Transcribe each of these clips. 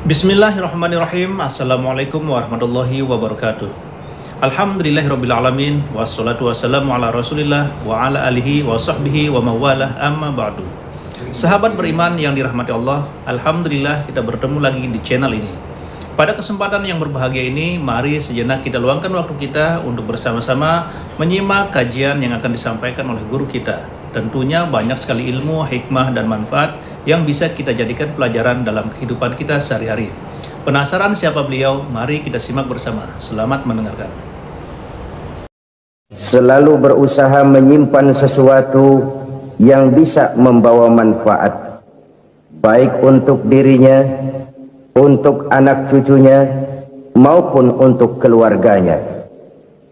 Bismillahirrahmanirrahim. Assalamualaikum warahmatullahi wabarakatuh. Alhamdulillahirrabbilalamin. Wassalatu wassalamu ala rasulillah wa ala alihi wa sahbihi wa mawalah, amma ba'du. Sahabat beriman yang dirahmati Allah, Alhamdulillah kita bertemu lagi di channel ini. Pada kesempatan yang berbahagia ini, mari sejenak kita luangkan waktu kita untuk bersama-sama menyimak kajian yang akan disampaikan oleh guru kita. Tentunya banyak sekali ilmu, hikmah, dan manfaat yang bisa kita jadikan pelajaran dalam kehidupan kita sehari-hari. Penasaran siapa beliau? Mari kita simak bersama. Selamat mendengarkan. Selalu berusaha menyimpan sesuatu yang bisa membawa manfaat, baik untuk dirinya, untuk anak cucunya, maupun untuk keluarganya,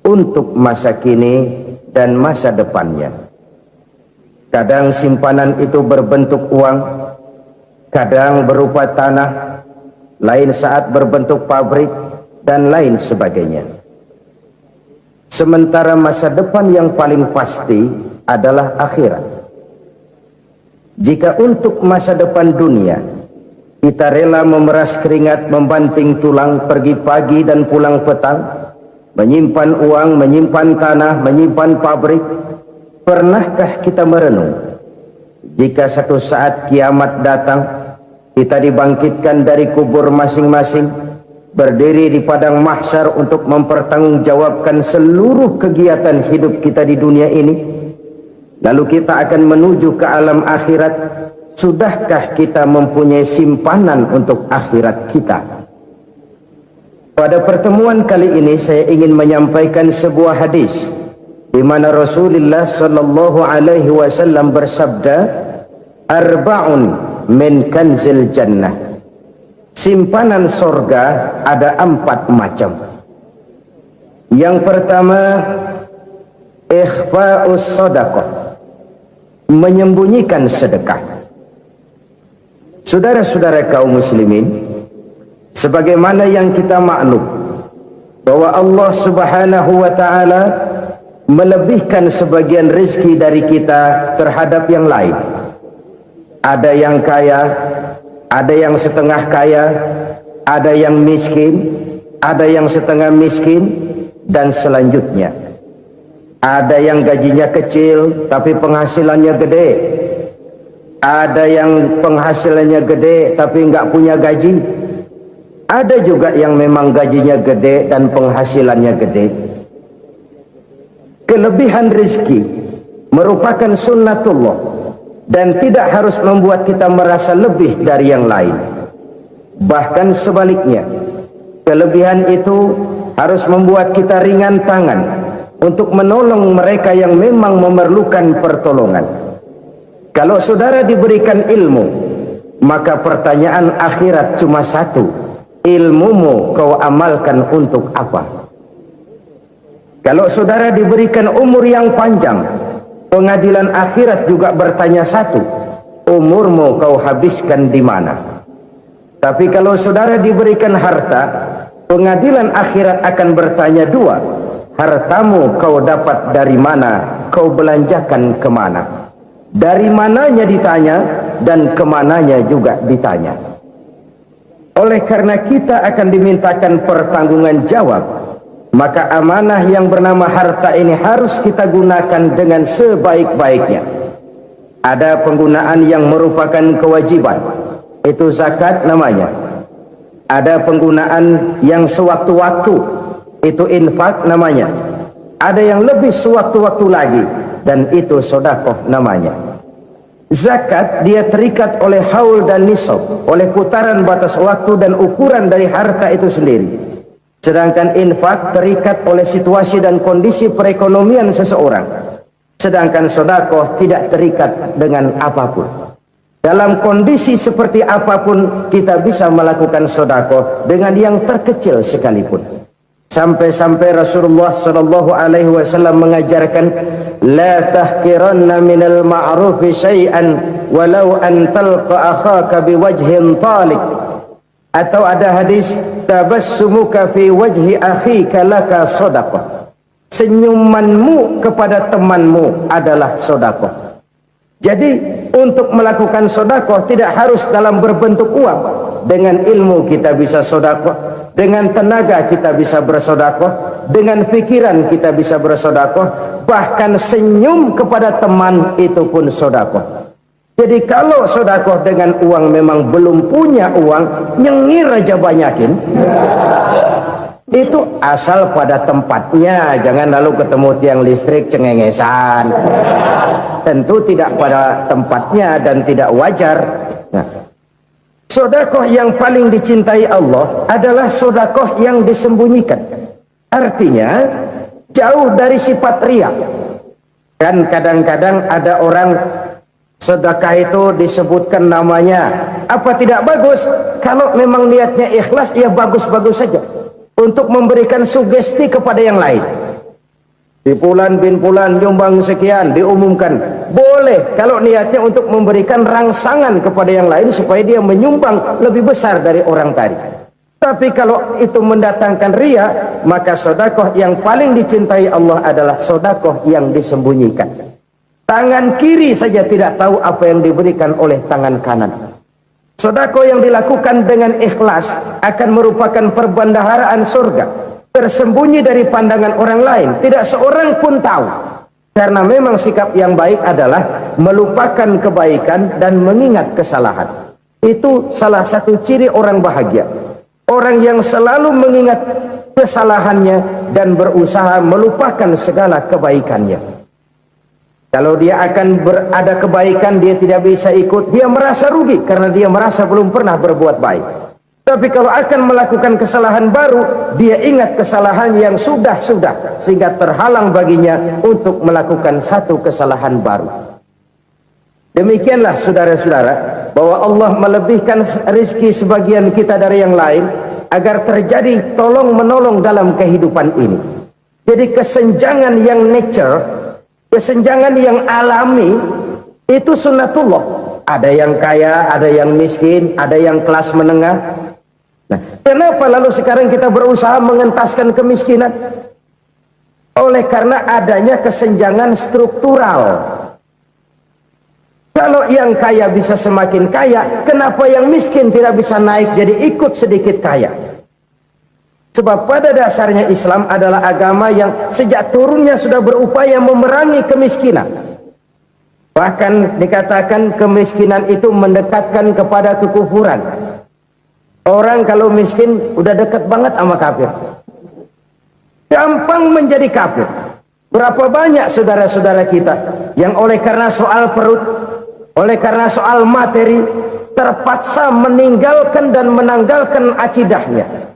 untuk masa kini dan masa depannya. Kadang simpanan itu berbentuk uang, kadang berupa tanah, lain saat berbentuk pabrik, dan lain sebagainya. Sementara masa depan yang paling pasti adalah akhirat. Jika untuk masa depan dunia kita rela memeras keringat, membanting tulang, pergi pagi dan pulang petang, menyimpan uang, menyimpan tanah, menyimpan pabrik, pernahkah kita merenung jika satu saat kiamat datang, kita dibangkitkan dari kubur masing-masing, berdiri di padang mahsyar untuk mempertanggungjawabkan seluruh kegiatan hidup kita di dunia ini, lalu kita akan menuju ke alam akhirat. Sudahkah kita mempunyai simpanan untuk akhirat kita? Pada pertemuan kali ini saya ingin menyampaikan sebuah hadis di mana Rasulullah sallallahu alaihi wasallam bersabda, arba'un min kanzil jannah. Simpanan sorga ada 4 macam. Yang pertama, ikhfa'us sadaqah, menyembunyikan sedekah. Saudara-saudara kaum muslimin, sebagaimana yang kita maklum bahwa Allah Subhanahu wa taala melebihkan sebagian rezeki dari kita terhadap yang lain. Ada yang kaya, ada yang setengah kaya, ada yang miskin, ada yang setengah miskin, dan selanjutnya. Ada yang gajinya kecil tapi penghasilannya gede. Ada yang penghasilannya gede tapi nggak punya gaji. Ada juga yang memang gajinya gede dan penghasilannya gede. Kelebihan rezeki merupakan sunnatullah dan tidak harus membuat kita merasa lebih dari yang lain. Bahkan sebaliknya, kelebihan itu harus membuat kita ringan tangan untuk menolong mereka yang memang memerlukan pertolongan. Kalau saudara diberikan ilmu, maka pertanyaan akhirat cuma satu: ilmumu kau amalkan untuk apa? Kalau saudara diberikan umur yang panjang, pengadilan akhirat juga bertanya satu: umurmu kau habiskan di mana? Tapi kalau saudara diberikan harta, pengadilan akhirat akan bertanya dua: hartamu kau dapat dari mana? Kau belanjakan kemana? Dari mananya ditanya, dan kemananya juga ditanya. Oleh karena kita akan dimintakan pertanggungan jawab, maka amanah yang bernama harta ini harus kita gunakan dengan sebaik-baiknya. Ada penggunaan yang merupakan kewajiban, itu zakat namanya. Ada penggunaan yang sewaktu-waktu, itu infak namanya. Ada yang lebih sewaktu-waktu lagi, dan itu sedekah namanya. Zakat dia terikat oleh haul dan nisab, oleh putaran batas waktu dan ukuran dari harta itu sendiri. Sedangkan infak terikat oleh situasi dan kondisi perekonomian seseorang. Sedangkan sedekah tidak terikat dengan apapun. Dalam kondisi seperti apapun kita bisa melakukan sedekah dengan yang terkecil sekalipun. Sampai-sampai Rasulullah sallallahu alaihi wasallam mengajarkan, la tahqiranna minal ma'rufi syai'an walau an talqa akhaka biwajhin talik. Atau ada hadis, tabassumuka fi wajhi akhika laka sedekah. Senyumanmu kepada temanmu adalah sedekah. Jadi untuk melakukan sedekah tidak harus dalam berbentuk uang. Dengan ilmu kita bisa sedekah, dengan tenaga kita bisa bersedekah, dengan pikiran kita bisa bersedekah, bahkan senyum kepada teman itu pun sedekah. Jadi kalau sedekah dengan uang memang belum punya uang, nyengir aja banyakin. Itu asal pada tempatnya, jangan lalu ketemu tiang listrik cengengesan. Tentu tidak pada tempatnya dan tidak wajar. Nah, sedekah yang paling dicintai Allah adalah sedekah yang disembunyikan. Artinya jauh dari sifat riya. Kan kadang-kadang ada orang sedekah itu disebutkan namanya, apa tidak bagus? Kalau memang niatnya ikhlas, ya bagus-bagus saja. Untuk memberikan sugesti kepada yang lain. Si Fulan bin Fulan nyumbang sekian, diumumkan. Boleh kalau niatnya untuk memberikan rangsangan kepada yang lain supaya dia menyumbang lebih besar dari orang tadi. Tapi kalau itu mendatangkan riya, maka sedekah yang paling dicintai Allah adalah sedekah yang disembunyikan. Tangan kiri saja tidak tahu apa yang diberikan oleh tangan kanan. Sedekah yang dilakukan dengan ikhlas akan merupakan perbendaharaan surga, tersembunyi dari pandangan orang lain, tidak seorang pun tahu. Karena memang sikap yang baik adalah melupakan kebaikan dan mengingat kesalahan. Itu salah satu ciri orang bahagia. Orang yang selalu mengingat kesalahannya dan berusaha melupakan segala kebaikannya. Kalau dia akan berada kebaikan, dia tidak bisa ikut, dia merasa rugi karena dia merasa belum pernah berbuat baik. Tapi kalau akan melakukan kesalahan baru, dia ingat kesalahan yang sudah-sudah, sehingga terhalang baginya untuk melakukan satu kesalahan baru. Demikianlah saudara-saudara, bahwa Allah melebihkan rizki sebagian kita dari yang lain, agar terjadi tolong-menolong dalam kehidupan ini. Jadi kesenjangan yang nature, kesenjangan yang alami, itu sunnatullah. Ada yang kaya, ada yang miskin, ada yang kelas menengah. Nah, kenapa lalu sekarang kita berusaha mengentaskan kemiskinan? Oleh karena adanya kesenjangan struktural. Kalau yang kaya bisa semakin kaya, kenapa yang miskin tidak bisa naik jadi ikut sedikit kaya? Sebab pada dasarnya Islam adalah agama yang sejak turunnya sudah berupaya memerangi kemiskinan. Bahkan dikatakan kemiskinan itu mendekatkan kepada kekufuran. Orang kalau miskin udah dekat banget sama kafir. Gampang menjadi kafir. Berapa banyak saudara-saudara kita yang oleh karena soal perut, oleh karena soal materi, terpaksa meninggalkan dan menanggalkan akidahnya.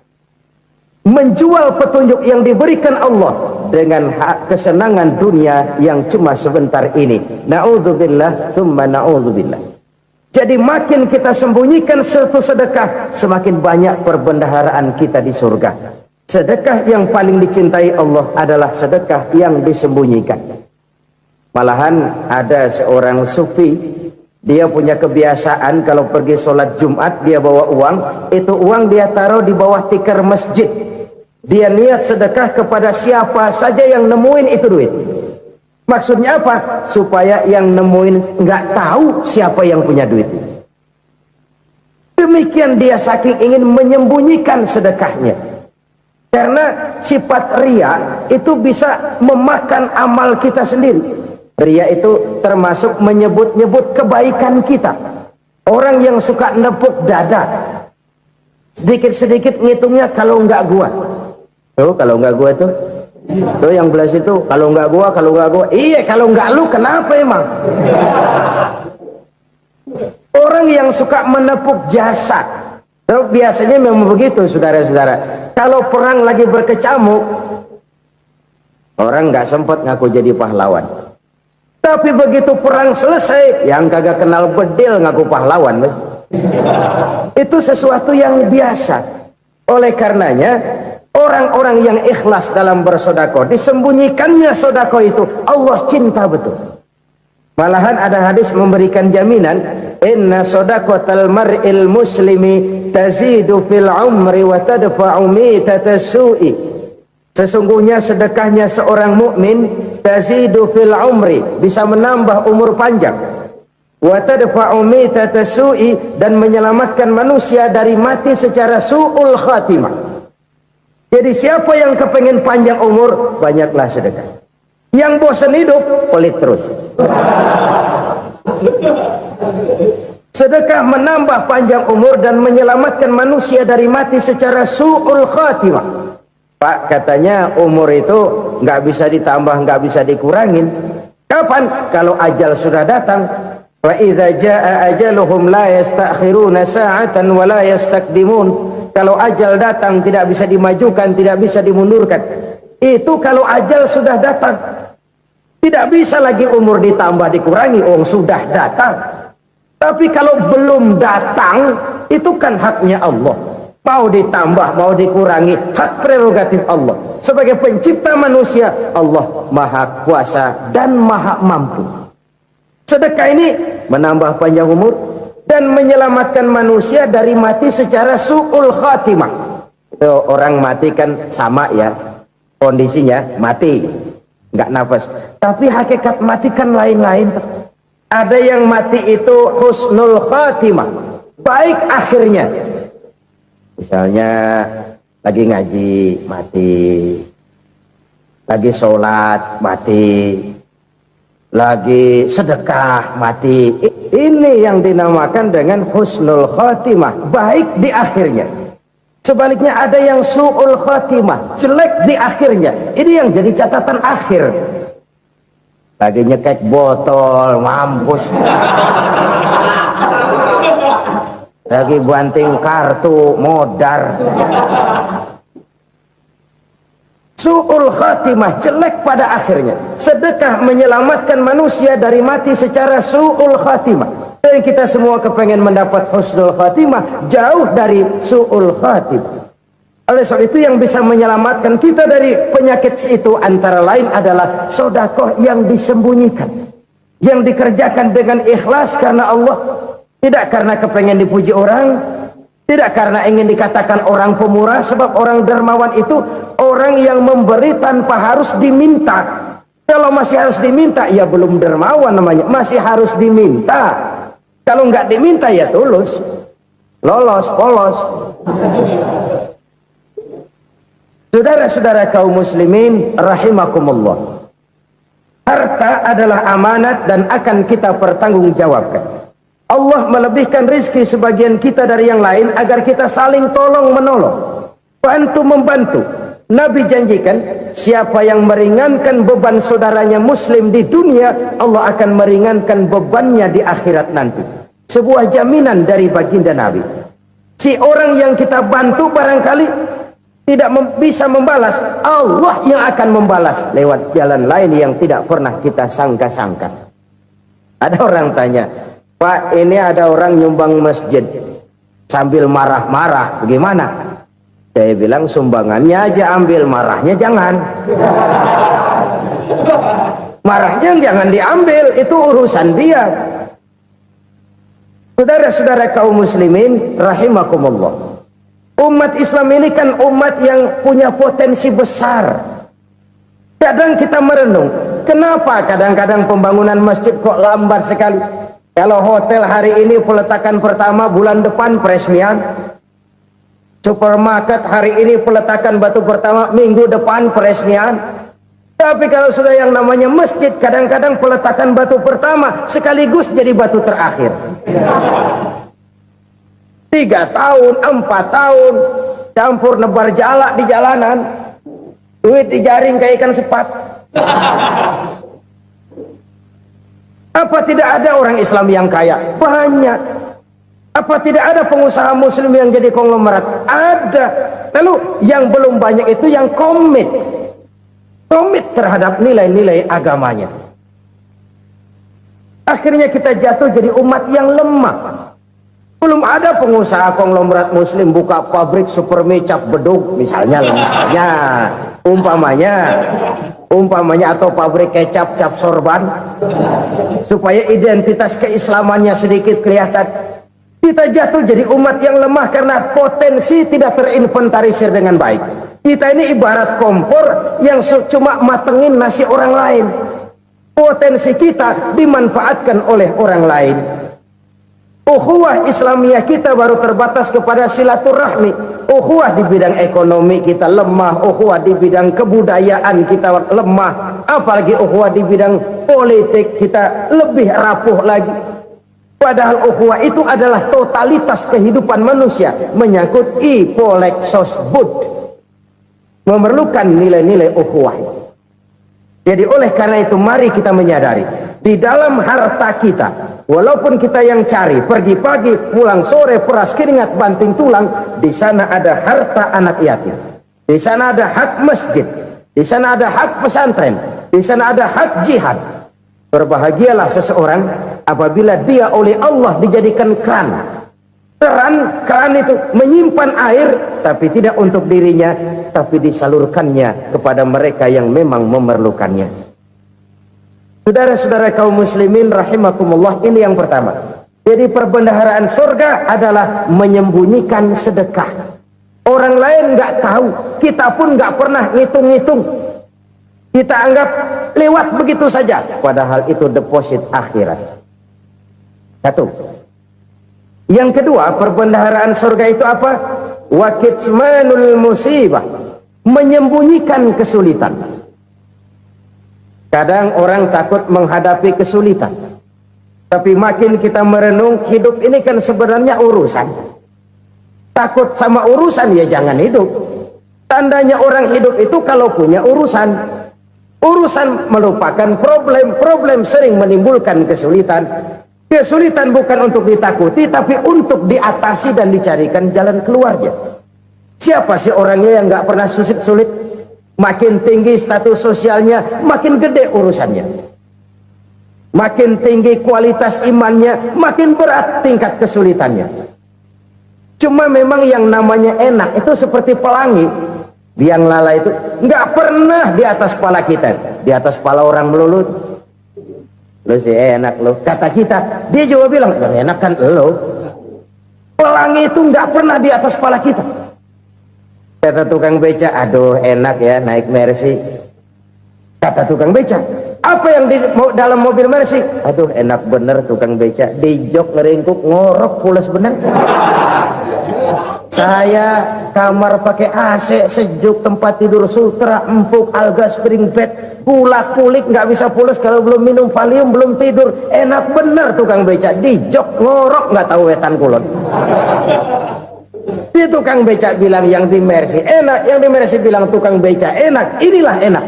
Menjual petunjuk yang diberikan Allah dengan kesenangan dunia yang cuma sebentar ini. Na'udzubillah, summa na'udzubillah. Jadi makin kita sembunyikan satu sedekah, semakin banyak perbendaharaan kita di surga. Sedekah yang paling dicintai Allah adalah sedekah yang disembunyikan. Malahan ada seorang sufi, dia punya kebiasaan kalau pergi sholat Jumat dia bawa uang, itu uang dia taruh di bawah tikar masjid. Dia niat sedekah kepada siapa saja yang nemuin itu duit. Maksudnya apa? Supaya yang nemuin nggak tahu siapa yang punya duit. Demikian dia saking ingin menyembunyikan sedekahnya. Karena sifat riya itu bisa memakan amal kita sendiri. Riya itu termasuk menyebut-nyebut kebaikan kita. Orang yang suka nepuk dada, sedikit-sedikit ngitungnya kalau nggak gua. Tuh kalau nggak gua tuh. Tuh yang belas itu kalau nggak gua, kalau nggak gua. Iya kalau nggak lu kenapa emang? Orang yang suka menepuk jasad, biasanya memang begitu saudara-saudara. Kalau perang lagi berkecamuk, orang nggak sempat ngaku jadi pahlawan. Tapi begitu perang selesai, yang kagak kenal bedil ngaku pahlawan, mas. Itu sesuatu yang biasa. Oleh karenanya, orang-orang yang ikhlas dalam bersedekah, disembunyikannya sedekah itu, Allah cinta betul. Malahan ada hadis memberikan jaminan, inna sedaqatal mar'il muslimi tazidu fil umri wa tadfa'u mitatas su'i. Sesungguhnya sedekahnya seorang mukmin tazidu fil umri, bisa menambah umur panjang, wa tadfa'u mitata su'i, dan menyelamatkan manusia dari mati secara su'ul khatimah. Jadi siapa yang kepengen panjang umur, banyaklah sedekah. Yang bosan hidup, pelit terus. Sedekah menambah panjang umur dan menyelamatkan manusia dari mati secara su'ul khatimah. Pak, katanya umur itu nggak bisa ditambah, nggak bisa dikurangin. Kapan? Kalau ajal sudah datang. Wa idza jaa ajaluhum la yastakhiruna sa'atan wa la yastaqdimun. Kalau ajal datang tidak bisa dimajukan, tidak bisa dimundurkan. Itu kalau ajal sudah datang. Tidak bisa lagi umur ditambah dikurangi, sudah datang. Tapi kalau belum datang, itu kan haknya Allah. Mau ditambah, mau dikurangi, hak prerogatif Allah. Sebagai pencipta manusia, Allah maha kuasa dan maha mampu. Sedekah ini menambah panjang umur dan menyelamatkan manusia dari mati secara su'ul khatimah. Orang mati kan sama ya, kondisinya mati, nggak nafas. Tapi hakikat mati kan lain-lain. Ada yang mati itu husnul khatimah, baik akhirnya. Misalnya lagi ngaji mati, lagi sholat mati, lagi sedekah mati. Ini yang dinamakan dengan husnul khatimah, baik di akhirnya. Sebaliknya ada yang su'ul khatimah, jelek di akhirnya. Ini yang jadi catatan akhir. Lagi nyekek botol, mampus. Lagi banting kartu, modar. Su'ul khatimah, jelek pada akhirnya. Sedekah menyelamatkan manusia dari mati secara su'ul khatimah. Dan kita semua kepengen mendapat husnul khatimah, jauh dari su'ul khatimah. Oleh sebab itu yang bisa menyelamatkan kita dari penyakit itu antara lain adalah sedekah yang disembunyikan, yang dikerjakan dengan ikhlas karena Allah, tidak karena kepengen dipuji orang, tidak karena ingin dikatakan orang pemurah. Sebab orang dermawan itu orang yang memberi tanpa harus diminta. Kalau masih harus diminta, ya belum dermawan namanya, masih harus diminta. Kalau nggak diminta ya tulus, lolos, polos. Saudara-saudara kaum muslimin rahimakumullah, harta adalah amanat dan akan kita pertanggungjawabkan. Allah melebihkan rizki sebagian kita dari yang lain agar kita saling tolong menolong, bantu membantu. Nabi janjikan, siapa yang meringankan beban saudaranya muslim di dunia, Allah akan meringankan bebannya di akhirat nanti. Sebuah jaminan dari baginda Nabi. Si orang yang kita bantu barangkali tidak bisa membalas, Allah yang akan membalas lewat jalan lain yang tidak pernah kita sangka-sangka. Ada orang tanya, Pak, ini ada orang nyumbang masjid sambil marah-marah, bagaimana? Saya bilang sumbangannya aja ambil, marahnya jangan. Marahnya jangan diambil, itu urusan dia. Saudara-saudara kaum muslimin rahimakumullah, umat Islam ini kan umat yang punya potensi besar. Kadang kita merenung, kenapa kadang-kadang pembangunan masjid kok lambat sekali? Kalau hotel hari ini peletakan pertama, bulan depan peresmian. Supermarket hari ini peletakan batu pertama, minggu depan peresmian. Tapi kalau sudah yang namanya masjid, kadang-kadang peletakan batu pertama sekaligus jadi batu terakhir. 3 tahun, 4 tahun, campur nebar jalak di jalanan, duit dijaring kayak ikan sepat. Apa tidak ada orang Islam yang kaya? Banyak. Apa tidak ada pengusaha muslim yang jadi konglomerat? Ada. Lalu yang belum banyak itu yang komit terhadap nilai-nilai agamanya. Akhirnya kita jatuh jadi umat yang lemah. Belum ada pengusaha konglomerat muslim buka pabrik super mie cap bedug misalnya umpamanya atau pabrik kecap cap sorban supaya identitas keislamannya sedikit kelihatan. Kita jatuh jadi umat yang lemah karena potensi tidak terinventarisir dengan baik. Kita ini ibarat kompor yang cuma matengin nasi orang lain. Potensi kita dimanfaatkan oleh orang lain. Ukhuwah Islamiyah kita baru terbatas kepada silaturahmi. Ukhuwah di bidang ekonomi kita lemah, ukhuwah di bidang kebudayaan kita lemah, apalagi ukhuwah di bidang politik kita lebih rapuh lagi. Padahal ukhuwah itu adalah totalitas kehidupan manusia, menyangkut ipolek sosbud, memerlukan nilai-nilai ukhuwah. Jadi oleh karena itu mari kita menyadari di dalam harta kita, walaupun kita yang cari pergi pagi pulang sore peras keringat banting tulang, di sana ada harta anak yatim, di sana ada hak masjid, di sana ada hak pesantren, di sana ada hak jihad. Berbahagialah seseorang apabila dia oleh Allah dijadikan keran. Keran itu menyimpan air, tapi tidak untuk dirinya, tapi disalurkannya kepada mereka yang memang memerlukannya. Saudara-saudara kaum muslimin rahimakumullah, ini yang pertama. Jadi perbendaharaan surga adalah menyembunyikan sedekah. Orang lain nggak tahu, kita pun nggak pernah ngitung-ngitung. Kita anggap lewat begitu saja, padahal itu deposit akhirat. Satu. Yang kedua, perbendaharaan surga itu apa? Wa kitmanul musibah, menyembunyikan kesulitan. Kadang orang takut menghadapi kesulitan, tapi makin kita merenung, hidup ini kan sebenarnya urusan. Takut sama urusan ya jangan hidup. Tandanya orang hidup itu kalau punya urusan. Urusan merupakan problem sering menimbulkan kesulitan. Kesulitan bukan untuk ditakuti, tapi untuk diatasi dan dicarikan jalan keluarnya. Siapa sih orangnya yang nggak pernah sulit? Makin tinggi status sosialnya, makin gede urusannya. Makin tinggi kualitas imannya, makin berat tingkat kesulitannya. Cuma memang yang namanya enak itu seperti pelangi. Biang lala itu nggak pernah di atas kepala kita, di atas kepala orang melulu. Lo sih enak lo, kata kita. Dia juga bilang yang enak kan lo. Pelangi itu nggak pernah di atas kepala kita. Kata tukang beca, aduh enak ya naik Mercy. Kata tukang beca, apa yang di dalam mobil Mercy? Aduh enak bener tukang beca, di jok ngeringkuk ngorok pules bener. Saya kamar pakai AC sejuk, tempat tidur sutra empuk, alga spring bed, pulak kulik nggak bisa pules kalau belum minum Valium, belum tidur. Enak bener tukang beca, di jok ngorok nggak tahu wetan kulon. Si tukang beca bilang yang di Mercy enak, yang di Mercy bilang tukang beca enak. Inilah enak,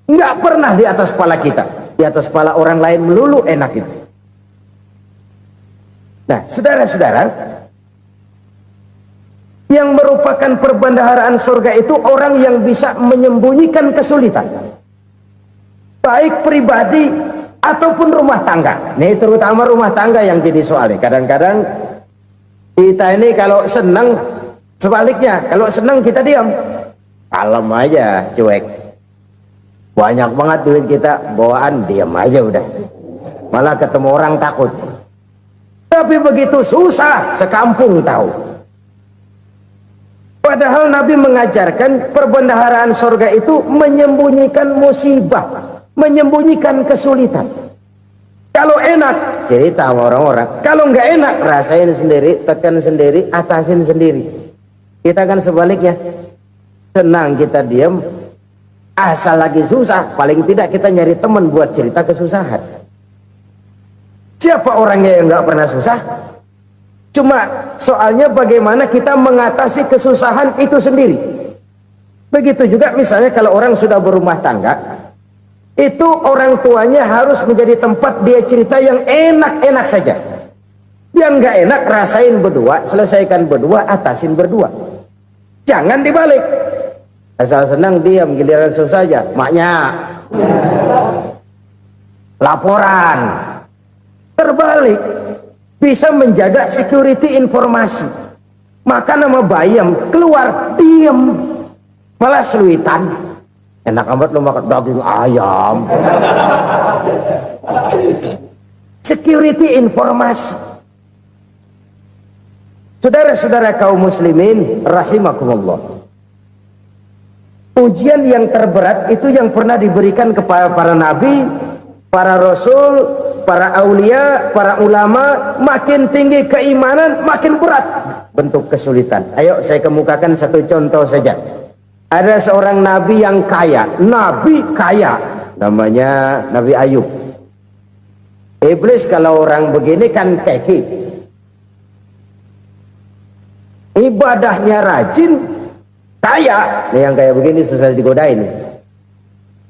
nggak pernah di atas kepala kita, di atas kepala orang lain melulu enak itu. Nah saudara-saudara, yang merupakan perbendaharaan surga itu orang yang bisa menyembunyikan kesulitan, baik pribadi ataupun rumah tangga. Nih terutama rumah tangga yang jadi soalnya. Kadang-kadang kita ini kalau senang, sebaliknya kalau senang kita diam, kalem aja, cuek. Banyak banget duit kita bawaan, diam aja udah, malah ketemu orang takut. Tapi begitu susah sekampung tahu. Padahal Nabi mengajarkan perbendaharaan surga itu menyembunyikan musibah, menyembunyikan kesulitan. Kalau enak cerita sama orang-orang, kalau nggak enak rasain sendiri, tekan sendiri, atasin sendiri. Kita kan sebaliknya, senang kita diam, asal lagi susah, paling tidak kita nyari teman buat cerita kesusahan. Siapa orangnya yang nggak pernah susah? Cuma soalnya bagaimana kita mengatasi kesusahan itu sendiri. Begitu juga misalnya kalau orang sudah berumah tangga, itu orang tuanya harus menjadi tempat dia cerita yang enak-enak saja. Yang nggak enak rasain berdua, selesaikan berdua, atasin berdua. Jangan dibalik. Asal senang diam, giliran susah aja. Maknya laporan. Terbalik. Bisa menjaga security informasi. Maka nama bayam keluar diam, malah seluitan. Enak amat lo makan daging ayam. Security informasi. Saudara-saudara kaum muslimin rahimakumullah, ujian yang terberat itu yang pernah diberikan kepada para nabi para rasul, para aulia, para ulama, makin tinggi keimanan, makin berat bentuk kesulitan. Ayo saya kemukakan satu contoh saja. Ada seorang nabi yang kaya, nabi kaya, namanya Nabi Ayub. Iblis kalau orang begini kan keki, ibadahnya rajin, kaya. Nih yang kayak begini susah digodain.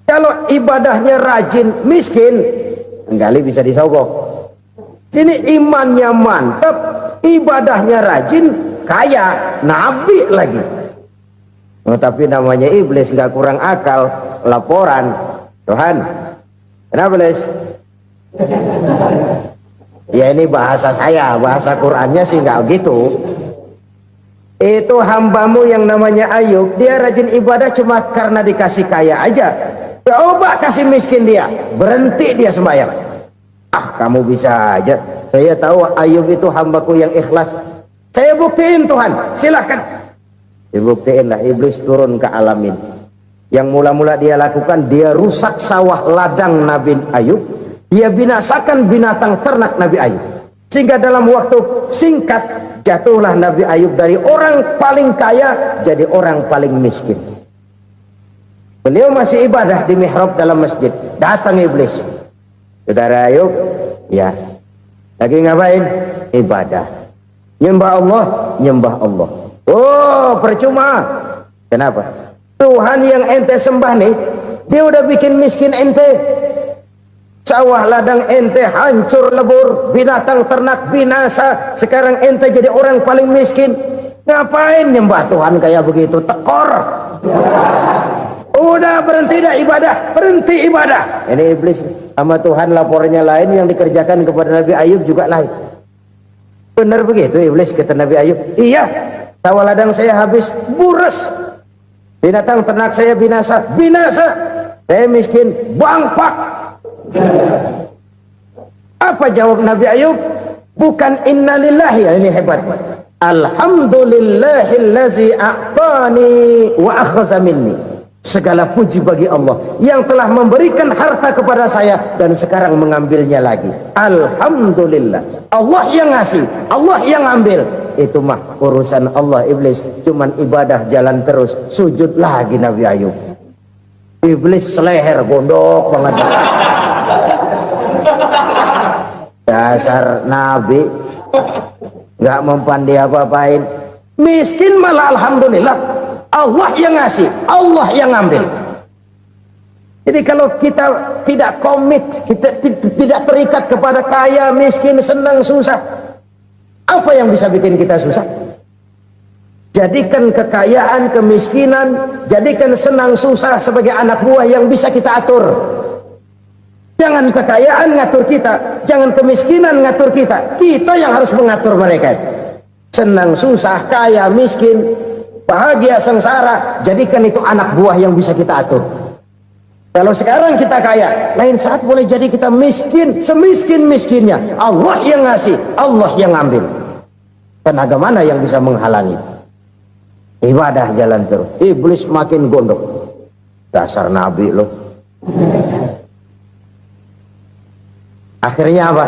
Kalau ibadahnya rajin, miskin, enggali bisa disogok. Sini imannya mantap, ibadahnya rajin, kaya, nabi lagi. Oh, tapi namanya iblis nggak kurang akal. Laporan, Tuhan, kenapa Les? Ya ini bahasa saya, bahasa Qurannya sih nggak gitu. Itu hambamu yang namanya Ayub, dia rajin ibadah cuma karena dikasih kaya aja. Coba kasih miskin dia, berhenti dia sembahyang. Ah, kamu bisa aja. Saya tahu Ayub itu hambaku yang ikhlas. Saya buktiin Tuhan, silahkan. Dibuktiin lah, iblis turun ke alamin. Yang mula-mula dia lakukan, dia rusak sawah ladang Nabi Ayub. Dia binasakan binatang ternak Nabi Ayub. Sehingga dalam waktu singkat, jatuhlah Nabi Ayub dari orang paling kaya jadi orang paling miskin. Beliau masih ibadah di mihrab dalam masjid. Datang iblis. Saudara Ayub, ya. Lagi ngapain? Ibadah. Nyembah Allah, nyembah Allah. Oh, percuma. Kenapa? Tuhan yang ente sembah nih, dia udah bikin miskin ente. Sawah ladang ente hancur lebur, binatang ternak binasa. Sekarang ente jadi orang paling miskin. Ngapain nyembah Tuhan kayak begitu? Tekor. Udah berhenti dah ibadah, berhenti ibadah. Ini iblis sama Tuhan lapornya lain, yang dikerjakan kepada Nabi Ayub juga lain. Benar begitu iblis kata Nabi Ayub? Iya, sawah ladang saya habis, buras. Binatang ternak saya binasa, binasa. Saya miskin, bangpak. Apa jawab Nabi Ayub? Bukan innalillahi, ini hebat. Alhamdulillahillazi a'tani wa akhza minni. Segala puji bagi Allah yang telah memberikan harta kepada saya dan sekarang mengambilnya lagi. Alhamdulillah. Allah yang ngasih, Allah yang ambil. Itu mah urusan Allah. Iblis cuman ibadah jalan terus, sujud lagi Nabi Ayub. Iblis seleher gondok banget. Dasar Nabi nggak mempan dia apa-apain. Miskin malah alhamdulillah. Allah yang ngasih, Allah yang ngambil. Jadi kalau kita tidak komit, kita tidak terikat kepada kaya, miskin, senang, susah, apa yang bisa bikin kita susah? Jadikan kekayaan, kemiskinan, jadikan senang, susah sebagai anak buah yang bisa kita atur. Jangan kekayaan ngatur kita, jangan kemiskinan ngatur kita. Kita yang harus mengatur mereka. Senang, susah, kaya, miskin, bahagia, sengsara, jadikan itu anak buah yang bisa kita atur. Kalau sekarang kita kaya, lain saat boleh jadi kita miskin, semiskin-miskinnya. Allah yang ngasih, Allah yang ngambil. Tenaga mana yang bisa menghalangi? Ibadah jalan terus. Iblis makin gondok. Dasar Nabi loh. Akhirnya apa?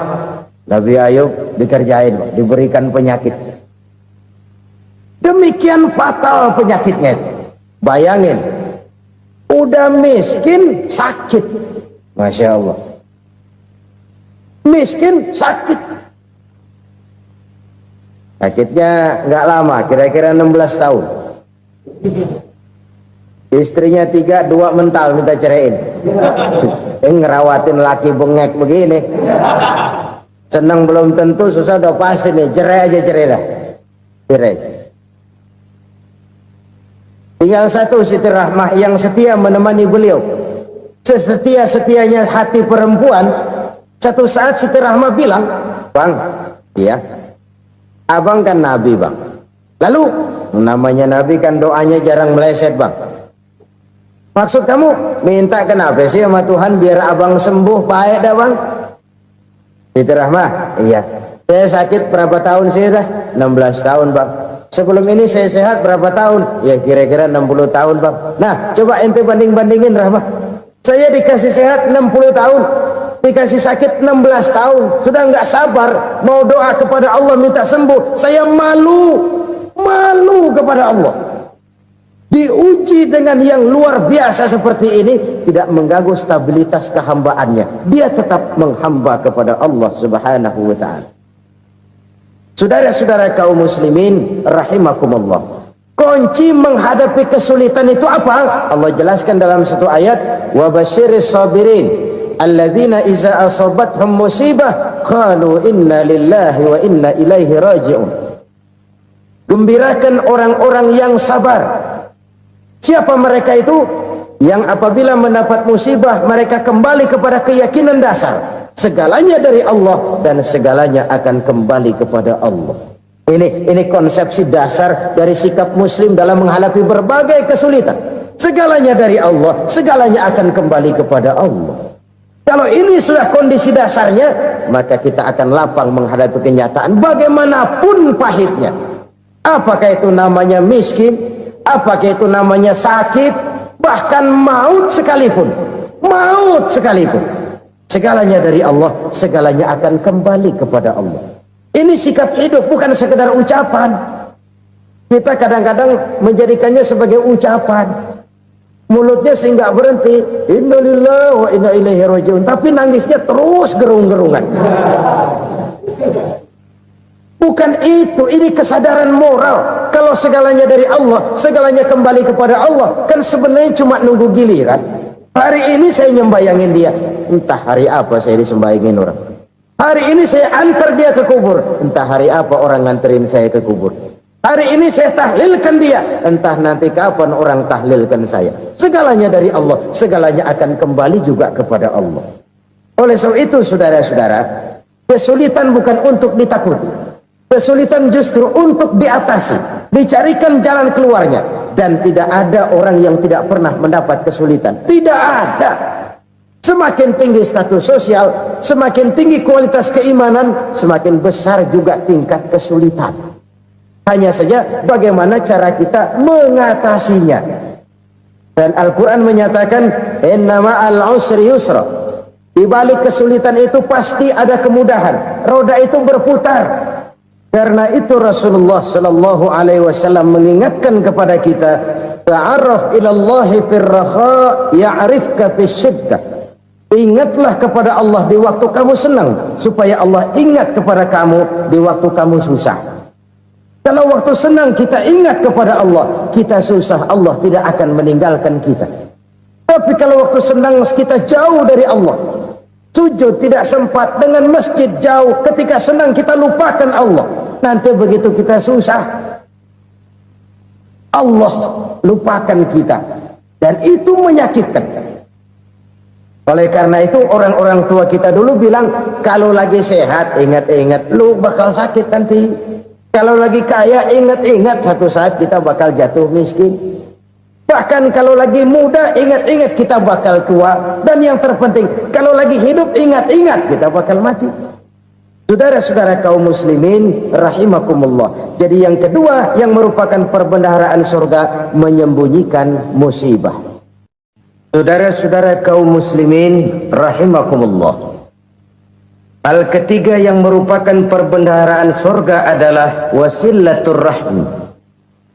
Nabi Ayub dikerjain, diberikan penyakit. Demikian fatal penyakitnya. Bayangin, udah miskin sakit. Masya Allah. Miskin sakit. Sakitnya nggak lama, kira-kira 16 tahun. Istrinya 3, 2 mental minta ceraiin. Ngerawatin laki bengek begini. Senang belum tentu, susah udah pasti nih. Cerai aja, cerai dah. Cerai. Tinggal satu Siti Rahmah yang setia menemani beliau. Sesetia-setianya hati perempuan. Satu saat Siti Rahmah bilang, "Bang, iya, abang kan Nabi bang. Lalu namanya Nabi kan doanya jarang meleset bang. Maksud kamu minta kenapa sih sama Tuhan biar abang sembuh baik dah bang?" Siti Rahmah, iya. Saya sakit berapa tahun sih dah? 16 tahun bang. Sebelum ini saya sehat berapa tahun? Ya kira-kira 60 tahun bang. Nah coba ente banding-bandingin Rahmah. Saya dikasih sehat 60 tahun. dikasih sakit 16 tahun, sudah nggak sabar mau doa kepada Allah minta sembuh. Saya malu kepada Allah. Diuji dengan yang luar biasa seperti ini, tidak mengganggu stabilitas kehambaannya. Dia tetap menghamba kepada Allah Subhanahu wa ta'ala. Saudara-saudara kaum muslimin rahimakumullah, kunci menghadapi kesulitan itu apa? Allah jelaskan dalam satu ayat, wa basyiris sabirin alladzina iza asabathum musibah qalu inna lillahi wa inna ilaihi raji'un. Gembirakan orang-orang yang sabar. Siapa mereka itu? Yang apabila mendapat musibah mereka kembali kepada keyakinan dasar, segalanya dari Allah dan segalanya akan kembali kepada Allah. Ini konsepsi dasar dari sikap muslim dalam menghadapi berbagai kesulitan. Segalanya dari Allah, segalanya akan kembali kepada Allah. Kalau ini sudah kondisi dasarnya, maka kita akan lapang menghadapi kenyataan bagaimanapun pahitnya. Apakah itu namanya miskin, apakah itu namanya sakit, bahkan maut sekalipun, segalanya dari Allah, segalanya akan kembali kepada Allah. Ini sikap hidup, bukan sekedar ucapan. Kita kadang-kadang menjadikannya sebagai ucapan, mulutnya sehingga berhenti innalillahi wa inna ilaihi raji'un, tapi nangisnya terus gerung-gerungan. Bukan itu, ini kesadaran moral. Kalau segalanya dari Allah, segalanya kembali kepada Allah, kan sebenarnya cuma nunggu giliran. Hari ini saya nyembayangin dia, entah hari apa saya disembayangin orang. Hari ini saya antar dia ke kubur, entah hari apa orang nganterin saya ke kubur. Hari ini saya tahlilkan dia, entah nanti kapan orang tahlilkan saya. Segalanya dari Allah, segalanya akan kembali juga kepada Allah. Oleh sebab itu saudara-saudara, kesulitan bukan untuk ditakuti. Kesulitan justru untuk diatasi, dicarikan jalan keluarnya. Dan tidak ada orang yang tidak pernah mendapat kesulitan. Tidak ada. Semakin tinggi status sosial, semakin tinggi kualitas keimanan, semakin besar juga tingkat kesulitan. Hanya saja bagaimana cara kita mengatasinya. Dan Al-Quran menyatakan, inna ma'al usri yusra. Di balik kesulitan itu pasti ada kemudahan. Roda itu berputar. Karena itu Rasulullah sallallahu alaihi wasallam mengingatkan kepada kita, ta'arraf ila Allah fir raha ya'rifka fis syiddah. Ingatlah kepada Allah di waktu kamu senang, supaya Allah ingat kepada kamu di waktu kamu susah. Kalau waktu senang kita ingat kepada Allah, kita susah, Allah tidak akan meninggalkan kita. Tapi kalau waktu senang kita jauh dari Allah, sujud tidak sempat, dengan masjid jauh, ketika senang kita lupakan Allah. Nanti begitu kita susah, Allah lupakan kita, dan itu menyakitkan. Oleh karena itu orang-orang tua kita dulu bilang, kalau lagi sehat ingat-ingat lu bakal sakit nanti. Kalau lagi kaya ingat-ingat satu saat kita bakal jatuh miskin. Bahkan kalau lagi muda ingat-ingat kita bakal tua. Dan yang terpenting, kalau lagi hidup ingat-ingat kita bakal mati. Saudara-saudara kaum muslimin rahimakumullah. Jadi yang kedua yang merupakan perbendaharaan surga, menyembunyikan musibah. Saudara-saudara kaum muslimin rahimakumullah. Hal ketiga yang merupakan perbendaharaan surga adalah wasilatur rahmi.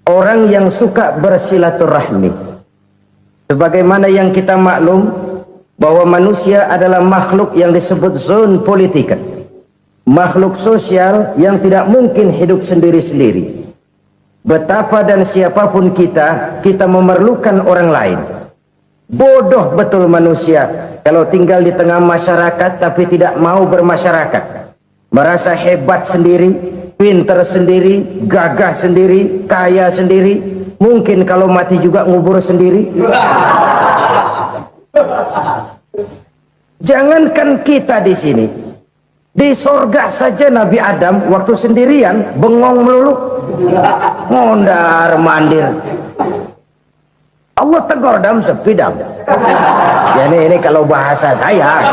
Orang yang suka bersilaturahmi. Sebagaimana yang kita maklum bahwa manusia adalah makhluk yang disebut zon politika. Makhluk sosial yang tidak mungkin hidup sendiri-sendiri. Betapa dan siapapun kita memerlukan orang lain. Bodoh betul manusia kalau tinggal di tengah masyarakat tapi tidak mau bermasyarakat. Merasa hebat sendiri, pinter sendiri, gagah sendiri, kaya sendiri. Mungkin kalau mati juga ngubur sendiri. Jangankan kita di sini, di sorga saja Nabi Adam waktu sendirian bengong melulu, mondar mandir. Allah tegur dam sepi dam. Jadi ini kalau bahasa saya,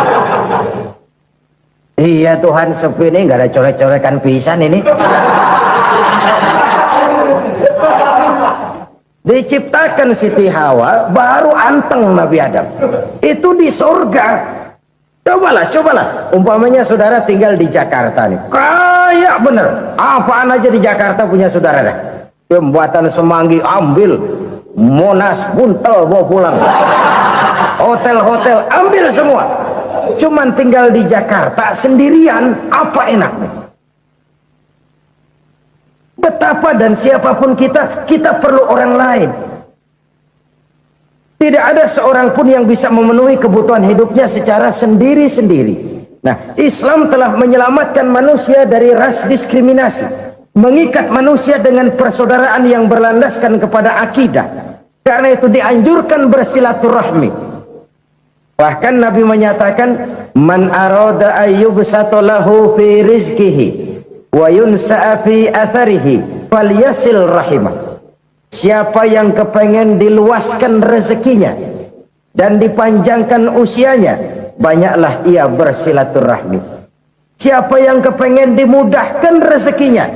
iya Tuhan sepi ini nggak ada colek-colekan pisan ini. Diciptakan Siti Hawa baru anteng Nabi Adam. Itu di sorga. Cobalah. Umpamanya saudara tinggal di Jakarta nih. Kayak bener. Apaan aja di Jakarta punya saudara dah. Jembatan Semanggi ambil. Monas Buntel bawa pulang. Hotel-hotel ambil semua. Cuman tinggal di Jakarta sendirian, apa enaknya? Betapa dan siapapun kita perlu orang lain. Tidak ada seorang pun yang bisa memenuhi kebutuhan hidupnya secara sendiri-sendiri. Nah, Islam telah menyelamatkan manusia dari ras diskriminasi, mengikat manusia dengan persaudaraan yang berlandaskan kepada akidah. Karena itu dianjurkan bersilaturahmi. Bahkan Nabi menyatakan, man arada ayyubsata lahu fi rizqihi wa yunsa'a fi atharihi falyasil rahimah. Siapa yang kepengen diluaskan rezekinya dan dipanjangkan usianya, banyaklah ia bersilaturahmi. Siapa yang kepengen dimudahkan rezekinya,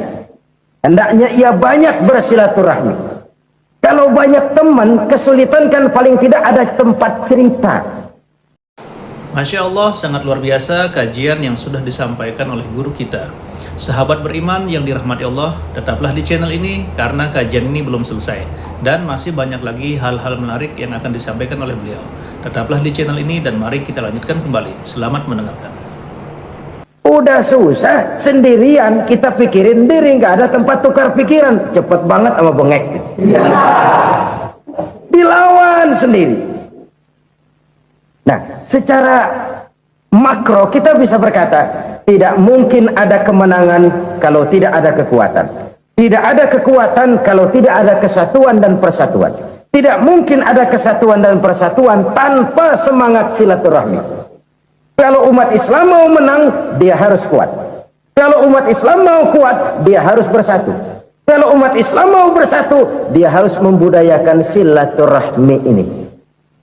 hendaknya ia banyak bersilaturahmi. Kalau banyak teman, kesulitan kan paling tidak ada tempat cerita. Masya Allah, sangat luar biasa kajian yang sudah disampaikan oleh guru kita. Sahabat beriman yang dirahmati Allah, tetaplah di channel ini karena kajian ini belum selesai dan masih banyak lagi hal-hal menarik yang akan disampaikan oleh beliau. Tetaplah di channel ini dan mari kita lanjutkan kembali. Selamat mendengarkan. Udah susah sendirian, kita pikirin diri, nggak ada tempat tukar pikiran. Cepet banget sama bengek. Dilawan sendiri. Nah, secara makro kita bisa berkata, tidak mungkin ada kemenangan kalau tidak ada kekuatan. Tidak ada kekuatan kalau tidak ada kesatuan dan persatuan. Tidak mungkin ada kesatuan dan persatuan tanpa semangat silaturahmi. Kalau umat Islam mau menang, dia harus kuat. Kalau umat Islam mau kuat, dia harus bersatu. Kalau umat Islam mau bersatu, dia harus membudayakan silaturahmi ini.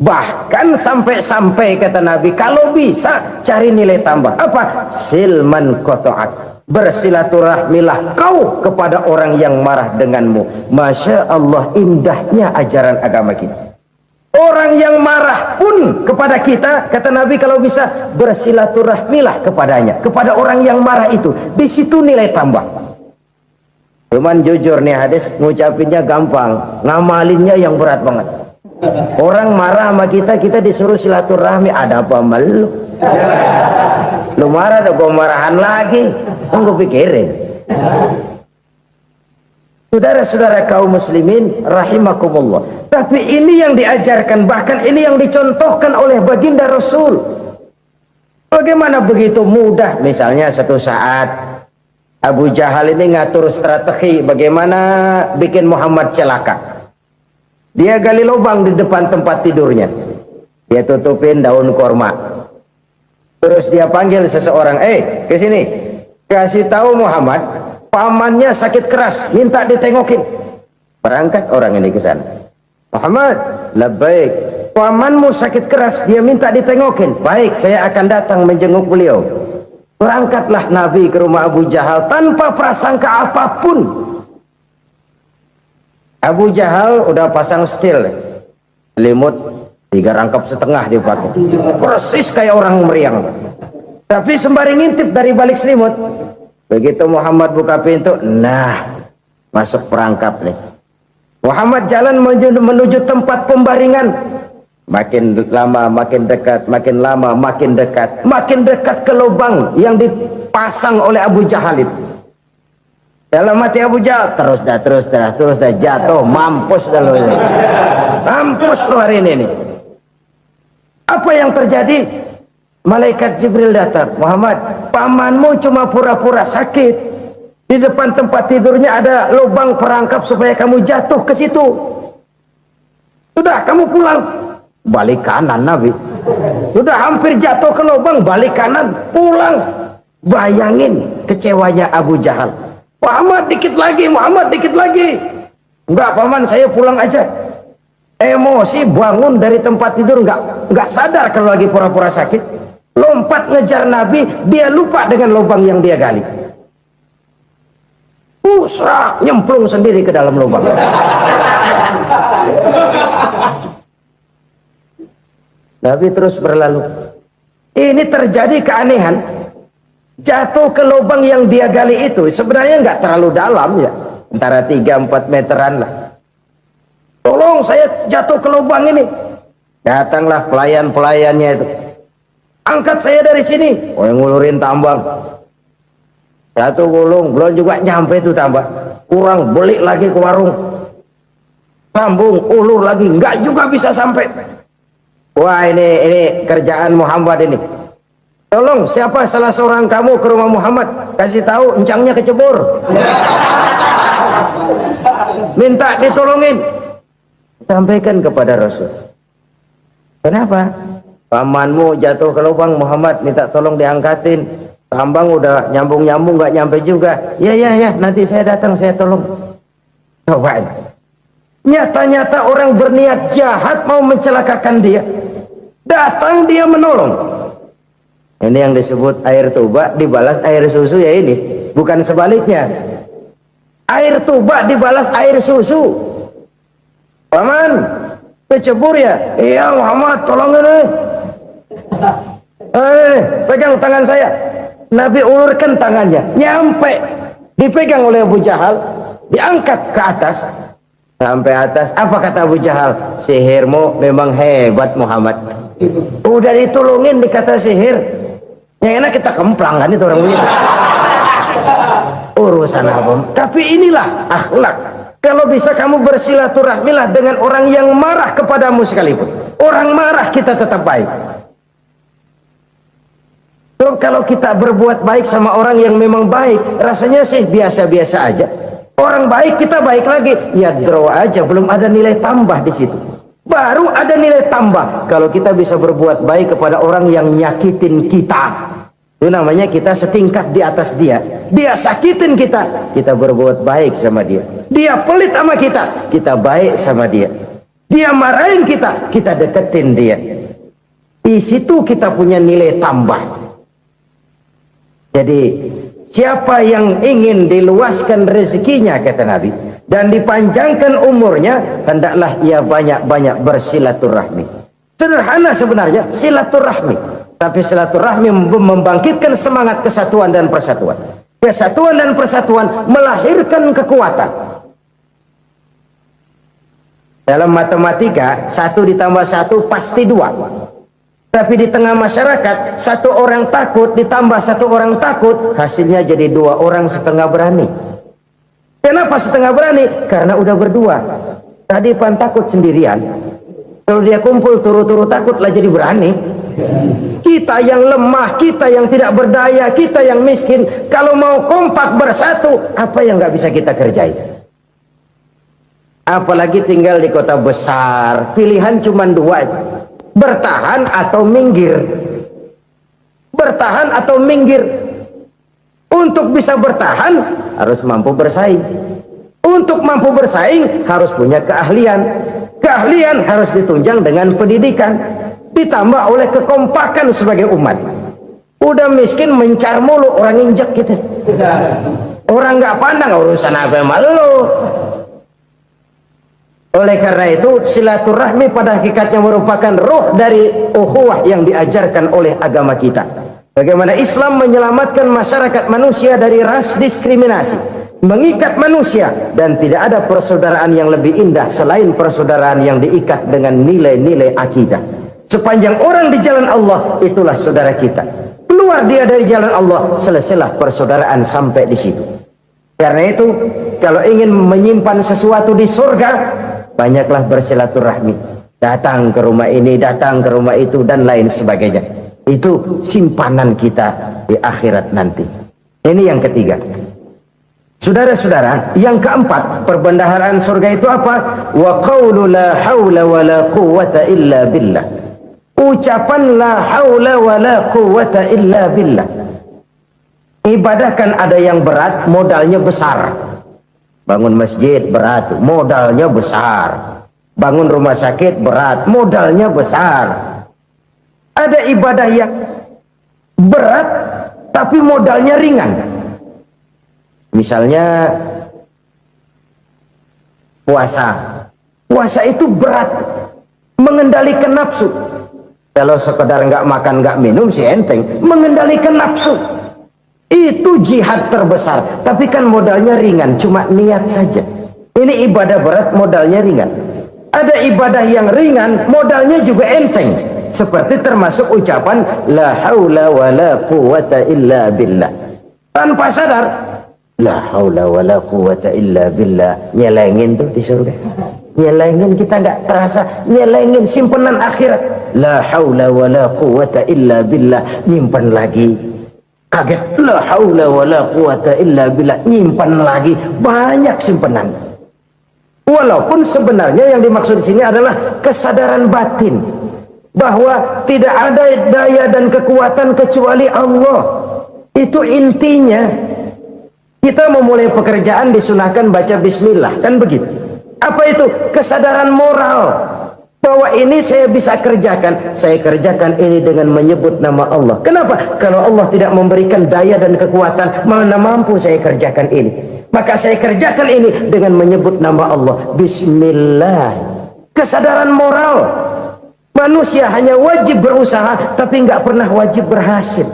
Bahkan sampai-sampai kata Nabi, kalau bisa cari nilai tambah. Apa? Silman qata'ak. Bersilaturahmilah kau kepada orang yang marah denganmu. Masya Allah, indahnya ajaran agama kita. Orang yang marah pun kepada kita, kata Nabi, kalau bisa bersilaturahmilah kepadanya, kepada orang yang marah itu. Di situ nilai tambah. Cuman jujur nih hadis, ngucapinnya gampang, ngamalinnya yang berat banget. Orang marah sama kita, kita disuruh silaturahmi, ada apa malu? Lu marah, ada gua marahan lagi. Tunggu pikirin. Saudara-saudara kaum muslimin rahimakumullah. Tapi ini yang diajarkan, bahkan ini yang dicontohkan oleh baginda Rasul. Bagaimana begitu mudah? Misalnya satu saat Abu Jahal ini ngatur strategi bagaimana bikin Muhammad celaka. Dia gali lubang di depan tempat tidurnya. Dia tutupin daun korma. Terus dia panggil seseorang, ke sini. Kasih tahu Muhammad, pamannya sakit keras, minta ditengokin. Berangkat orang ini ke sana. Muhammad, labbaik. Pamanmu sakit keras, dia minta ditengokin. Baik, saya akan datang menjenguk beliau. Berangkatlah Nabi ke rumah Abu Jahal tanpa prasangka apapun. Abu Jahal udah pasang setil, selimut 3 rangkap setengah dipakai, persis kayak orang meriang. Tapi sembari ngintip dari balik selimut, begitu Muhammad buka pintu, nah masuk perangkap nih. Muhammad jalan menuju tempat pembaringan. Makin lama makin dekat, makin lama makin dekat, makin dekat ke lubang yang dipasang oleh Abu Jahal itu. Dalam hati Abu Jahal, terus dah jatuh, mampus dah lo ini. Mampus lo hari ini nih. Apa yang terjadi? Malaikat Jibril datang. Muhammad, pamanmu cuma pura-pura sakit. Di depan tempat tidurnya ada lubang perangkap supaya kamu jatuh ke situ. Sudah, kamu pulang. Balik kanan Nabi. Sudah hampir jatuh ke lubang, balik kanan, pulang. Bayangin kecewanya Abu Jahal. Muhammad dikit lagi, Muhammad dikit lagi. Enggak paman, saya pulang aja. Emosi bangun dari tempat tidur, enggak sadar kalau lagi pura-pura sakit. Lompat ngejar Nabi, dia lupa dengan lubang yang dia gali. Usrak, nyemplung sendiri ke dalam lubang. Nabi terus berlalu. Ini terjadi keanehan. Jatuh ke lubang yang dia gali itu sebenarnya nggak terlalu dalam ya, antara 3-4 meteran lah. Tolong saya jatuh ke lubang ini. Datanglah pelayan-pelayannya itu. Angkat saya dari sini. Oh, yang ngulurin tambang. Satu gulung, belum juga nyampe itu tambang. Kurang, beli lagi ke warung. Sambung, ulur lagi, nggak juga bisa sampai. Wah, ini kerjaan Muhammad ini. Tolong, siapa salah seorang kamu ke rumah Muhammad, kasih tahu encangnya kecebur. Minta ditolongin. Sampaikan kepada Rasul. Kenapa? Pamanmu jatuh ke lubang, Muhammad minta tolong diangkatin. Tambang udah nyambung-nyambung nggak nyampe juga. Ya, nanti saya datang, saya tolong. Coba. Nyata-nyata orang berniat jahat mau mencelakakan dia. Datang dia menolong. Ini yang disebut air tuba dibalas air susu ya ini. Bukan sebaliknya. Air tuba dibalas air susu. Paman, kecebur ya? Iya Muhammad, tolong ini. Pegang tangan saya. Nabi ulurkan tangannya. Nyampe. Dipegang oleh Abu Jahal. Diangkat ke atas. Sampai atas. Apa kata Abu Jahal? Sihirmu memang hebat Muhammad. Udah ditolongin dikata sihir. Yang enak kita kemplang kan itu orang begitu. Urusan apa? Tapi inilah akhlak. Kalau bisa kamu bersilaturahmilah dengan orang yang marah kepadamu sekalipun. Orang marah kita tetap baik. So, kalau kita berbuat baik sama orang yang memang baik, rasanya sih biasa-biasa aja. Orang baik kita baik lagi. Ya draw aja, belum ada nilai tambah di situ. Baru ada nilai tambah kalau kita bisa berbuat baik kepada orang yang nyakitin kita. Itu namanya kita setingkat di atas dia. Dia sakitin kita, kita berbuat baik sama dia. Dia pelit sama kita, kita baik sama dia. Dia marahin kita, kita deketin dia. Di situ kita punya nilai tambah. Jadi siapa yang ingin diluaskan rezekinya kata Nabi dan dipanjangkan umurnya, hendaklah ia banyak-banyak bersilaturahmi. Sederhana sebenarnya silaturahmi, tapi silaturahmi membangkitkan semangat kesatuan dan persatuan. Kesatuan dan persatuan melahirkan kekuatan. Dalam matematika 1 ditambah 1 pasti 2. Tapi di tengah masyarakat 1 orang takut ditambah 1 orang takut, hasilnya jadi 2 orang setengah berani. Kenapa setengah berani? Karena udah berdua. Tadi pan takut sendirian. Kalau dia kumpul turu-turu takutlah jadi berani. Kita yang lemah, kita yang tidak berdaya, kita yang miskin, kalau mau kompak bersatu, apa yang nggak bisa kita kerjain? Apalagi tinggal di kota besar, pilihan cuma 2. Bertahan atau minggir. Bertahan atau minggir. Untuk bisa bertahan harus mampu bersaing. Untuk mampu bersaing harus punya keahlian. Keahlian harus ditunjang dengan pendidikan, ditambah oleh kekompakan sebagai umat. Udah miskin mencar mulu, orang injek gitu. Orang nggak pandang urusan apa yang malu. Oleh karena itu silaturahmi pada hakikatnya merupakan roh dari ukhuwah yang diajarkan oleh agama kita. Bagaimana Islam menyelamatkan masyarakat manusia dari ras diskriminasi, mengikat manusia, dan tidak ada persaudaraan yang lebih indah selain persaudaraan yang diikat dengan nilai-nilai akidah. Sepanjang orang di jalan Allah, itulah saudara kita. Keluar dia dari jalan Allah, selesailah persaudaraan sampai di situ. Karena itu, kalau ingin menyimpan sesuatu di surga, banyaklah bersilaturahmi. Datang ke rumah ini, datang ke rumah itu, dan lain sebagainya. Itu simpanan kita di akhirat nanti. Ini yang ketiga. Saudara-saudara, yang keempat, perbendaharaan surga itu apa? Wa qawlu la hawla wa la quwwata illa billah. Ucapan la hawla wa la quwwata illa billah. Ibadah kan ada yang berat, modalnya besar. Bangun masjid berat, modalnya besar. Bangun rumah sakit berat, modalnya besar. Ada ibadah yang berat tapi modalnya ringan. Misalnya puasa. Puasa itu berat, mengendalikan nafsu. Kalau sekedar nggak makan nggak minum sih enteng, mengendalikan nafsu itu jihad terbesar. Tapi kan modalnya ringan, cuma niat saja. Ini ibadah berat, modalnya ringan. Ada ibadah yang ringan, modalnya juga enteng. Seperti termasuk ucapan la haula wala quwata illa billah. Tanpa sadar, la haula wala quwata illa billah, nyelengin tuh di surga. Nyelengin, kita nggak terasa, nyelengin simpenan akhirat. La haula wala quwata illa billah, nyimpan lagi. Kaget, la haula wala quwata illa billah, nyimpan lagi. Banyak simpenan. Walaupun sebenarnya yang dimaksud di sini adalah kesadaran batin bahwa tidak ada daya dan kekuatan kecuali Allah. Itu intinya. Kita memulai pekerjaan disunahkan baca bismillah, kan begitu. Apa itu? Kesadaran moral bahwa ini saya bisa kerjakan. Saya kerjakan ini dengan menyebut nama Allah. Kenapa? Kalau Allah tidak memberikan daya dan kekuatan, mana mampu saya kerjakan ini. Maka saya kerjakan ini dengan menyebut nama Allah. Bismillah. Kesadaran moral. Manusia hanya wajib berusaha, tapi nggak pernah wajib berhasil.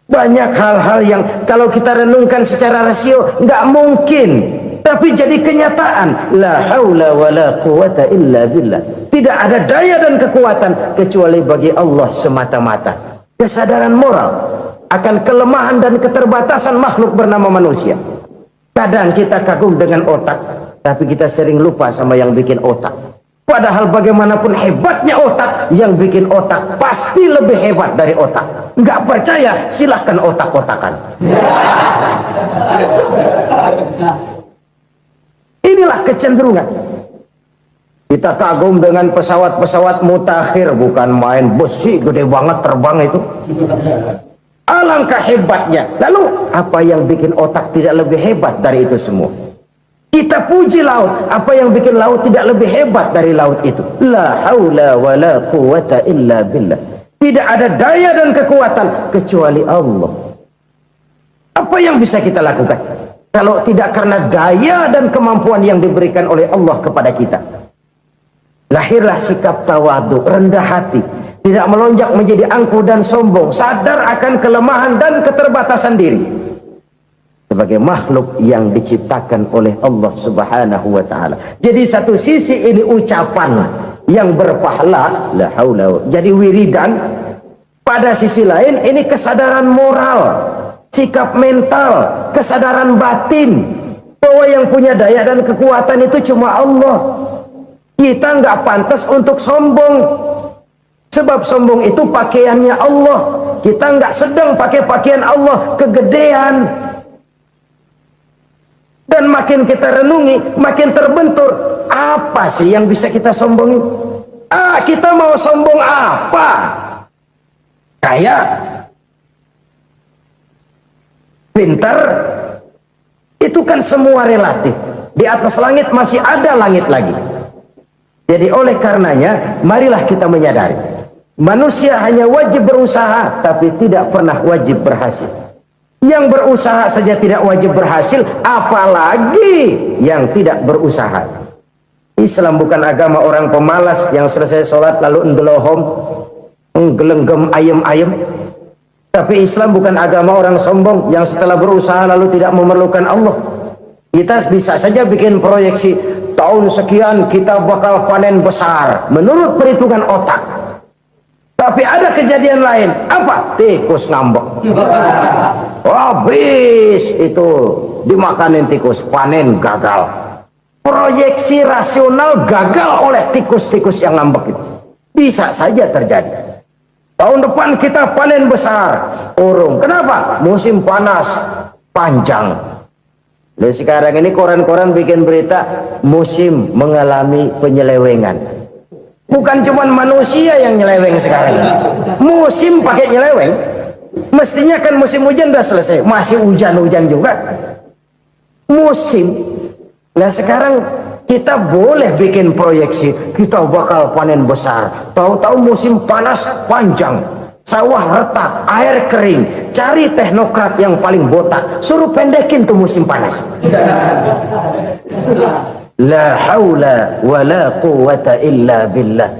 Banyak hal-hal yang kalau kita renungkan secara rasio nggak mungkin, tapi jadi kenyataan. La haula wala quwata illa billah. Tidak ada daya dan kekuatan kecuali bagi Allah semata-mata. Kesadaran moral akan kelemahan dan keterbatasan makhluk bernama manusia. Kadang kita kagum dengan otak, tapi kita sering lupa sama yang bikin otak. Padahal bagaimanapun hebatnya otak, yang bikin otak pasti lebih hebat dari otak. Nggak percaya, silahkan otak-otakan. Inilah kecenderungan. Kita kagum dengan pesawat-pesawat mutakhir, bukan main, besi gede banget terbang itu. Alangkah hebatnya. Lalu apa yang bikin otak tidak lebih hebat dari itu semua? Kita puji laut, apa yang bikin laut tidak lebih hebat dari laut itu? La haula wala quwata illa billah. Tidak ada daya dan kekuatan kecuali Allah. Apa yang bisa kita lakukan kalau tidak karena daya dan kemampuan yang diberikan oleh Allah kepada kita? Lahirlah sikap tawadu, rendah hati, tidak melonjak menjadi angkuh dan sombong, sadar akan kelemahan dan keterbatasan diri sebagai makhluk yang diciptakan oleh Allah Subhanahu wa taala. Jadi satu sisi ini ucapan yang berpahala, la haula, jadi wiridan. Pada sisi lain ini kesadaran moral, sikap mental, kesadaran batin bahwa yang punya daya dan kekuatan itu cuma Allah. Kita nggak pantas untuk sombong, sebab sombong itu pakaiannya Allah. Kita nggak sedang pakai pakaian Allah, kegedean. Dan makin kita renungi, makin terbentur. Apa sih yang bisa kita sombongi? Kita mau sombong apa? Kaya, pintar, itu kan semua relatif. Di atas langit masih ada langit lagi. Jadi oleh karenanya, marilah kita menyadari, manusia hanya wajib berusaha, tapi tidak pernah wajib berhasil. Yang berusaha saja tidak wajib berhasil, apalagi yang tidak berusaha. Islam bukan agama orang pemalas yang selesai sholat lalu endelohom, nggelenggem ayem-ayem. Tapi Islam bukan agama orang sombong yang setelah berusaha lalu tidak memerlukan Allah. Kita bisa saja bikin proyeksi, tahun sekian kita bakal panen besar menurut perhitungan otak. Tapi ada kejadian lain. Apa? Tikus ngambek. Habis itu dimakanin tikus, panen gagal. Proyeksi rasional gagal oleh tikus-tikus yang ngambek itu. Bisa saja terjadi. Tahun depan kita panen besar, urung. Kenapa? Musim panas panjang. Dan sekarang ini koran-koran bikin berita musim mengalami penyelewengan. Bukan cuma manusia yang nyeleweng sekarang. Musim pakai nyeleweng. Mestinya kan musim hujan udah selesai, masih hujan-hujan juga. Musim. Nah sekarang kita boleh bikin proyeksi, kita bakal panen besar. Tahu-tahu musim panas panjang, sawah retak, air kering. Cari teknokrat yang paling botak, suruh pendekin tuh musim panas. La haula wala quwata illa billah.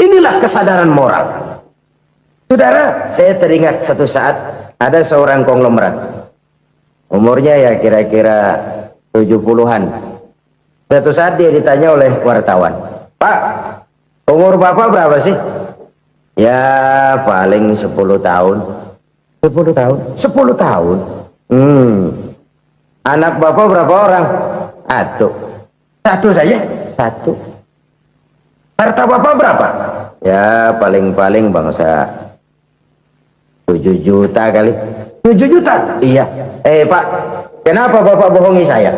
Inilah kesadaran moral. Saudara, saya teringat satu saat ada seorang konglomerat. Umurnya ya kira-kira 70-an. Satu saat dia ditanya oleh wartawan, "Pak, umur Bapak berapa sih?" "Ya paling 10 tahun." 10 tahun? 10 tahun? Anak Bapak berapa orang? Satu saja? Satu. Harta Bapak berapa? Ya paling-paling bangsa 7 juta kali. 7 juta? Iya. Pak, kenapa Bapak bohongi saya?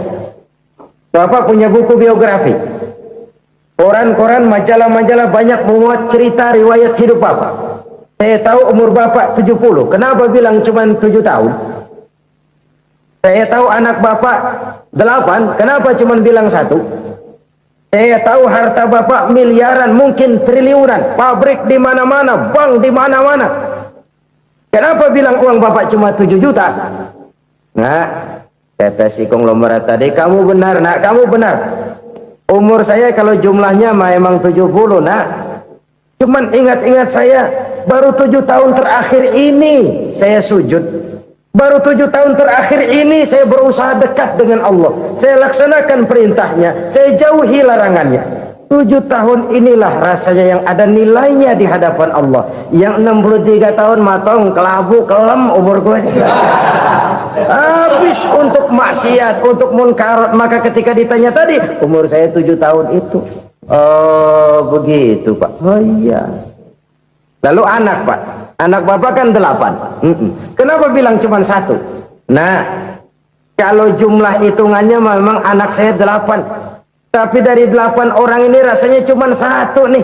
Bapak punya buku biografi, koran-koran, majalah-majalah banyak memuat cerita riwayat hidup Bapak. Saya tahu umur Bapak 70. Kenapa bilang cuma 7 tahun? Saya tahu anak Bapak 8. Kenapa cuma bilang 1? Saya tahu harta Bapak miliaran, mungkin triliunan, pabrik di mana-mana, bank di mana-mana. Kenapa bilang uang Bapak cuma 7 juta? Nah, kata si konglomerat tadi, "Kamu benar, Nak, kamu benar. Umur saya kalau jumlahnya memang 70, Nak. Cuman ingat-ingat saya, baru 7 tahun terakhir ini saya sujud. Baru 7 tahun terakhir ini saya berusaha dekat dengan Allah. Saya laksanakan perintahnya, saya jauhi larangannya. 7 tahun inilah rasanya yang ada nilainya di hadapan Allah. Yang 63 tahun matong, kelabu, kelem umur gue. Habis untuk maksiat, untuk munkarat. Maka ketika ditanya tadi, umur saya 7 tahun itu. Oh begitu Pak. Oh iya. Lalu anak Pak, anak Bapak kan 8. Kenapa bilang cuma 1? Nah, kalau jumlah hitungannya memang anak saya 8. Tapi dari 8 orang ini rasanya cuma 1 nih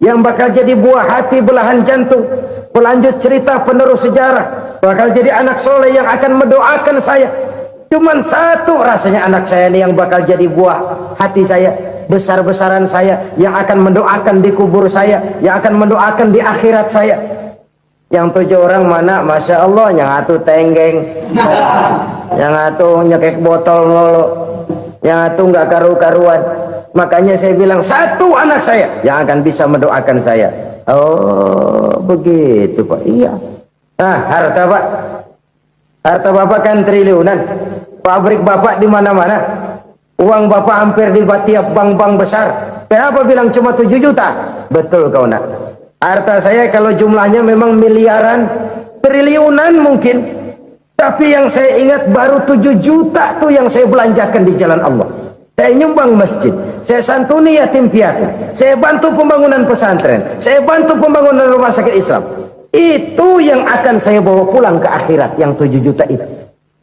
yang bakal jadi buah hati, belahan jantung, pelanjut cerita, penerus sejarah, bakal jadi anak soleh yang akan mendoakan saya. Cuma 1 rasanya anak saya ini yang bakal jadi buah hati saya, besar-besaran saya, yang akan mendoakan di kubur saya, yang akan mendoakan di akhirat saya. Yang 7 orang mana? Masya Allah, yang 1 tenggeng, yang 1 nyekek botol mulu, yang 1 nggak karu-karuan. Makanya saya bilang 1 anak saya yang akan bisa mendoakan saya. Oh begitu Pak. Iya. Nah, harta Pak, harta Bapak kan triliunan, pabrik Bapak di mana-mana, uang Bapak hampir di tiap bank-bank besar. Kenapa bilang cuma 7 juta? Betul kau Nak. Harta saya kalau jumlahnya memang miliaran, triliunan mungkin. Tapi yang saya ingat baru 7 juta tuh yang saya belanjakan di jalan Allah. Saya nyumbang masjid, saya santuni yatim piatu, saya bantu pembangunan pesantren, saya bantu pembangunan rumah sakit Islam. Itu yang akan saya bawa pulang ke akhirat, yang 7 juta itu.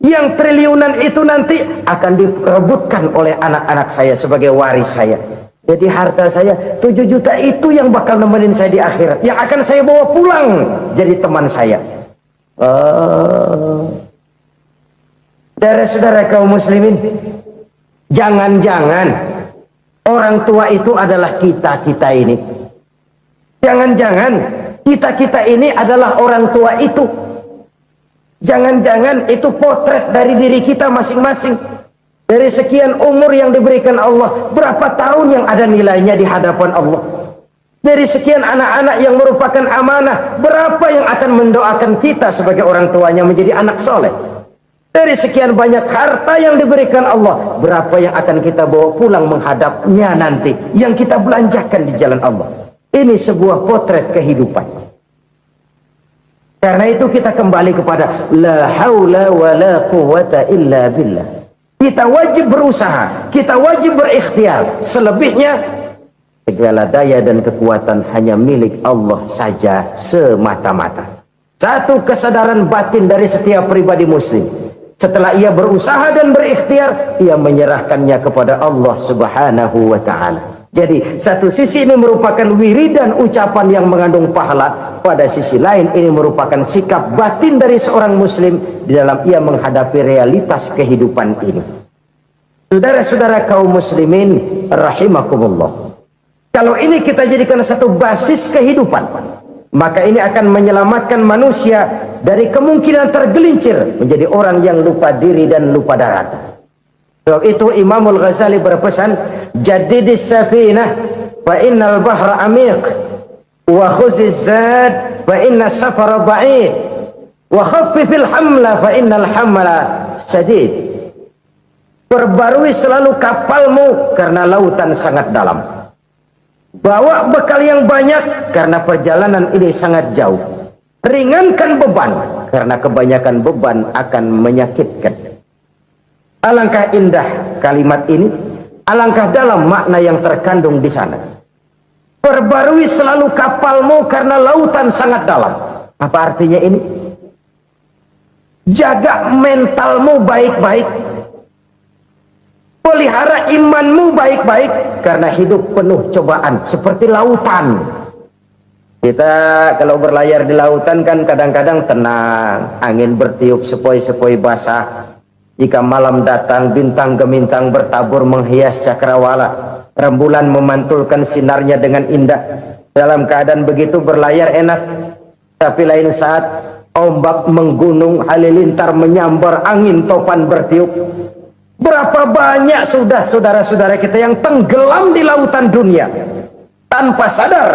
Yang triliunan itu nanti akan diperebutkan oleh anak-anak saya sebagai waris saya. Jadi harta saya 7 juta itu yang bakal nemenin saya di akhirat, yang akan saya bawa pulang jadi teman saya. Saudara-saudara kaum muslimin, jangan-jangan orang tua itu adalah kita-kita ini. Jangan-jangan kita-kita ini adalah orang tua itu. Jangan-jangan itu potret dari diri kita masing-masing. Dari sekian umur yang diberikan Allah, berapa tahun yang ada nilainya di hadapan Allah? Dari sekian anak-anak yang merupakan amanah, berapa yang akan mendoakan kita sebagai orang tuanya menjadi anak soleh? Dari sekian banyak harta yang diberikan Allah, berapa yang akan kita bawa pulang menghadapnya nanti, yang kita belanjakan di jalan Allah? Ini sebuah potret kehidupan. Karena itu kita kembali kepada la haula wa la quwwata illa billah. Kita wajib berusaha, kita wajib berikhtiar. Selebihnya segala daya dan kekuatan hanya milik Allah saja semata-mata. Satu kesadaran batin dari setiap pribadi muslim. Setelah ia berusaha dan berikhtiar, ia menyerahkannya kepada Allah Subhanahu wa ta'ala. Jadi satu sisi ini merupakan wiridan ucapan yang mengandung pahala, pada sisi lain ini merupakan sikap batin dari seorang muslim di dalam ia menghadapi realitas kehidupan ini. Saudara-saudara kaum muslimin rahimakumullah, kalau ini kita jadikan satu basis kehidupan, maka ini akan menyelamatkan manusia dari kemungkinan tergelincir menjadi orang yang lupa diri dan lupa darat. Sebab itu Imamul Ghazali berpesan, jadidis safinah fa innal bahra amiq. wa khuziz zad fa inna safara ba'id wa khaffifil hamla fa innal hamla sadid. Perbarui selalu kapalmu karena lautan sangat dalam. Bawa bekal yang banyak karena perjalanan ini sangat jauh. Ringankan beban karena kebanyakan beban akan menyakitkan. Alangkah indah kalimat ini, alangkah dalam makna yang terkandung di sana. Perbarui selalu kapalmu karena lautan sangat dalam. Apa artinya ini? Jaga mentalmu baik-baik. Pelihara imanmu baik-baik karena hidup penuh cobaan seperti lautan. Kita kalau berlayar di lautan kan kadang-kadang tenang, angin bertiup sepoi-sepoi basah. Jika malam datang bintang gemintang bertabur menghias cakrawala, rembulan memantulkan sinarnya dengan indah. Dalam keadaan begitu berlayar enak, tapi lain saat ombak menggunung, halilintar menyambar, angin topan bertiup. Berapa banyak sudah saudara-saudara kita yang tenggelam di lautan dunia tanpa sadar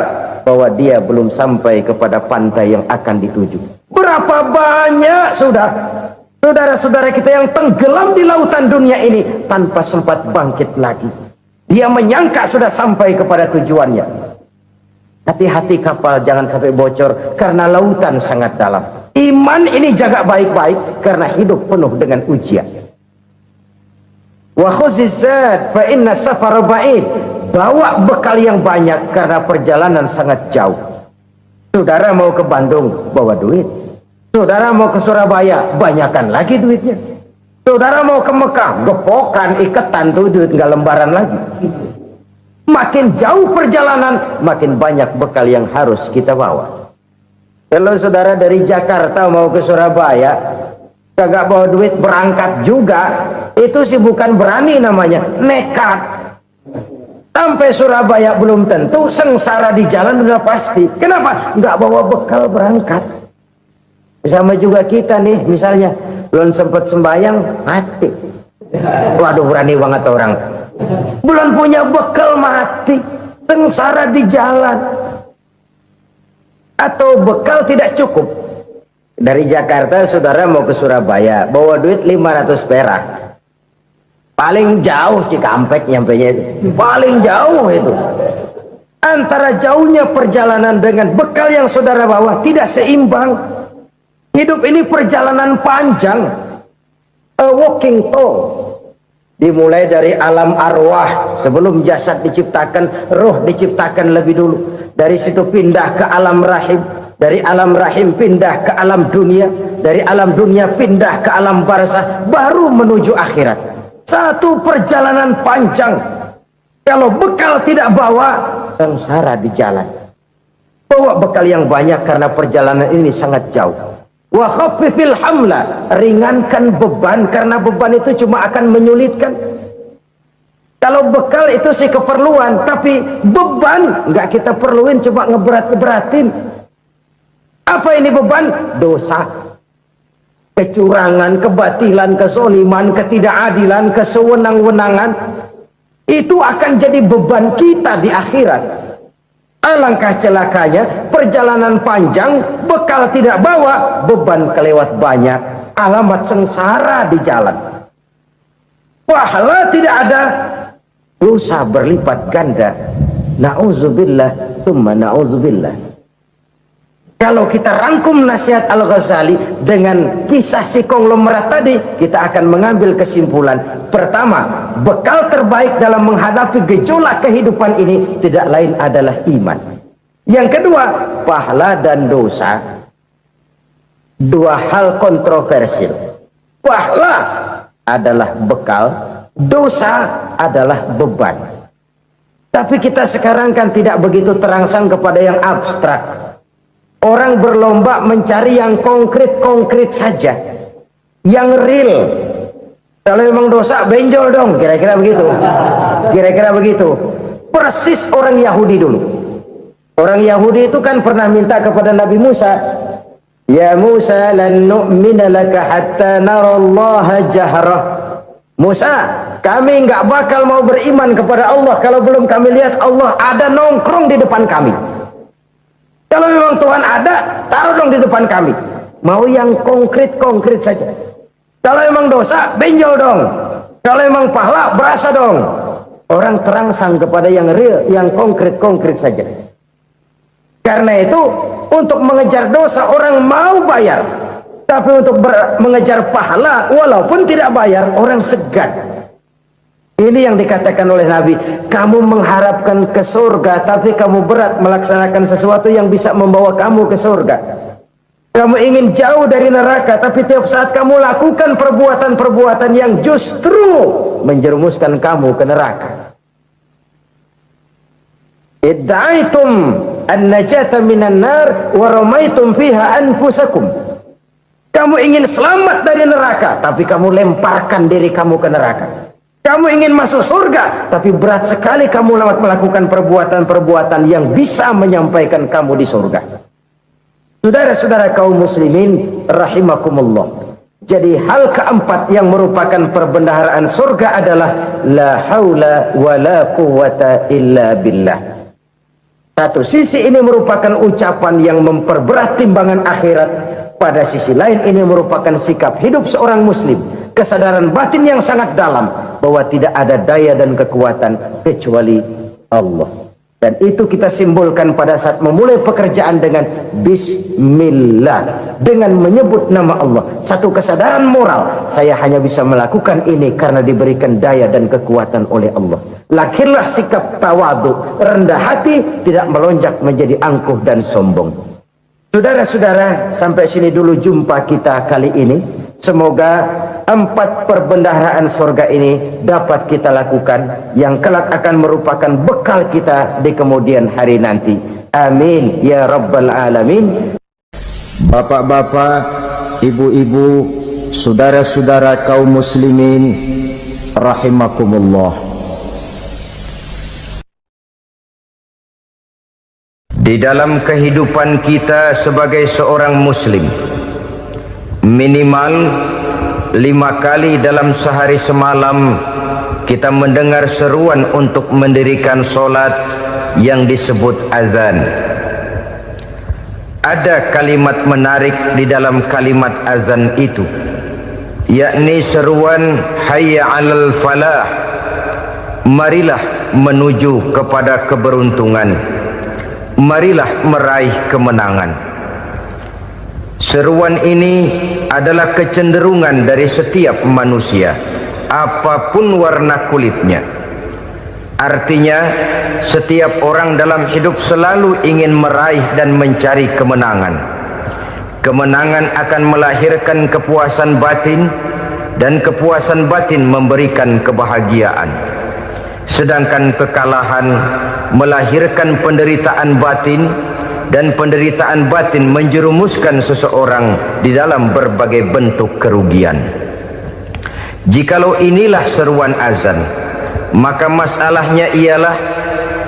bahwa dia belum sampai kepada pantai yang akan dituju. Berapa banyak sudah saudara-saudara kita yang tenggelam di lautan dunia ini tanpa sempat bangkit lagi. Dia menyangka sudah sampai kepada tujuannya. Hati-hati kapal jangan sampai bocor karena lautan sangat dalam. Iman ini jaga baik-baik karena hidup penuh dengan ujian. Wa khuziz zad fa inna safara ba'id. Bawa bekal yang banyak karena perjalanan sangat jauh. Saudara mau ke Bandung, bawa duit. Saudara mau ke Surabaya, banyakan lagi duitnya. Saudara mau ke Mekah, gepokan, iketan tuh duit nggak lembaran lagi. Makin jauh perjalanan, makin banyak bekal yang harus kita bawa. Kalau saudara dari Jakarta mau ke Surabaya, kagak bawa duit berangkat juga, itu sih bukan berani namanya, nekat. Sampai Surabaya belum tentu, sengsara di jalan udah pasti. Kenapa? Nggak bawa bekal berangkat. Sama juga kita nih, misalnya belum sempat sembahyang, mati. Waduh, berani banget orang. Belum punya bekal, mati. Sengsara di jalan. Atau bekal tidak cukup. Dari Jakarta saudara mau ke Surabaya, bawa duit 500 perak. Paling jauh Cikampek nyampenya itu. Paling jauh itu. Antara jauhnya perjalanan dengan bekal yang saudara bawa tidak seimbang. Hidup ini perjalanan panjang. A walking tour. Dimulai dari alam arwah. Sebelum jasad diciptakan, roh diciptakan lebih dulu. Dari situ pindah ke alam rahim. Dari alam rahim pindah ke alam dunia. Dari alam dunia pindah ke alam barzah. Baru menuju akhirat. Satu perjalanan panjang. Kalau bekal tidak bawa, sengsara di jalan. Bawa bekal yang banyak karena perjalanan ini sangat jauh. Wa khaffifil hamla, ringankan beban karena beban itu cuma akan menyulitkan. Kalau bekal itu sih keperluan, tapi beban nggak kita perluin, cuma ngeberat-beratin. Apa ini beban? Dosa. Kecurangan, kebatilan, kesoliman, ketidakadilan, kesewenang-wenangan. Itu akan jadi beban kita di akhirat. Alangkah celakanya, perjalanan panjang, bekal tidak bawa, beban kelewat banyak, alamat sengsara di jalan. Pahala tidak ada, dosa berlipat ganda. Na'udzubillah, summa na'udzubillah. Kalau kita rangkum nasihat Al-Ghazali dengan kisah si konglomerat tadi, kita akan mengambil kesimpulan. Pertama, bekal terbaik dalam menghadapi gejolak kehidupan ini tidak lain adalah iman. Yang kedua, pahala dan dosa. Dua hal kontroversial. Pahala adalah bekal, dosa adalah beban. Tapi kita sekarang kan tidak begitu terangsang kepada yang abstrak. Orang berlomba mencari yang konkret-konkret saja, yang real. Kalau memang dosa, benjol dong, kira-kira begitu. Kira-kira begitu. Persis orang Yahudi dulu. Orang Yahudi itu kan pernah minta kepada Nabi Musa, Ya Musa, lan nu'mina laka hatta narallaha jahrah. Musa, kami nggak bakal mau beriman kepada Allah kalau belum kami lihat Allah ada nongkrong di depan kami. Kalau memang Tuhan ada, taruh dong di depan kami. Mau yang konkret-konkret saja. Kalau memang dosa, benjol dong. Kalau memang pahala, berasa dong. Orang terangsang kepada yang real, yang konkret-konkret saja. Karena itu, untuk mengejar dosa orang mau bayar. Tapi untuk mengejar pahala, walaupun tidak bayar, orang segan. Ini yang dikatakan oleh Nabi, kamu mengharapkan ke surga, tapi kamu berat melaksanakan sesuatu yang bisa membawa kamu ke surga. Kamu ingin jauh dari neraka, tapi tiap saat kamu lakukan perbuatan-perbuatan yang justru menjerumuskan kamu ke neraka. Idda'aitum an-najata minan nar wa ramaitum fiha anfusakum. Kamu ingin selamat dari neraka, tapi kamu lemparkan diri kamu ke neraka. Kamu ingin masuk surga, tapi berat sekali kamu melakukan perbuatan-perbuatan yang bisa menyampaikan kamu di surga. Saudara-saudara kaum muslimin rahimakumullah. Jadi hal keempat yang merupakan perbendaharaan surga adalah la haula wa la quwwata illa billah. Satu sisi ini merupakan ucapan yang memperberat timbangan akhirat. Pada sisi lain ini merupakan sikap hidup seorang muslim. Kesadaran batin yang sangat dalam bahwa tidak ada daya dan kekuatan kecuali Allah. Dan itu kita simbolkan pada saat memulai pekerjaan dengan Bismillah, dengan menyebut nama Allah. Satu kesadaran moral, saya hanya bisa melakukan ini karena diberikan daya dan kekuatan oleh Allah. Lahirlah sikap tawadu, rendah hati, tidak melonjak menjadi angkuh dan sombong. Saudara-saudara, sampai sini dulu jumpa kita kali ini. Semoga 4 perbendaharaan surga ini dapat kita lakukan, yang kelak akan merupakan bekal kita di kemudian hari nanti. Amin ya rabbal alamin. Bapak-bapak, ibu-ibu, saudara-saudara kaum muslimin rahimakumullah. Di dalam kehidupan kita sebagai seorang muslim, minimal 5 kali dalam sehari semalam kita mendengar seruan untuk mendirikan solat yang disebut azan. Ada kalimat menarik di dalam kalimat azan itu, yakni seruan hayya 'alal falah, marilah menuju kepada keberuntungan, marilah meraih kemenangan. Seruan ini adalah kecenderungan dari setiap manusia, apapun warna kulitnya. Artinya, setiap orang dalam hidup selalu ingin meraih dan mencari kemenangan. Kemenangan akan melahirkan kepuasan batin, dan kepuasan batin memberikan kebahagiaan. Sedangkan kekalahan melahirkan penderitaan batin, dan penderitaan batin menjerumuskan seseorang di dalam berbagai bentuk kerugian. Jikalau inilah seruan azan, maka masalahnya ialah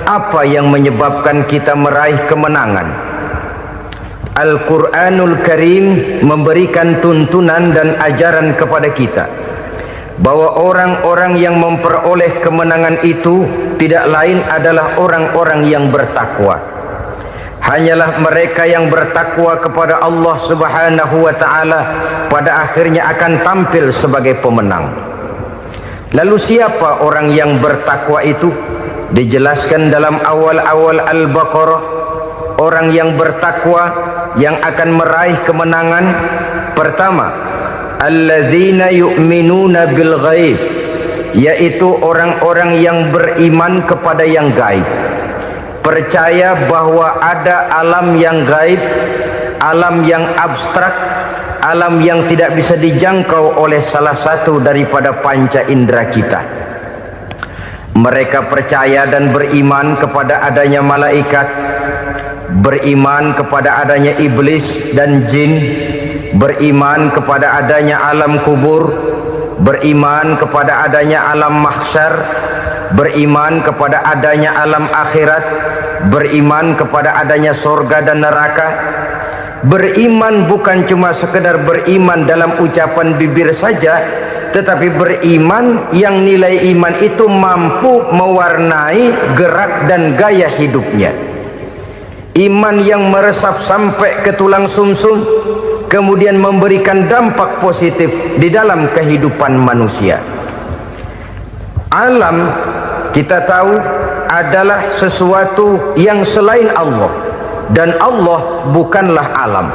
apa yang menyebabkan kita meraih kemenangan. Al-Quranul Karim memberikan tuntunan dan ajaran kepada kita bahwa orang-orang yang memperoleh kemenangan itu tidak lain adalah orang-orang yang bertakwa. Hanyalah mereka yang bertakwa kepada Allah Subhanahu wa ta'ala pada akhirnya akan tampil sebagai pemenang. Lalu siapa orang yang bertakwa itu? Dijelaskan dalam awal-awal Al-Baqarah, orang yang bertakwa yang akan meraih kemenangan. Pertama, allazina yu'minuna bil ghaib, yaitu orang-orang yang beriman kepada yang gaib. Percaya bahwa ada alam yang gaib, alam yang abstrak, alam yang tidak bisa dijangkau oleh salah satu daripada panca indera kita. Mereka percaya dan beriman kepada adanya malaikat, beriman kepada adanya iblis dan jin, beriman kepada adanya alam kubur, beriman kepada adanya alam mahsyar, beriman kepada adanya alam akhirat, beriman kepada adanya surga dan neraka. Beriman bukan cuma sekedar beriman dalam ucapan bibir saja, tetapi beriman yang nilai iman itu mampu mewarnai gerak dan gaya hidupnya. iman yang meresap sampai ke tulang sumsum, kemudian memberikan dampak positif di dalam kehidupan manusia. Alam, kita tahu, adalah sesuatu yang selain Allah, dan Allah bukanlah alam.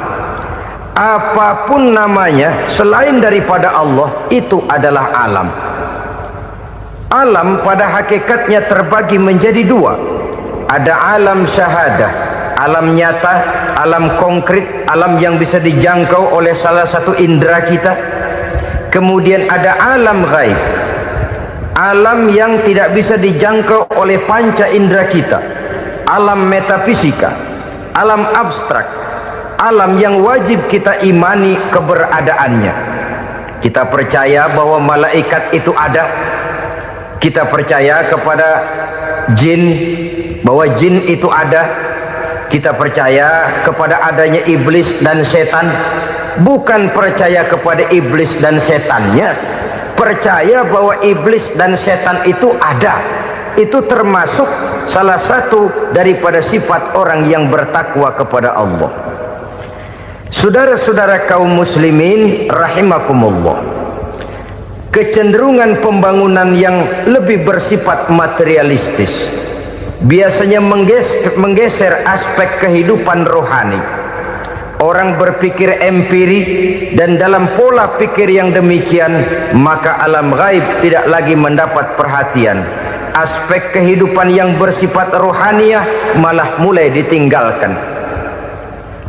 Apapun namanya selain daripada Allah, itu adalah alam. Alam pada hakikatnya terbagi menjadi dua. Ada alam syahadah, alam nyata, alam konkret, alam yang bisa dijangkau oleh salah satu indera kita. Kemudian ada alam ghaib, alam yang tidak bisa dijangkau oleh panca indera kita, alam metafisika, alam abstrak, alam yang wajib kita imani keberadaannya. Kita percaya bahwa malaikat itu ada, kita percaya kepada jin, bahwa jin itu ada, kita percaya kepada adanya iblis dan setan. Bukan percaya kepada iblis dan setannya, percaya bahwa iblis dan setan itu ada. Itu termasuk salah satu daripada sifat orang yang bertakwa kepada Allah. Saudara-saudara kaum muslimin rahimakumullah, kecenderungan pembangunan yang lebih bersifat materialistis biasanya menggeser aspek kehidupan rohani. Orang berpikir empiri, dan dalam pola pikir yang demikian, maka alam gaib tidak lagi mendapat perhatian. Aspek kehidupan yang bersifat rohaniah malah mulai ditinggalkan.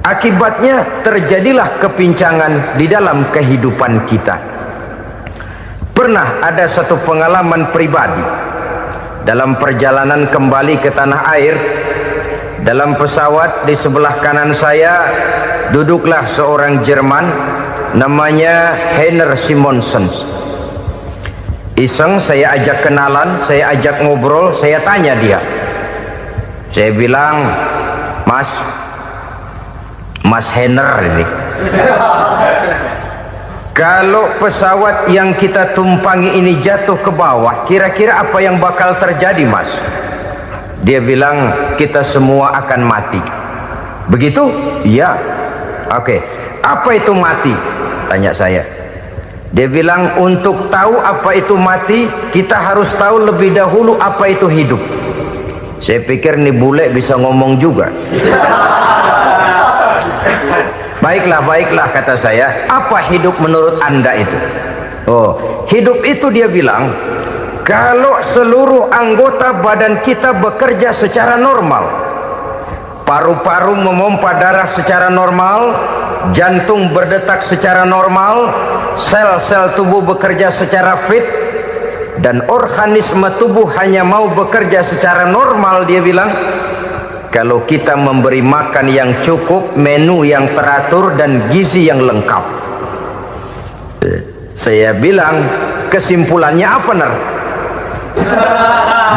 Akibatnya terjadilah kepincangan di dalam kehidupan kita. Pernah ada satu pengalaman pribadi dalam perjalanan kembali ke tanah air. Dalam pesawat di sebelah kanan saya duduklah seorang Jerman namanya Heiner Simonsen. Iseng saya ajak kenalan, saya ajak ngobrol, saya tanya dia. Saya bilang, Mas Heiner ini, kalau pesawat yang kita tumpangi ini jatuh ke bawah, kira-kira apa yang bakal terjadi, Mas? Dia bilang, kita semua akan mati. Begitu? Iya. Oke. Apa itu mati? Tanya saya. Dia bilang, untuk tahu apa itu mati, kita harus tahu lebih dahulu apa itu hidup. Saya pikir nih bule bisa ngomong juga. Baiklah kata saya. Apa hidup menurut Anda itu? Oh, hidup itu dia bilang, kalau seluruh anggota badan kita bekerja secara normal, paru-paru memompa darah secara normal, jantung berdetak secara normal, sel-sel tubuh bekerja secara fit, dan organisme tubuh hanya mau bekerja secara normal, dia bilang, kalau kita memberi makan yang cukup, menu yang teratur, dan gizi yang lengkap. Saya bilang, kesimpulannya apa, Ner?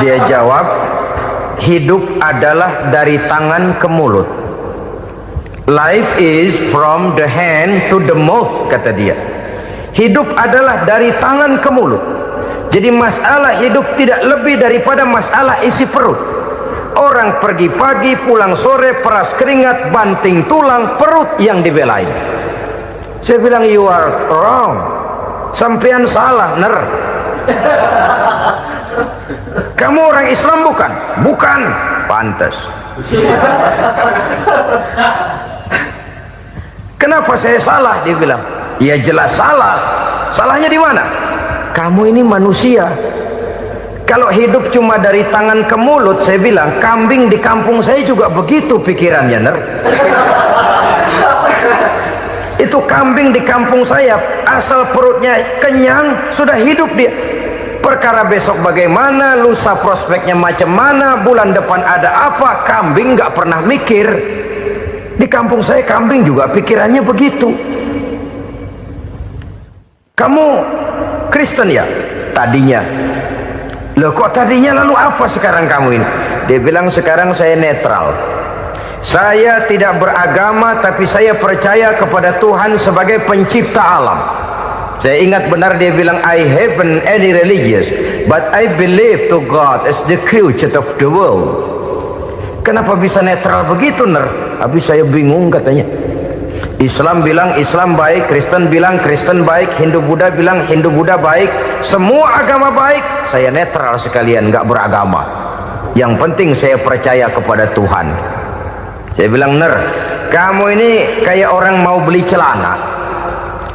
Dia jawab, hidup adalah dari tangan ke mulut. Life is from the hand to the mouth, kata dia. Hidup adalah dari tangan ke mulut. Jadi masalah hidup tidak lebih daripada masalah isi perut. Orang pergi pagi, pulang sore, peras keringat, banting tulang, perut yang dibelain. Saya bilang, you are wrong. Sampean salah, Ner. Kamu orang Islam bukan? Bukan. Pantas. Kenapa saya salah? Dia bilang, ya jelas salah. Salahnya di mana? Kamu ini manusia. Kalau hidup cuma dari tangan ke mulut, saya bilang, kambing di kampung saya juga begitu pikirannya, Ner. Itu kambing di kampung saya, asal perutnya kenyang, sudah hidup dia. Perkara besok bagaimana, lusa prospeknya macam mana, bulan depan ada apa, kambing nggak pernah mikir. Di kampung saya kambing juga pikirannya begitu. Kamu Kristen ya? Tadinya. Loh kok tadinya, lalu apa sekarang kamu ini? Dia bilang, sekarang saya netral. Saya tidak beragama, tapi saya percaya kepada Tuhan sebagai pencipta alam. Saya ingat benar dia bilang, I haven't any religious, but I believe to God as the creator of the world. Kenapa bisa netral begitu, Habis saya bingung katanya. Islam bilang Islam baik, Kristen bilang Kristen baik, Hindu Buddha bilang Hindu Buddha baik, semua agama baik. Saya netral sekalian, nggak beragama. Yang penting saya percaya kepada Tuhan. Saya bilang, kamu ini kayak orang mau beli celana,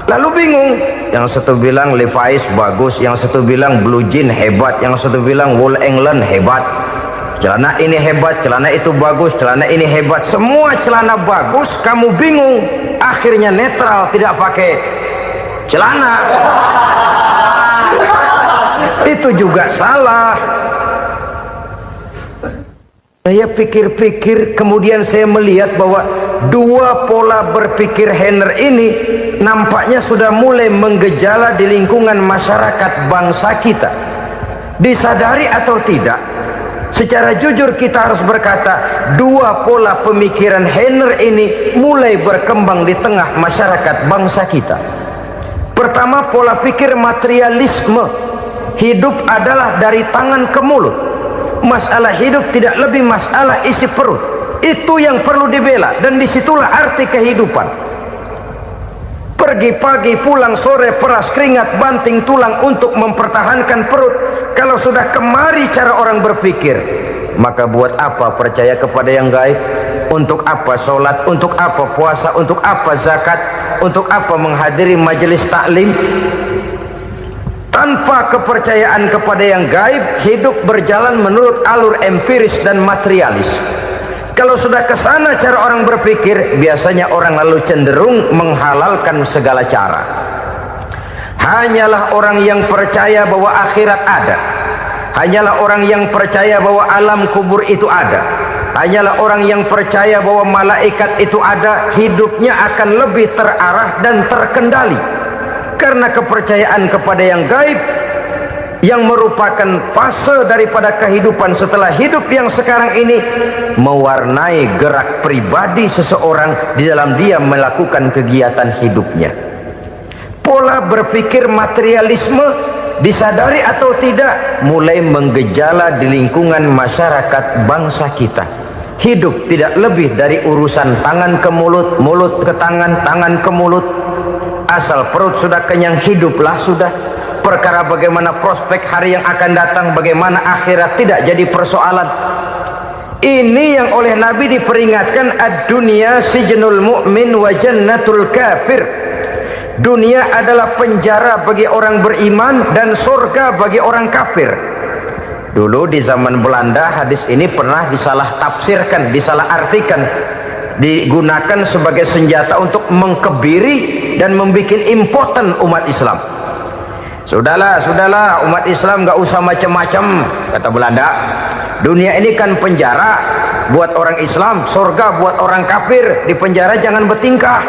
lalu bingung. Yang satu bilang Levi's bagus, yang satu bilang Blue Jean hebat, yang satu bilang Wool England hebat. Celana ini hebat, celana itu bagus, celana ini hebat, semua celana bagus, kamu bingung, akhirnya netral, tidak pakai celana. Itu juga salah. Saya pikir-pikir, kemudian saya melihat bahwa dua pola berpikir Henner ini nampaknya sudah mulai menggejala di lingkungan masyarakat bangsa kita. Disadari atau tidak, secara jujur kita harus berkata, dua pola pemikiran Henner ini mulai berkembang di tengah masyarakat bangsa kita. Pertama, pola pikir materialisme. Hidup adalah dari tangan ke mulut. Masalah hidup tidak lebih masalah isi perut. Itu yang perlu dibela, dan disitulah arti kehidupan. Pergi pagi, pulang sore, peras keringat, banting tulang untuk mempertahankan perut. Kalau sudah kemari cara orang berpikir, maka buat apa percaya kepada yang gaib? Untuk apa sholat? Untuk apa puasa? Untuk apa zakat? Untuk apa menghadiri majelis taklim? Tanpa kepercayaan kepada yang gaib, hidup berjalan menurut alur empiris dan materialis. Kalau sudah ke sana cara orang berpikir, biasanya orang lalu cenderung menghalalkan segala cara. Hanyalah orang yang percaya bahwa akhirat ada, hanyalah orang yang percaya bahwa alam kubur itu ada, hanyalah orang yang percaya bahwa malaikat itu ada, hidupnya akan lebih terarah dan terkendali. Karena kepercayaan kepada yang gaib, yang merupakan fase daripada kehidupan setelah hidup yang sekarang ini, mewarnai gerak pribadi seseorang di dalam dia melakukan kegiatan hidupnya. Pola berpikir materialisme, disadari atau tidak, mulai menggejala di lingkungan masyarakat bangsa kita. Hidup tidak lebih dari urusan tangan ke mulut, mulut ke tangan, tangan ke mulut. Asal perut sudah kenyang, hiduplah sudah. Perkara bagaimana prospek hari yang akan datang, bagaimana akhirat, tidak jadi persoalan. Ini yang oleh Nabi diperingatkan, ad-dunya sijnul mu'min wa jannatul kafir. Dunia adalah penjara bagi orang beriman dan surga bagi orang kafir. Dulu di zaman Belanda, hadis ini pernah disalah tafsirkan, disalah artikan, digunakan sebagai senjata untuk mengkebiri dan membuat impoten umat Islam. Sudahlah, umat Islam gak usah macam-macam, kata Belanda. Dunia ini kan penjara buat orang Islam, surga buat orang kafir. Di penjara jangan bertingkah.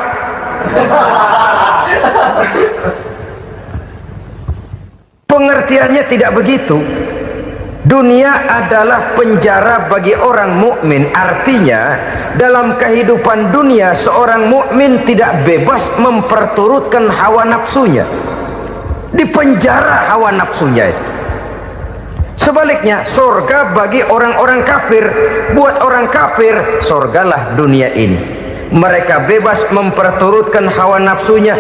Pengertiannya tidak begitu. Dunia adalah penjara bagi orang mukmin. Artinya dalam kehidupan dunia seorang mukmin tidak bebas memperturutkan hawa nafsunya. Di penjara hawa nafsunya itu. Sebaliknya, surga bagi orang-orang kafir. Buat orang kafir, surgalah dunia ini. Mereka bebas memperturutkan hawa nafsunya.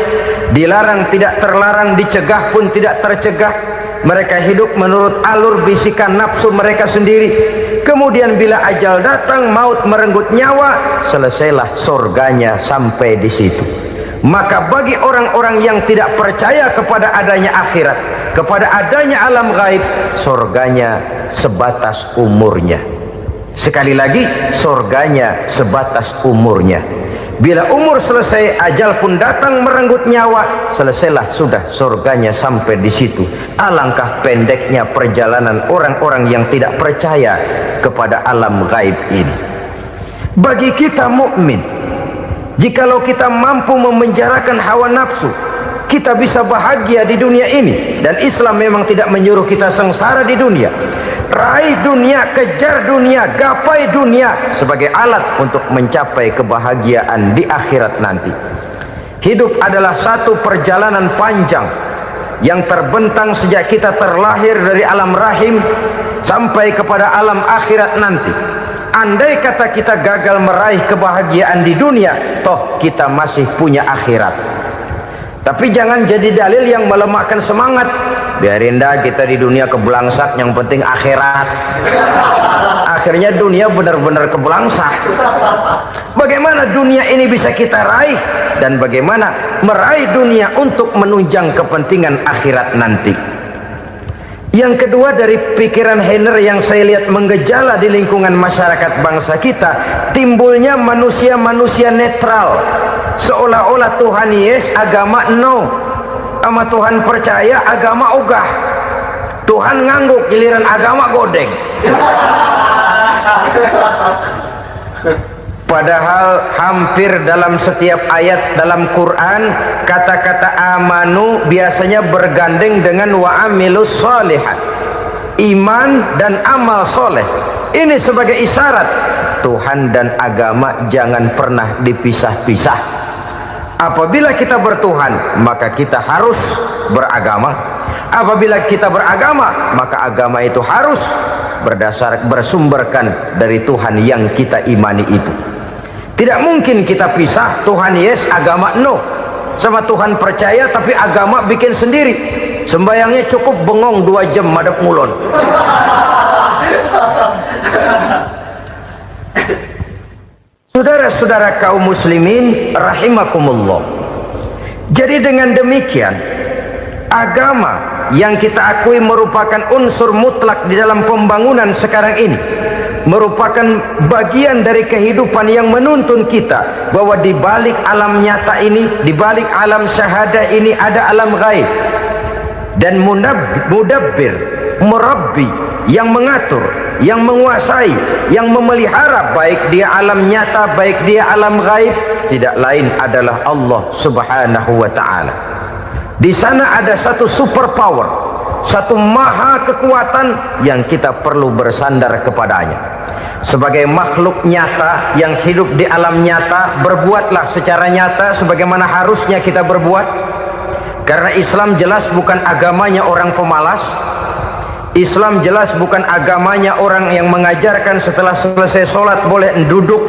Dilarang tidak terlarang, dicegah pun tidak tercegah. Mereka hidup menurut alur bisikan nafsu mereka sendiri. Kemudian bila ajal datang, maut merenggut nyawa, selesailah surganya sampai di situ. Maka bagi orang-orang yang tidak percaya kepada adanya akhirat, kepada adanya alam gaib, surganya sebatas umurnya. Sekali lagi, surganya sebatas umurnya. Bila umur selesai, ajal pun datang merenggut nyawa, selesailah sudah surganya sampai di situ. Alangkah pendeknya perjalanan orang-orang yang tidak percaya kepada alam gaib ini. Bagi kita mukmin, jikalau kita mampu memenjarakan hawa nafsu, kita bisa bahagia di dunia ini. Dan Islam memang tidak menyuruh kita sengsara di dunia. Raih dunia, kejar dunia, gapai dunia sebagai alat untuk mencapai kebahagiaan di akhirat nanti. Hidup adalah satu perjalanan panjang yang terbentang sejak kita terlahir dari alam rahim sampai kepada alam akhirat nanti. andai kata kita gagal meraih kebahagiaan di dunia, toh kita masih punya akhirat. Tapi jangan jadi dalil yang melemahkan semangat. Biarin dah kita di dunia kebelangsak, yang penting akhirat. Akhirnya dunia benar-benar kebelangsak. Bagaimana dunia ini bisa kita raih, dan bagaimana meraih dunia untuk menunjang kepentingan akhirat nanti. Yang kedua, dari pikiran Heiner yang saya lihat menggejala di lingkungan masyarakat bangsa kita, timbulnya manusia-manusia netral, seolah-olah Tuhan yes, agama no, sama Tuhan percaya, agama ogah. Tuhan ngangguk, giliran agama godeng. Padahal hampir dalam setiap ayat dalam Quran, kata-kata amanu biasanya bergandeng dengan wa amilus sholihat, iman dan amal soleh. Ini sebagai isyarat Tuhan dan agama jangan pernah dipisah-pisah. Apabila kita bertuhan, maka kita harus beragama. Apabila kita beragama, maka agama itu harus bersumberkan dari Tuhan yang kita imani itu. Tidak mungkin kita pisah, Tuhan yes, agama no. Sama Tuhan percaya tapi agama bikin sendiri. Sembayangnya cukup bengong 2 jam madep ngulon. Saudara-saudara kaum muslimin rahimakumullah. Jadi dengan demikian, agama yang kita akui merupakan unsur mutlak di dalam pembangunan sekarang ini, merupakan bagian dari kehidupan yang menuntun kita bahwa di balik alam nyata ini, di balik alam syahadah ini ada alam gaib. Dan mudabbir, murabbi, yang mengatur, yang menguasai, yang memelihara baik dia alam nyata, baik dia alam gaib, tidak lain adalah Allah Subhanahu wa ta'ala. Di sana ada satu super power, satu maha kekuatan yang kita perlu bersandar kepadanya. Sebagai makhluk nyata yang hidup di alam nyata, berbuatlah secara nyata sebagaimana harusnya kita berbuat. Karena Islam jelas bukan agamanya orang pemalas. Islam jelas bukan agamanya orang yang mengajarkan setelah selesai sholat boleh duduk,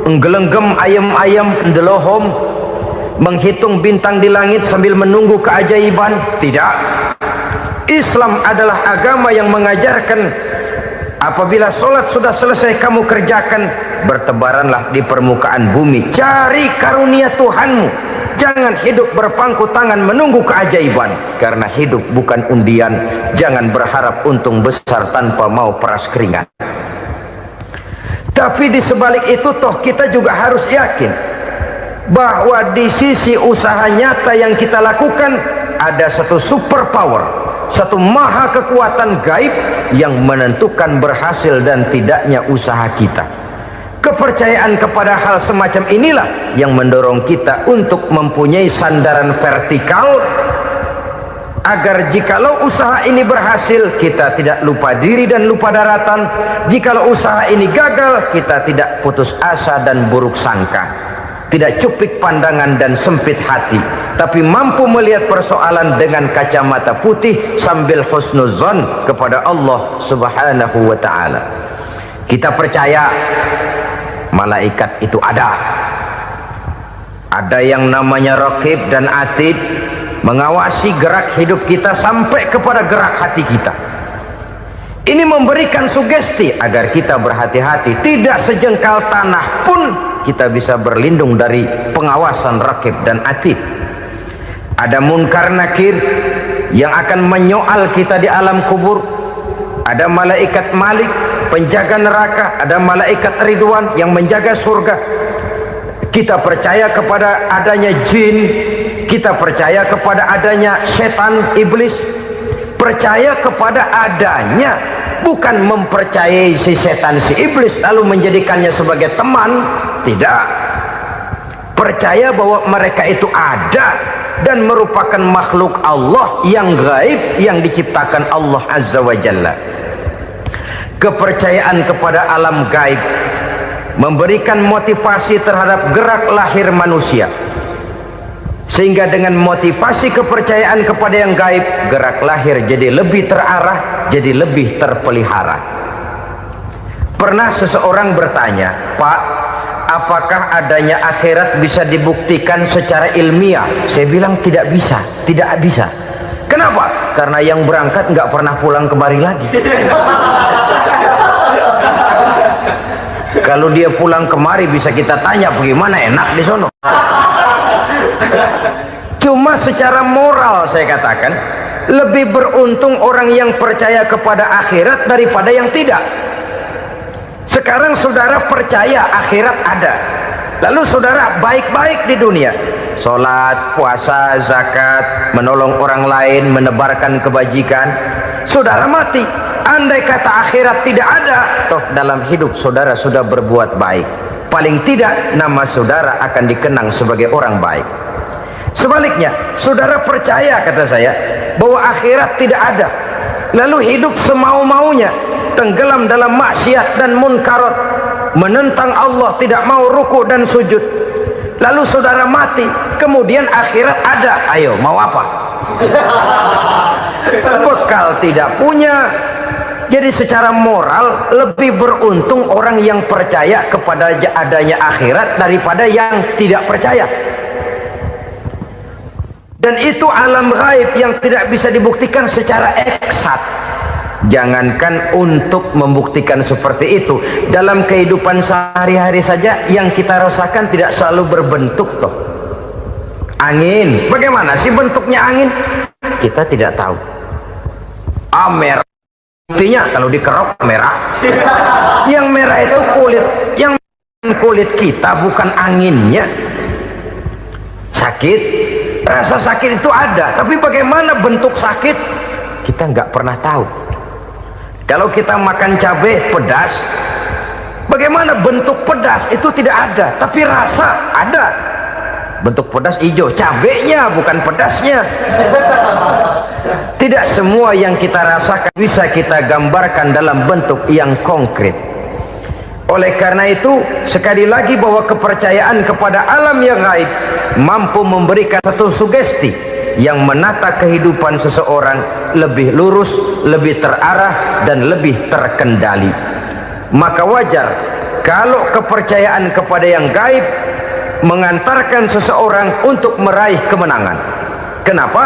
nggelenggem ayam-ayam, ndelohom, menghitung bintang di langit sambil menunggu keajaiban. Tidak. Islam adalah agama yang mengajarkan apabila sholat sudah selesai kamu kerjakan, bertebaranlah di permukaan bumi, cari karunia Tuhanmu. Jangan hidup berpangku tangan menunggu keajaiban, karena hidup bukan undian. Jangan berharap untung besar tanpa mau peras keringat. Tapi di sebalik itu toh kita juga harus yakin bahwa di sisi usaha nyata yang kita lakukan ada satu super power, satu maha kekuatan gaib yang menentukan berhasil dan tidaknya usaha kita. Kepercayaan kepada hal semacam inilah yang mendorong kita untuk mempunyai sandaran vertikal, agar jikalau usaha ini berhasil, kita tidak lupa diri dan lupa daratan. Jikalau usaha ini gagal, kita tidak putus asa dan buruk sangka, tidak cupik pandangan dan sempit hati, tapi mampu melihat persoalan dengan kacamata putih sambil husnuzon kepada Allah Subhanahu wa ta'ala. Kita percaya malaikat itu ada yang namanya raqib dan atid, mengawasi gerak hidup kita sampai kepada gerak hati kita. Ini memberikan sugesti agar kita berhati-hati, tidak sejengkal tanah pun kita bisa berlindung dari pengawasan raqib dan atid. Ada munkar nakir yang akan menyoal kita di alam kubur. Ada malaikat Malik, penjaga neraka. Ada malaikat Ridwan yang menjaga surga. Kita percaya kepada adanya jin, kita percaya kepada adanya setan, iblis. Percaya kepada adanya, bukan mempercayai si setan, si iblis lalu menjadikannya sebagai teman. Tidak. Percaya bahwa mereka itu ada dan merupakan makhluk Allah yang gaib, yang diciptakan Allah Azza wa Jalla. Kepercayaan kepada alam gaib memberikan motivasi terhadap gerak lahir manusia, sehingga dengan motivasi kepercayaan kepada yang gaib, gerak lahir jadi lebih terarah, jadi lebih terpelihara. Pernah seseorang bertanya, "Pak, apakah adanya akhirat bisa dibuktikan secara ilmiah?" Saya bilang tidak bisa, tidak bisa. Kenapa? Karena yang berangkat nggak pernah pulang kembali lagi. Kalau dia pulang kemari bisa kita tanya bagaimana enak di sono. Cuma secara moral saya katakan, lebih beruntung orang yang percaya kepada akhirat daripada yang tidak. Sekarang saudara percaya akhirat ada, lalu saudara baik-baik di dunia, sholat, puasa, zakat, menolong orang lain, menebarkan kebajikan. Saudara mati, andai kata akhirat tidak ada, toh dalam hidup saudara sudah berbuat baik, paling tidak nama saudara akan dikenang sebagai orang baik. Sebaliknya, saudara percaya, kata saya, bahwa akhirat tidak ada, lalu hidup semau-maunya, tenggelam dalam maksiat dan munkarat, menentang Allah, tidak mau ruku dan sujud, lalu saudara mati, kemudian akhirat ada, ayo mau apa? Bekal tidak punya. Jadi secara moral lebih beruntung orang yang percaya kepada adanya akhirat daripada yang tidak percaya. Dan itu alam gaib yang tidak bisa dibuktikan secara eksat. Jangankan untuk membuktikan seperti itu, dalam kehidupan sehari-hari saja yang kita rasakan tidak selalu berbentuk toh. Angin, bagaimana sih bentuknya angin? Kita tidak tahu. Merah, buktinya kalau dikerok merah. Yang merah itu kulit, yang kulit kita bukan anginnya. Sakit, rasa sakit itu ada, tapi bagaimana bentuk sakit kita nggak pernah tahu. Kalau kita makan cabai pedas, bagaimana bentuk pedas itu tidak ada, tapi rasa ada. Bentuk pedas hijau, cabainya bukan pedasnya. Tidak semua yang kita rasakan bisa kita gambarkan dalam bentuk yang konkret. Oleh karena itu, sekali lagi bahwa kepercayaan kepada alam yang gaib mampu memberikan satu sugesti yang menata kehidupan seseorang lebih lurus, lebih terarah, dan lebih terkendali. Maka wajar kalau kepercayaan kepada yang gaib mengantarkan seseorang untuk meraih kemenangan. Kenapa?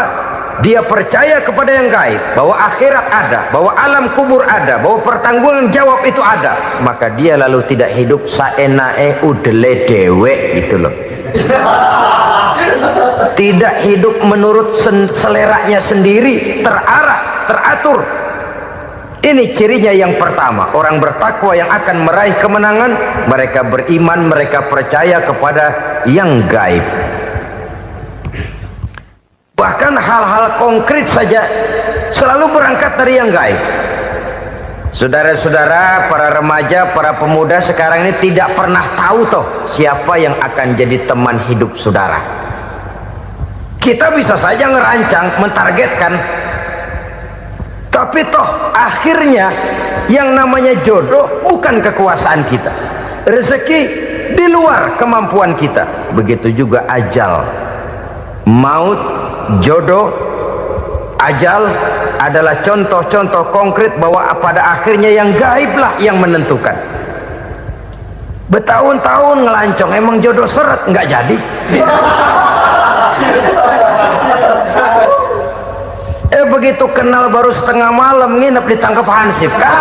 Dia percaya kepada yang gaib, bahwa akhirat ada, bahwa alam kubur ada, bahwa pertanggungan jawab itu ada, maka dia lalu tidak hidup saenae udele dewe, itu loh. Tidak hidup menurut seleranya sendiri, terarah, teratur. Ini cirinya yang pertama, orang bertakwa yang akan meraih kemenangan, mereka beriman, mereka percaya kepada yang gaib. Bahkan hal-hal konkret saja selalu berangkat dari yang gaib. Saudara-saudara, para remaja, para pemuda sekarang ini tidak pernah tahu toh siapa yang akan jadi teman hidup saudara. Kita bisa saja ngerancang, mentargetkan, tapi toh akhirnya yang namanya jodoh bukan kekuasaan kita, rezeki di luar kemampuan kita. Begitu juga ajal, maut, jodoh, ajal adalah contoh-contoh konkret bahwa pada akhirnya yang gaiblah yang menentukan. Bertahun-tahun ngelancong, emang jodoh seret nggak jadi. Begitu kenal baru setengah malam nginep ditangkap hansip kan.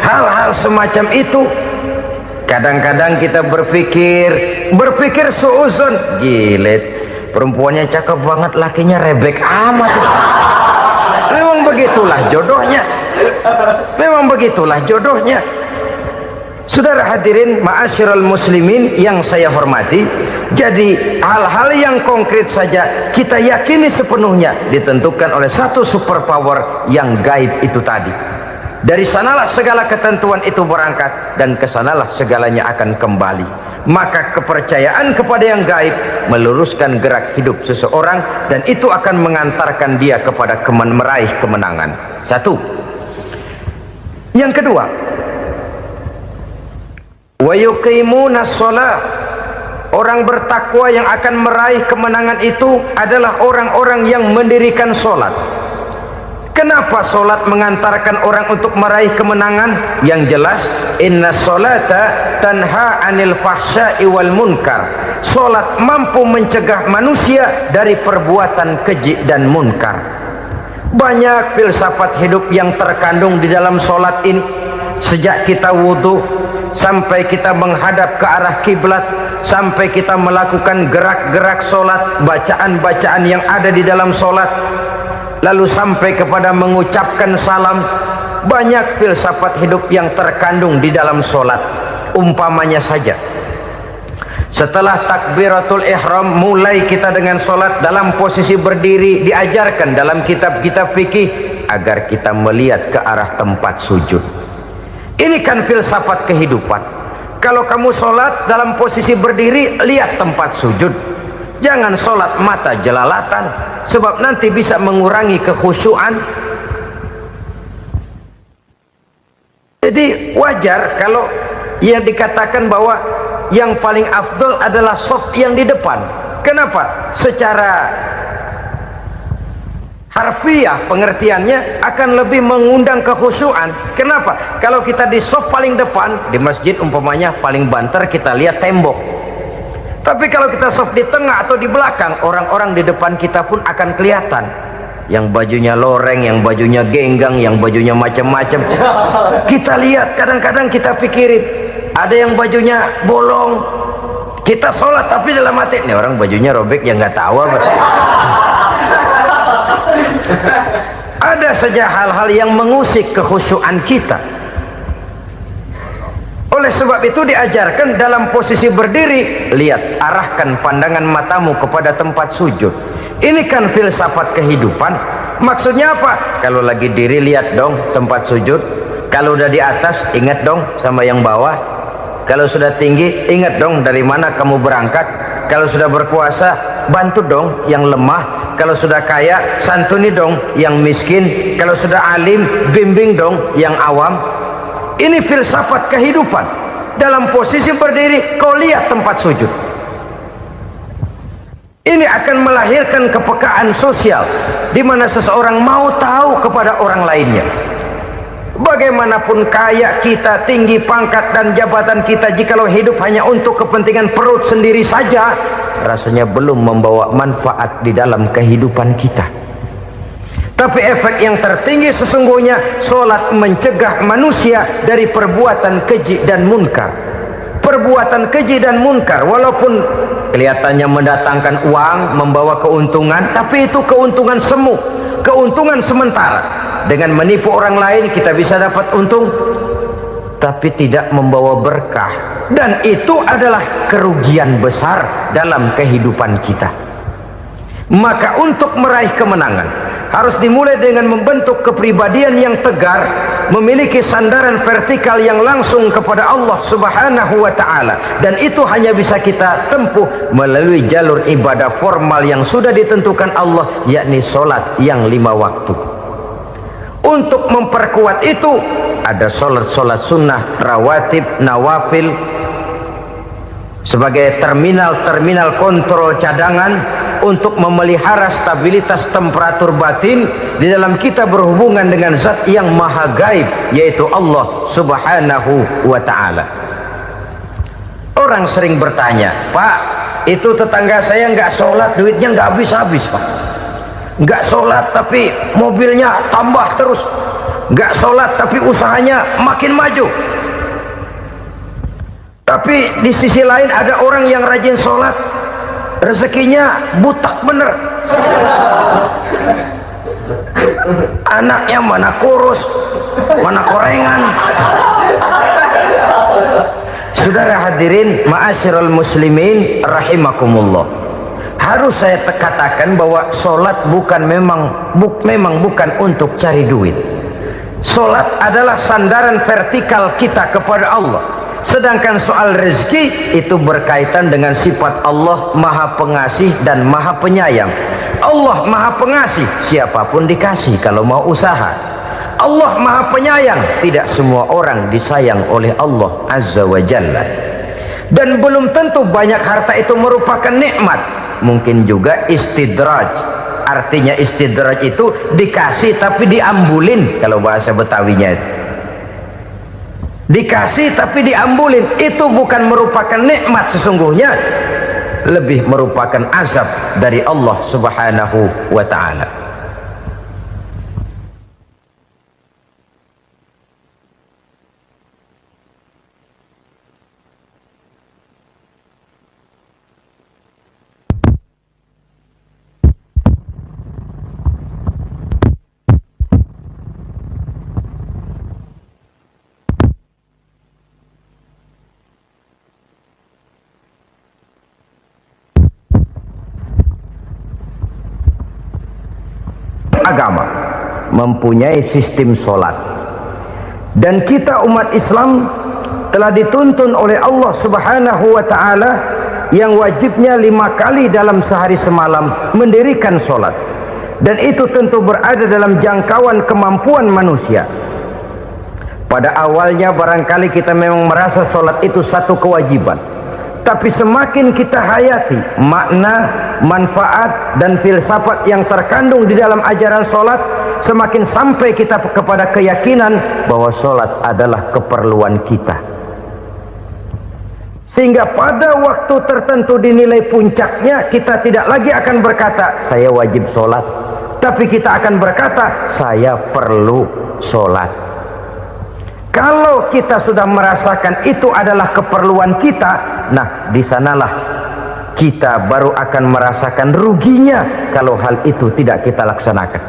Hal-hal semacam itu kadang-kadang kita berpikir suuzon, gilet, perempuannya cakep banget, lakinya rebek amat. Memang begitulah jodohnya, memang begitulah jodohnya. Saudara hadirin ma'asyiral muslimin yang saya hormati, jadi hal-hal yang konkret saja kita yakini sepenuhnya ditentukan oleh satu superpower yang gaib itu tadi. Dari sanalah segala ketentuan itu berangkat dan kesanalah segalanya akan kembali. Maka kepercayaan kepada yang gaib meluruskan gerak hidup seseorang dan itu akan mengantarkan dia kepada meraih kemenangan. Satu. Yang kedua, wa yuqimuna shalah. Orang bertakwa yang akan meraih kemenangan itu adalah orang-orang yang mendirikan sholat. Kenapa solat mengantarkan orang untuk meraih kemenangan? Yang jelas, inna solata tanha anil fahsya'i wal munkar. Solat mampu mencegah manusia dari perbuatan keji dan munkar. Banyak filsafat hidup yang terkandung di dalam solat ini. Sejak kita wudhu sampai kita menghadap ke arah kiblat, sampai kita melakukan gerak-gerak solat, bacaan-bacaan yang ada di dalam solat, lalu sampai kepada mengucapkan salam. Banyak filsafat hidup yang terkandung di dalam solat. Umpamanya saja, setelah takbiratul ihram, mulai kita dengan solat dalam posisi berdiri. Diajarkan dalam kitab-kitab fikih agar kita melihat ke arah tempat sujud. Ini kan filsafat kehidupan. Kalau kamu solat dalam posisi berdiri, lihat tempat sujud. Jangan solat mata jelalatan, sebab nanti bisa mengurangi kekhusyuan. Jadi wajar kalau yang dikatakan bahwa yang paling afdol adalah shaf yang di depan. Kenapa? Secara harfiah pengertiannya akan lebih mengundang kekhusyuan. Kenapa? Kalau kita di shaf paling depan di masjid umpamanya paling banter, kita lihat tembok. Tapi kalau kita shaf di tengah atau di belakang, orang-orang di depan kita pun akan kelihatan. Yang bajunya loreng, yang bajunya genggang, yang bajunya macam-macam. Kita lihat, kadang-kadang kita pikirin, ada yang bajunya bolong. Kita sholat tapi dalam hati, nih orang bajunya robek, yang nggak tahu apa. Ada saja hal-hal yang mengusik kekhusyuan kita. Oleh sebab itu diajarkan dalam posisi berdiri, lihat, arahkan pandangan matamu kepada tempat sujud. Ini kan filsafat kehidupan. Maksudnya apa? Kalau lagi diri, lihat dong tempat sujud. Kalau udah di atas, ingat dong sama yang bawah. Kalau sudah tinggi, ingat dong dari mana kamu berangkat. Kalau sudah berkuasa, bantu dong yang lemah. Kalau sudah kaya, santuni dong yang miskin. Kalau sudah alim, bimbing dong yang awam. Ini filsafat kehidupan. Dalam posisi berdiri, kau lihat tempat sujud. Ini akan melahirkan kepekaan sosial, di mana seseorang mau tahu kepada orang lainnya. Bagaimanapun kaya kita, tinggi pangkat dan jabatan kita, jikalau hidup hanya untuk kepentingan perut sendiri saja, rasanya belum membawa manfaat di dalam kehidupan kita. Tapi efek yang tertinggi sesungguhnya, solat mencegah manusia dari perbuatan keji dan munkar. Perbuatan keji dan munkar, walaupun kelihatannya mendatangkan uang, membawa keuntungan, tapi itu keuntungan semu, keuntungan sementara. Dengan menipu orang lain kita bisa dapat untung, tapi tidak membawa berkah, dan itu adalah kerugian besar dalam kehidupan kita. Maka untuk meraih kemenangan harus dimulai dengan membentuk kepribadian yang tegar, memiliki sandaran vertikal yang langsung kepada Allah Subhanahu wa ta'ala. Dan itu hanya bisa kita tempuh melalui jalur ibadah formal yang sudah ditentukan Allah, yakni solat yang 5 waktu. Untuk memperkuat itu ada solat-solat sunnah, rawatib, nawafil sebagai terminal kontrol cadangan untuk memelihara stabilitas temperatur batin di dalam kita berhubungan dengan zat yang maha gaib, yaitu Allah Subhanahu wa ta'ala. Orang sering bertanya, Pak, itu tetangga saya nggak sholat, duitnya nggak habis-habis, Pak. Nggak sholat tapi mobilnya tambah terus, nggak sholat tapi usahanya makin maju. Tapi di sisi lain ada orang yang rajin sholat, rezekinya butak bener. Anaknya mana kurus, mana korengan. Saudara hadirin ma'asyiral muslimin rahimakumullah, harus saya katakan bahwa solat memang bukan untuk cari duit. Solat adalah sandaran vertikal kita kepada Allah. Sedangkan soal rezeki itu berkaitan dengan sifat Allah maha pengasih dan maha penyayang. Allah maha pengasih, siapapun dikasih kalau mau usaha. Allah maha penyayang, tidak semua orang disayang oleh Allah Azza wa Jalla. Dan belum tentu banyak harta itu merupakan nikmat, mungkin juga istidraj. Artinya istidraj itu dikasih tapi diambulin, kalau bahasa Betawinya itu. Dikasih tapi diambulin, itu bukan merupakan nikmat sesungguhnya, lebih merupakan azab dari Allah Subhanahu wa ta'ala. Agama mempunyai sistem sholat, dan kita umat Islam telah dituntun oleh Allah Subhanahu wa ta'ala yang wajibnya 5 kali dalam sehari semalam mendirikan sholat, dan itu tentu berada dalam jangkauan kemampuan manusia. Pada awalnya barangkali kita memang merasa sholat itu satu kewajiban, tapi semakin kita hayati makna, manfaat dan filsafat yang terkandung di dalam ajaran sholat, semakin sampai kita kepada keyakinan bahwa sholat adalah keperluan kita, sehingga pada waktu tertentu dinilai puncaknya, kita tidak lagi akan berkata saya wajib sholat, tapi kita akan berkata saya perlu sholat. Kalau kita sudah merasakan itu adalah keperluan kita, nah di sanalah kita baru akan merasakan ruginya kalau hal itu tidak kita laksanakan.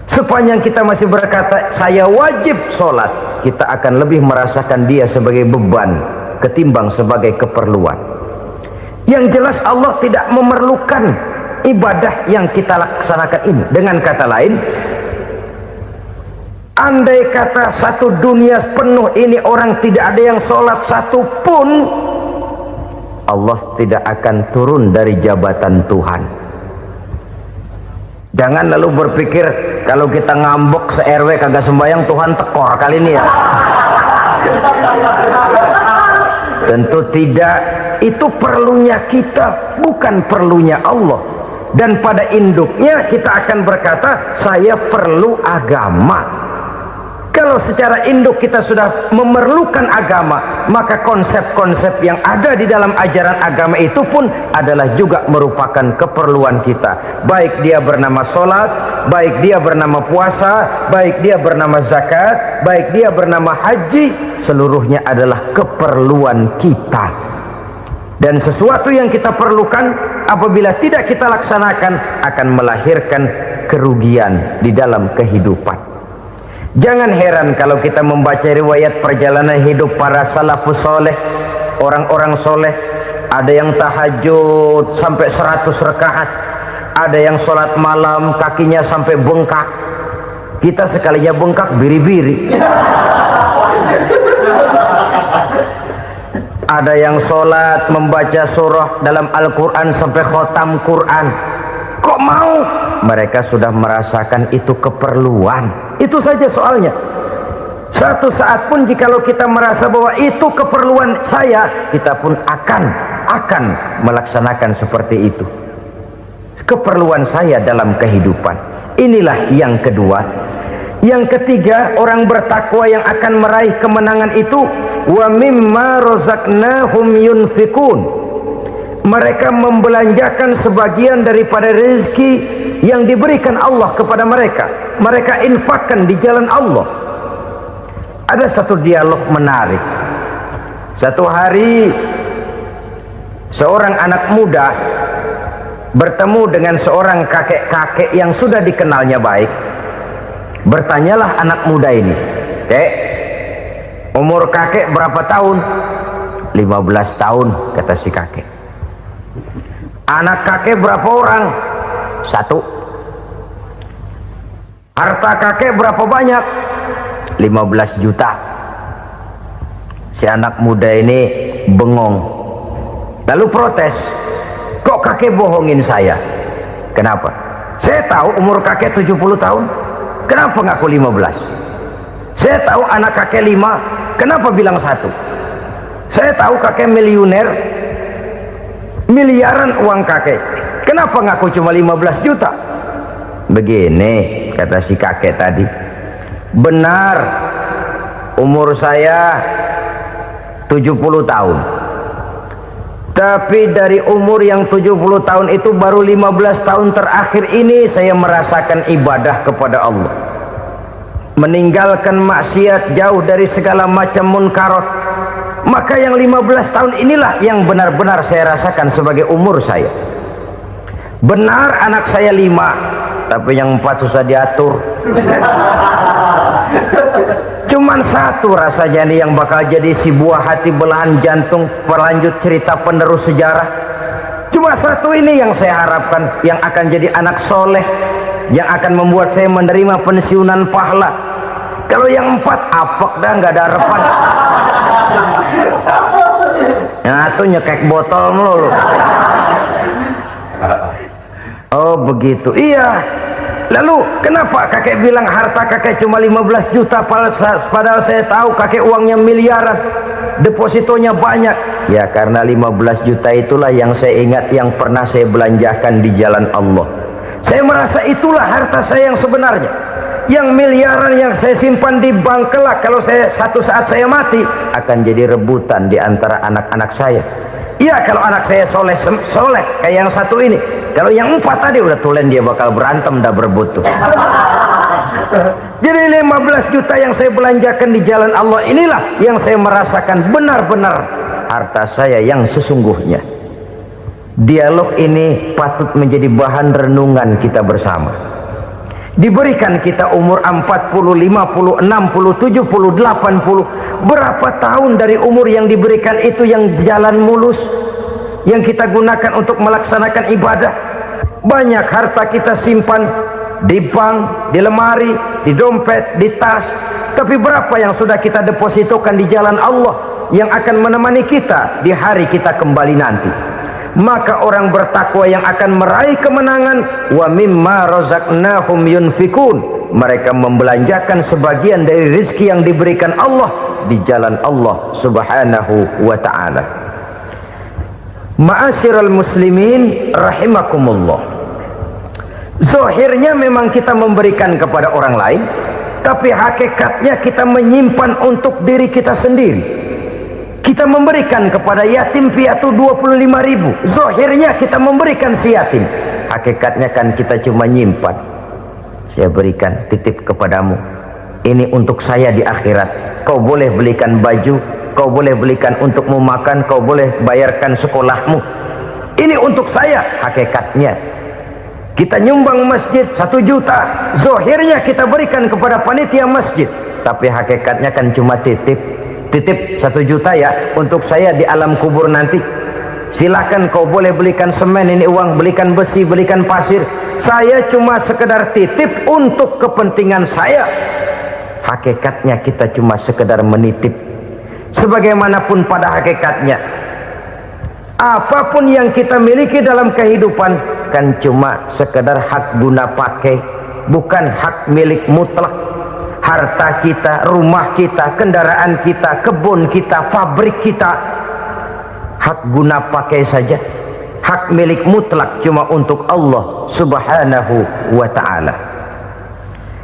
Sepanjang kita masih berkata saya wajib sholat, kita akan lebih merasakan dia sebagai beban ketimbang sebagai keperluan. Yang jelas Allah tidak memerlukan ibadah yang kita laksanakan ini. Dengan kata lain, andai kata satu dunia penuh ini orang tidak ada yang sholat satu pun, Allah tidak akan turun dari jabatan Tuhan. Jangan lalu berpikir kalau kita ngambek se-RW kagak sembahyang Tuhan tekor kali ini ya. Tentu tidak, itu perlunya kita, bukan perlunya Allah. Dan pada induknya kita akan berkata saya perlu agama. Kalau secara induk kita sudah memerlukan agama, maka konsep-konsep yang ada di dalam ajaran agama itu pun adalah juga merupakan keperluan kita. Baik dia bernama sholat, baik dia bernama puasa, baik dia bernama zakat, baik dia bernama haji, seluruhnya adalah keperluan kita. Dan sesuatu yang kita perlukan apabila tidak kita laksanakan akan melahirkan kerugian di dalam kehidupan. Jangan heran kalau kita membaca riwayat perjalanan hidup para salafus soleh, orang-orang soleh. Ada yang tahajud sampai 100 rakaat, ada yang sholat malam kakinya sampai bengkak. Kita sekalinya bengkak biri-biri. Ada yang sholat membaca surah dalam Al-Quran sampai khotam Quran. Kok mau? Mereka sudah merasakan itu keperluan. Itu saja soalnya. Satu saat pun jikalau kita merasa bahwa itu keperluan saya, kita pun akan melaksanakan seperti itu. Keperluan saya dalam kehidupan. Inilah yang kedua. Yang ketiga, orang bertakwa yang akan meraih kemenangan itu, wa mimma razaqnahum yunfikun. Mereka membelanjakan sebagian daripada rezeki yang diberikan Allah kepada mereka. Mereka infakkan di jalan Allah. Ada satu dialog menarik. Satu hari seorang anak muda bertemu dengan seorang kakek-kakek yang sudah dikenalnya baik. Bertanyalah anak muda ini, "Kek, umur kakek berapa tahun?" 15 tahun, kata si kakek. "Anak kakek berapa orang?" 1. "Harta kakek berapa banyak?" 15 juta. Si anak muda ini bengong, lalu protes, "Kok kakek bohongin saya?" "Kenapa?" "Saya tahu umur kakek 70 tahun. Kenapa ngaku 15? Saya tahu anak kakek 5. Kenapa bilang 1? Saya tahu kakek miliuner, miliaran uang kakek. Kenapa ngaku cuma 15 juta? Begini kata si kakek tadi, benar umur saya 70 tahun, tapi dari umur yang 70 tahun itu baru 15 tahun terakhir ini saya merasakan ibadah kepada Allah, meninggalkan maksiat, jauh dari segala macam munkarat. Maka yang 15 tahun inilah yang benar-benar saya rasakan sebagai umur saya. Benar anak saya 5, tapi yang 4 susah diatur. Cuman 1 rasanya nih yang bakal jadi si buah hati, belahan jantung, pelanjut cerita penerus sejarah. Cuma 1 ini yang saya harapkan, yang akan jadi anak soleh, yang akan membuat saya menerima pensiunan pahala. Kalau yang 4 apek dah, nggak ada harapan. Nah tuh nyekek botol melulu. Oh begitu, iya. Lalu kenapa kakek bilang harta kakek cuma 15 juta padahal saya tahu kakek uangnya miliaran, depositonya banyak? Ya karena 15 juta itulah yang saya ingat yang pernah saya belanjakan di jalan Allah. Saya merasa itulah harta saya yang sebenarnya. Yang miliaran yang saya simpan di bank kelak, kalau satu saat saya mati, akan jadi rebutan di antara anak-anak saya. Iya kalau anak saya soleh kayak yang 1 ini. Kalau yang 4 tadi udah tulen dia bakal berantem, dah berebut tuh. Jadi 15 juta yang saya belanjakan di jalan Allah inilah yang saya merasakan benar-benar harta saya yang sesungguhnya. Dialog ini patut menjadi bahan renungan kita bersama. Diberikan kita umur 40, 50, 60, 70, 80. Berapa tahun dari umur yang diberikan itu yang jalan mulus, yang kita gunakan untuk melaksanakan ibadah? Banyak harta kita simpan di bank, di lemari, di dompet, di tas. Tapi berapa yang sudah kita depositokan di jalan Allah yang akan menemani kita di hari kita kembali nanti? Maka orang bertakwa yang akan meraih kemenangan, wa mimma razaqnahum yunfikun, mereka membelanjakan sebagian dari rezeki yang diberikan Allah di jalan Allah subhanahu wa ta'ala. Ma'asyiral muslimin rahimakumullah, zahirnya memang kita memberikan kepada orang lain, tapi hakikatnya kita menyimpan untuk diri kita sendiri. Kita memberikan kepada yatim piatu 25.000. Zahirnya kita memberikan si yatim, hakikatnya kan kita cuma nyimpan. Saya berikan, titip kepadamu, ini untuk saya di akhirat. Kau boleh belikan baju, kau boleh belikan untukmu makan, kau boleh bayarkan sekolahmu. Ini untuk saya. Hakikatnya kita nyumbang masjid 1 juta, zahirnya kita berikan kepada panitia masjid, tapi hakikatnya kan cuma titip 1 juta ya untuk saya di alam kubur nanti. Silakan kau boleh belikan semen, ini uang, belikan besi, belikan pasir. Saya cuma sekedar titip untuk kepentingan saya. Hakikatnya kita cuma sekedar menitip. Sebagaimanapun pada hakikatnya, apapun yang kita miliki dalam kehidupan kan cuma sekedar hak guna pakai, bukan hak milik mutlak. Harta kita, rumah kita, kendaraan kita, kebun kita, pabrik kita, hak guna pakai saja. Hak milik mutlak cuma untuk Allah subhanahu wa ta'ala.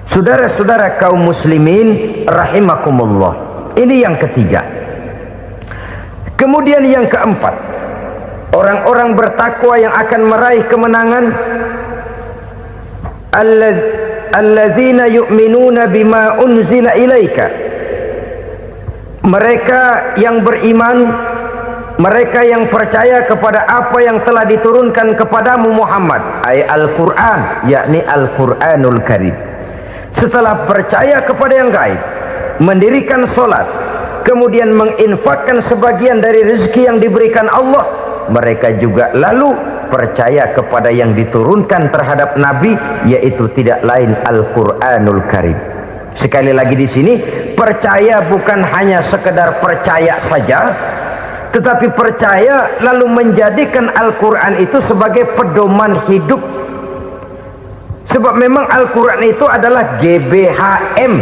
Saudara-saudara kaum muslimin rahimakumullah, ini yang ketiga. Kemudian yang keempat, orang-orang bertakwa yang akan meraih kemenangan, allazina yu'minuna bima unzila ilaika, mereka yang beriman, mereka yang percaya kepada apa yang telah diturunkan kepadamu Muhammad, ay Al-Quran, yakni Al-Quranul Karim. Setelah percaya kepada yang gaib, mendirikan solat, kemudian menginfakkan sebagian dari rezeki yang diberikan Allah, mereka juga lalu percaya kepada yang diturunkan terhadap Nabi, yaitu tidak lain Al-Quranul Karim. Sekali lagi di sini, percaya bukan hanya sekedar percaya saja, tetapi percaya lalu menjadikan Al-Quran itu sebagai pedoman hidup. Sebab memang Al-Quran itu adalah GBHM,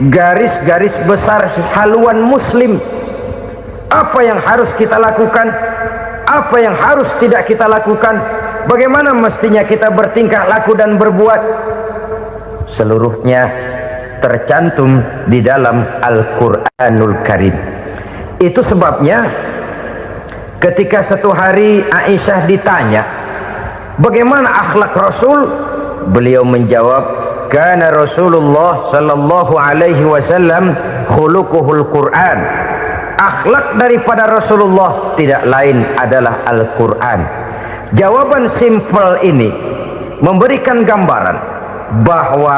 garis-garis besar haluan muslim. Apa yang harus kita lakukan, apa yang harus tidak kita lakukan, bagaimana mestinya kita bertingkah laku dan berbuat, seluruhnya tercantum di dalam Al-Quranul Karim. Itu sebabnya ketika satu hari Aisyah ditanya bagaimana akhlak Rasul, beliau menjawab, kana Rasulullah sallallahu alaihi wasallam khuluquhul Quran. Akhlak daripada Rasulullah tidak lain adalah Al-Quran. Jawaban simpel ini memberikan gambaran bahwa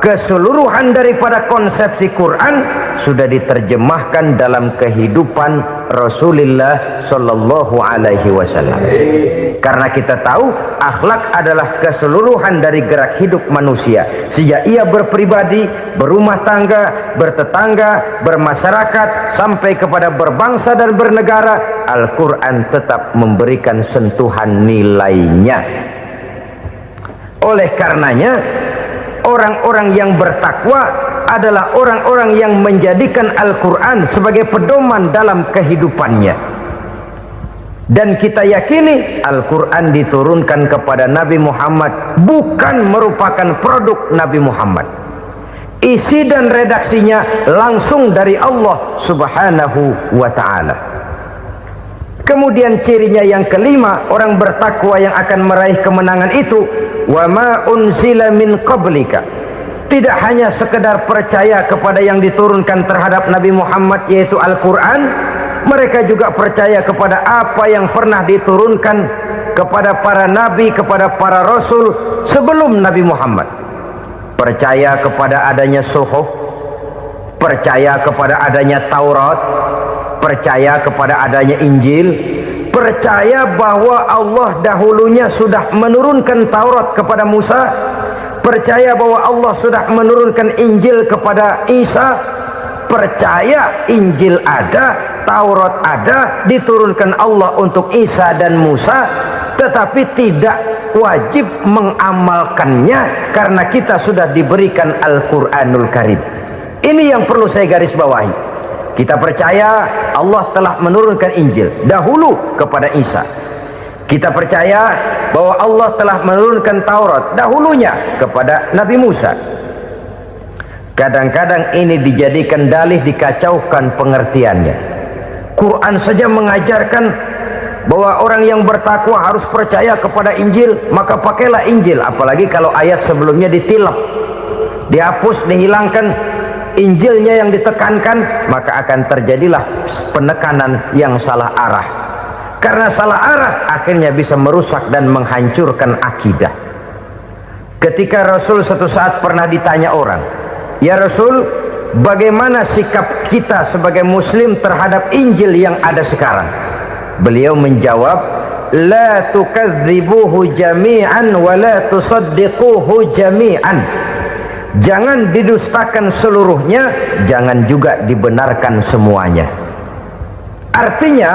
keseluruhan daripada konsepsi Quran sudah diterjemahkan dalam kehidupan Rasulullah sallallahu alaihi wasallam. Karena kita tahu akhlak adalah keseluruhan dari gerak hidup manusia, sejak ia berpribadi, berumah tangga, bertetangga, bermasyarakat, sampai kepada berbangsa dan bernegara. Al-Quran tetap memberikan sentuhan nilainya. Oleh karenanya, orang-orang yang bertakwa adalah orang-orang yang menjadikan Al-Quran sebagai pedoman dalam kehidupannya. Dan kita yakini Al-Quran diturunkan kepada Nabi Muhammad bukan merupakan produk Nabi Muhammad. Isi dan redaksinya langsung dari Allah Subhanahu wa ta'ala. Kemudian cirinya yang kelima, orang bertakwa yang akan meraih kemenangan itu, wa ma unzila min qablika. Tidak hanya sekedar percaya kepada yang diturunkan terhadap Nabi Muhammad yaitu Al-Quran, mereka juga percaya kepada apa yang pernah diturunkan kepada para nabi, kepada para rasul sebelum Nabi Muhammad. Percaya kepada adanya suhuf, percaya kepada adanya Taurat, percaya kepada adanya Injil, percaya bahwa Allah dahulunya sudah menurunkan Taurat kepada Musa, percaya bahwa Allah sudah menurunkan Injil kepada Isa, percaya Injil ada, Taurat ada, diturunkan Allah untuk Isa dan Musa, tetapi tidak wajib mengamalkannya karena kita sudah diberikan Al-Quranul Karim. Ini yang perlu saya garis bawahi. Kita percaya Allah telah menurunkan Injil dahulu kepada Isa. Kita percaya bahwa Allah telah menurunkan Taurat dahulunya kepada Nabi Musa. Kadang-kadang ini dijadikan dalih, dikacaukan pengertiannya. Quran saja mengajarkan bahwa orang yang bertakwa harus percaya kepada Injil, maka pakailah Injil. Apalagi kalau ayat sebelumnya ditilap, dihapus, dihilangkan, Injilnya yang ditekankan, maka akan terjadilah penekanan yang salah arah. Karena salah arah akhirnya bisa merusak dan menghancurkan akidah. Ketika Rasul suatu saat pernah ditanya orang, ya Rasul, bagaimana sikap kita sebagai muslim terhadap Injil yang ada sekarang? Beliau menjawab, la tukadzibuhu jami'an wa la tusaddiquhu jami'an. Jangan didustakan seluruhnya, jangan juga dibenarkan semuanya. Artinya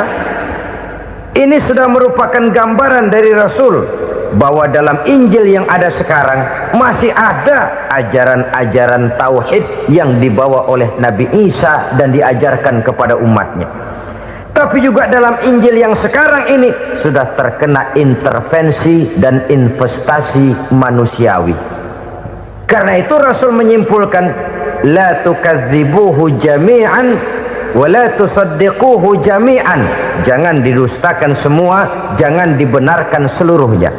ini sudah merupakan gambaran dari Rasul bahwa dalam Injil yang ada sekarang masih ada ajaran-ajaran tauhid yang dibawa oleh Nabi Isa dan diajarkan kepada umatnya. Tapi juga dalam Injil yang sekarang ini sudah terkena intervensi dan investasi manusiawi. Karena itu Rasul menyimpulkan, la tukadzibuhu jami'an wa la tusaddiquhu jami'an. Jangan didustakan semua, jangan dibenarkan seluruhnya.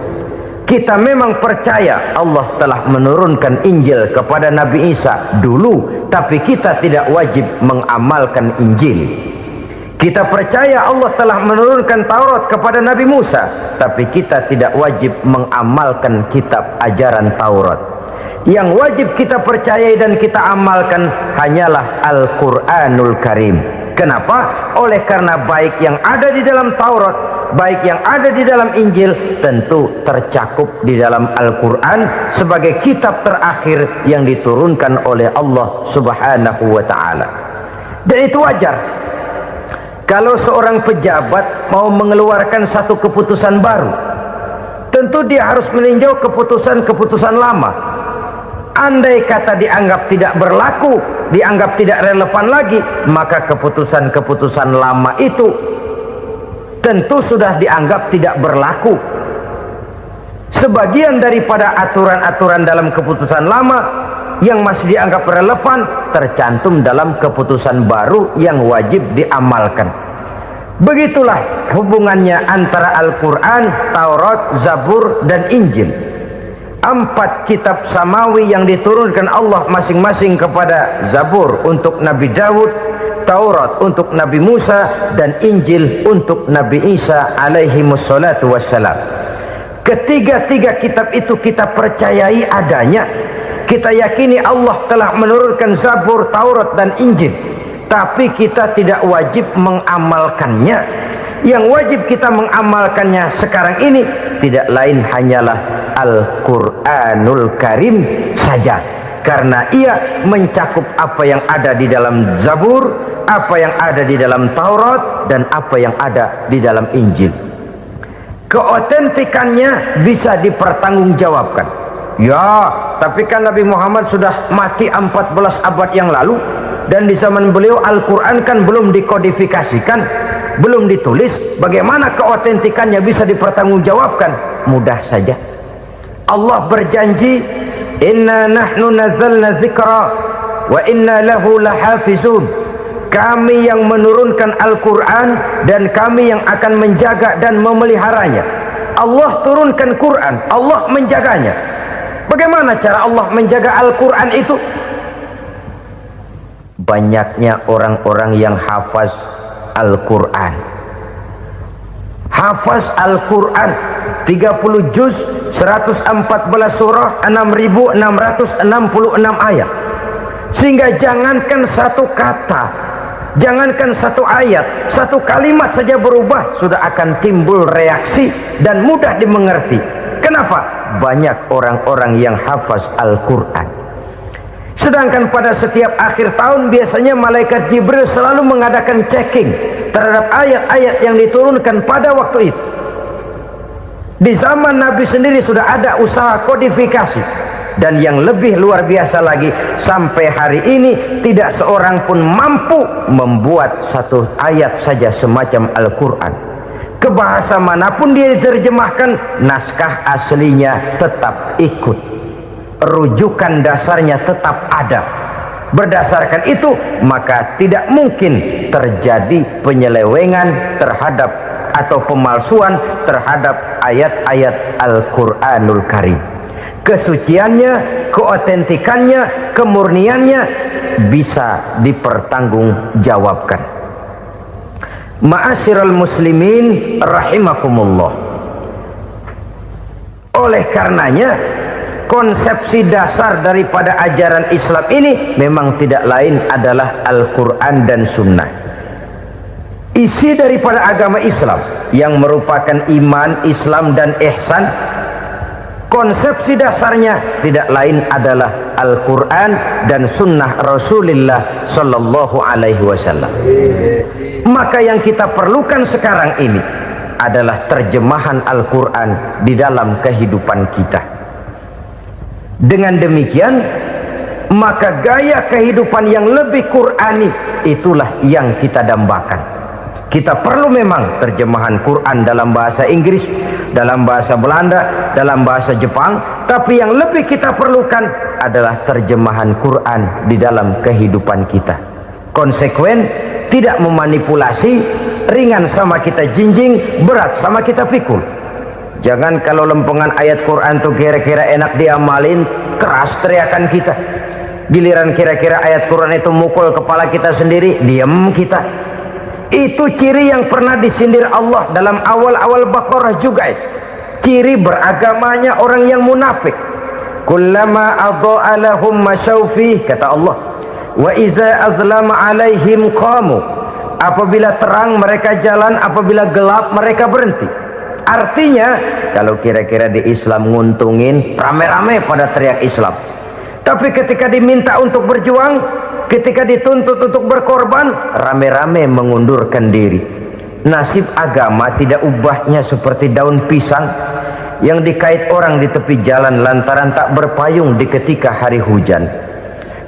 Kita memang percaya Allah telah menurunkan Injil kepada Nabi Isa dulu, tapi kita tidak wajib mengamalkan Injil. Kita percaya Allah telah menurunkan Taurat kepada Nabi Musa, tapi kita tidak wajib mengamalkan kitab ajaran Taurat. Yang wajib kita percayai dan kita amalkan hanyalah Al-Quranul Karim. Kenapa? Oleh karena baik yang ada di dalam Taurat, baik yang ada di dalam Injil, tentu tercakup di dalam Al-Quran sebagai kitab terakhir yang diturunkan oleh Allah Subhanahu wa ta'ala. Dan itu wajar. Kalau seorang pejabat mau mengeluarkan satu keputusan baru, tentu dia harus meninjau keputusan-keputusan lama. Andai kata dianggap tidak berlaku, dianggap tidak relevan lagi, maka keputusan-keputusan lama itu tentu sudah dianggap tidak berlaku. Sebagian daripada aturan-aturan dalam keputusan lama yang masih dianggap relevan tercantum dalam keputusan baru yang wajib diamalkan. Begitulah hubungannya antara Al-Quran, Taurat, Zabur, dan Injil. 4 kitab samawi yang diturunkan Allah masing-masing kepada Zabur untuk Nabi Daud, Taurat untuk Nabi Musa, dan Injil untuk Nabi Isa alaihi wassalatu wassalam. Ketiga-tiga kitab itu kita percayai adanya. Kita yakini Allah telah menurunkan Zabur, Taurat, dan Injil, tapi kita tidak wajib mengamalkannya. Yang wajib kita mengamalkannya sekarang ini tidak lain hanyalah Al-Quranul Karim saja, karena ia mencakup apa yang ada di dalam Zabur, apa yang ada di dalam Taurat, dan apa yang ada di dalam Injil. Keotentikannya bisa dipertanggungjawabkan. Ya, tapi kan Nabi Muhammad sudah mati 14 abad yang lalu, dan di zaman beliau Al-Quran kan belum dikodifikasikan, belum ditulis. Bagaimana keotentikannya bisa dipertanggungjawabkan? Mudah saja. Allah berjanji, inna nahnu nazzalna dzikra wa inna lahu lahafizun. Kami yang menurunkan Al-Quran dan kami yang akan menjaga dan memeliharanya. Allah turunkan Quran, Allah menjaganya. Bagaimana cara Allah menjaga Al-Quran itu? Banyaknya orang-orang yang hafaz Al-Quran. Hafaz Al-Quran 30 juz, 114 surah, 6.666 ayat. Sehingga jangankan satu kata, jangankan satu ayat, satu kalimat saja berubah sudah akan timbul reaksi dan mudah dimengerti. Kenapa? Banyak orang-orang yang hafaz Al-Quran. Sedangkan pada setiap akhir tahun biasanya malaikat Jibril selalu mengadakan checking terhadap ayat-ayat yang diturunkan pada waktu itu. Di zaman Nabi sendiri sudah ada usaha kodifikasi. Dan yang lebih luar biasa lagi, sampai hari ini tidak seorang pun mampu membuat satu ayat saja semacam Al-Quran. Ke bahasa manapun dia diterjemahkan, naskah aslinya tetap ikut, rujukan dasarnya tetap ada. Berdasarkan itu maka tidak mungkin terjadi penyelewengan terhadap atau pemalsuan terhadap ayat-ayat Al-Quranul Karim. Kesuciannya, keotentikannya, kemurniannya bisa dipertanggungjawabkan. Ma'asyiral muslimin rahimakumullah. Oleh karenanya, konsepsi dasar daripada ajaran Islam ini memang tidak lain adalah Al-Quran dan Sunnah. Isi daripada agama Islam yang merupakan iman, Islam, dan ihsan, konsepsi dasarnya tidak lain adalah Al-Quran dan Sunnah Rasulullah Sallallahu Alaihi Wasallam. Maka yang kita perlukan sekarang ini adalah terjemahan Al-Quran di dalam kehidupan kita. Dengan demikian, maka gaya kehidupan yang lebih Qurani itulah yang kita dambakan. Kita perlu memang terjemahan Quran dalam bahasa Inggris, dalam bahasa Belanda, dalam bahasa Jepang, tapi yang lebih kita perlukan adalah terjemahan Quran di dalam kehidupan kita. Konsekuen, tidak memanipulasi, ringan sama kita jinjing, berat sama kita pikul. Jangan kalau lempengan ayat Quran tuh kira-kira enak diamalin, keras teriakan kita. Giliran kira-kira ayat Quran itu mukul kepala kita sendiri, diam kita. Itu ciri yang pernah disindir Allah dalam awal-awal Baqarah juga. Ciri beragamanya orang yang munafik. Kullama adha'a lahum masyawfi, kata Allah, wa iza azlama alaihim qamu. Apabila terang mereka jalan, apabila gelap mereka berhenti. Artinya kalau kira-kira di Islam nguntungin, rame-rame pada teriak Islam. Tapi ketika diminta untuk berjuang, ketika dituntut untuk berkorban, rame-rame mengundurkan diri. Nasib agama tidak ubahnya seperti daun pisang yang dikait orang di tepi jalan lantaran tak berpayung di ketika hari hujan.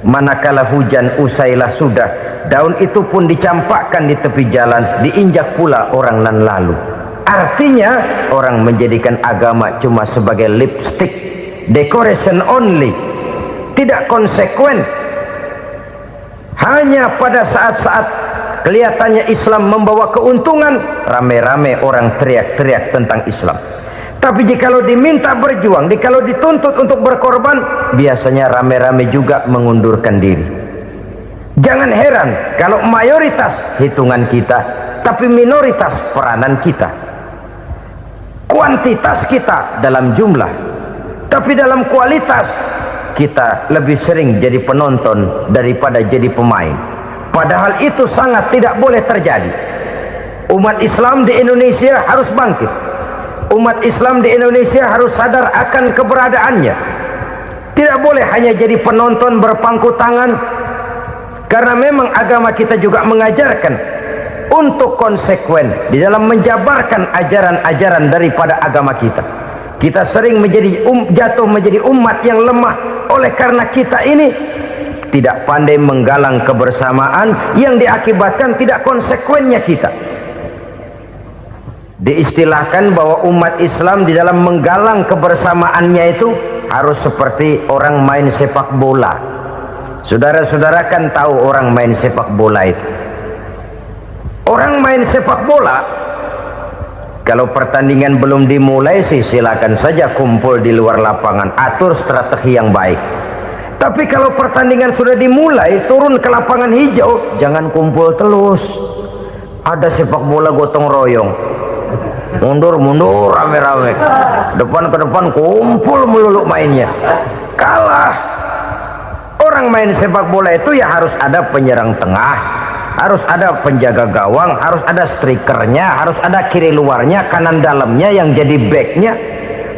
Manakala hujan usailah sudah, daun itu pun dicampakkan di tepi jalan, diinjak pula orang nan lalu. Artinya orang menjadikan agama cuma sebagai lipstick, decoration only, tidak konsekuen. Hanya pada saat-saat kelihatannya Islam membawa keuntungan, rame-rame orang teriak-teriak tentang Islam. Tapi jikalau diminta berjuang, jikalau dituntut untuk berkorban, biasanya rame-rame juga mengundurkan diri. Jangan heran kalau mayoritas hitungan kita, tapi minoritas peranan kita. Kuantitas kita dalam jumlah, tapi dalam kualitas kita lebih sering jadi penonton daripada jadi pemain. Padahal itu sangat tidak boleh terjadi. Umat Islam di Indonesia harus bangkit. Umat Islam di Indonesia harus sadar akan keberadaannya. Tidak boleh hanya jadi penonton berpangku tangan, karena memang agama kita juga mengajarkan untuk konsekuen di dalam menjabarkan ajaran-ajaran daripada agama kita. Kita sering jatuh menjadi umat yang lemah oleh karena kita ini tidak pandai menggalang kebersamaan yang diakibatkan tidak konsekuennya kita. Diistilahkan bahwa umat Islam di dalam menggalang kebersamaannya itu harus seperti orang main sepak bola. Saudara-saudara kan tahu orang main sepak bola itu. Orang main sepak bola, kalau pertandingan belum dimulai sih silakan saja kumpul di luar lapangan, atur strategi yang baik. Tapi kalau pertandingan sudah dimulai, turun ke lapangan hijau, jangan kumpul terus. Ada sepak bola gotong royong, mundur-mundur rame-rame, depan ke depan kumpul melulu mainnya. Kalah. Orang main sepak bola itu ya harus ada penyerang tengah, harus ada penjaga gawang, harus ada strikernya, harus ada kiri luarnya, kanan dalamnya yang jadi backnya.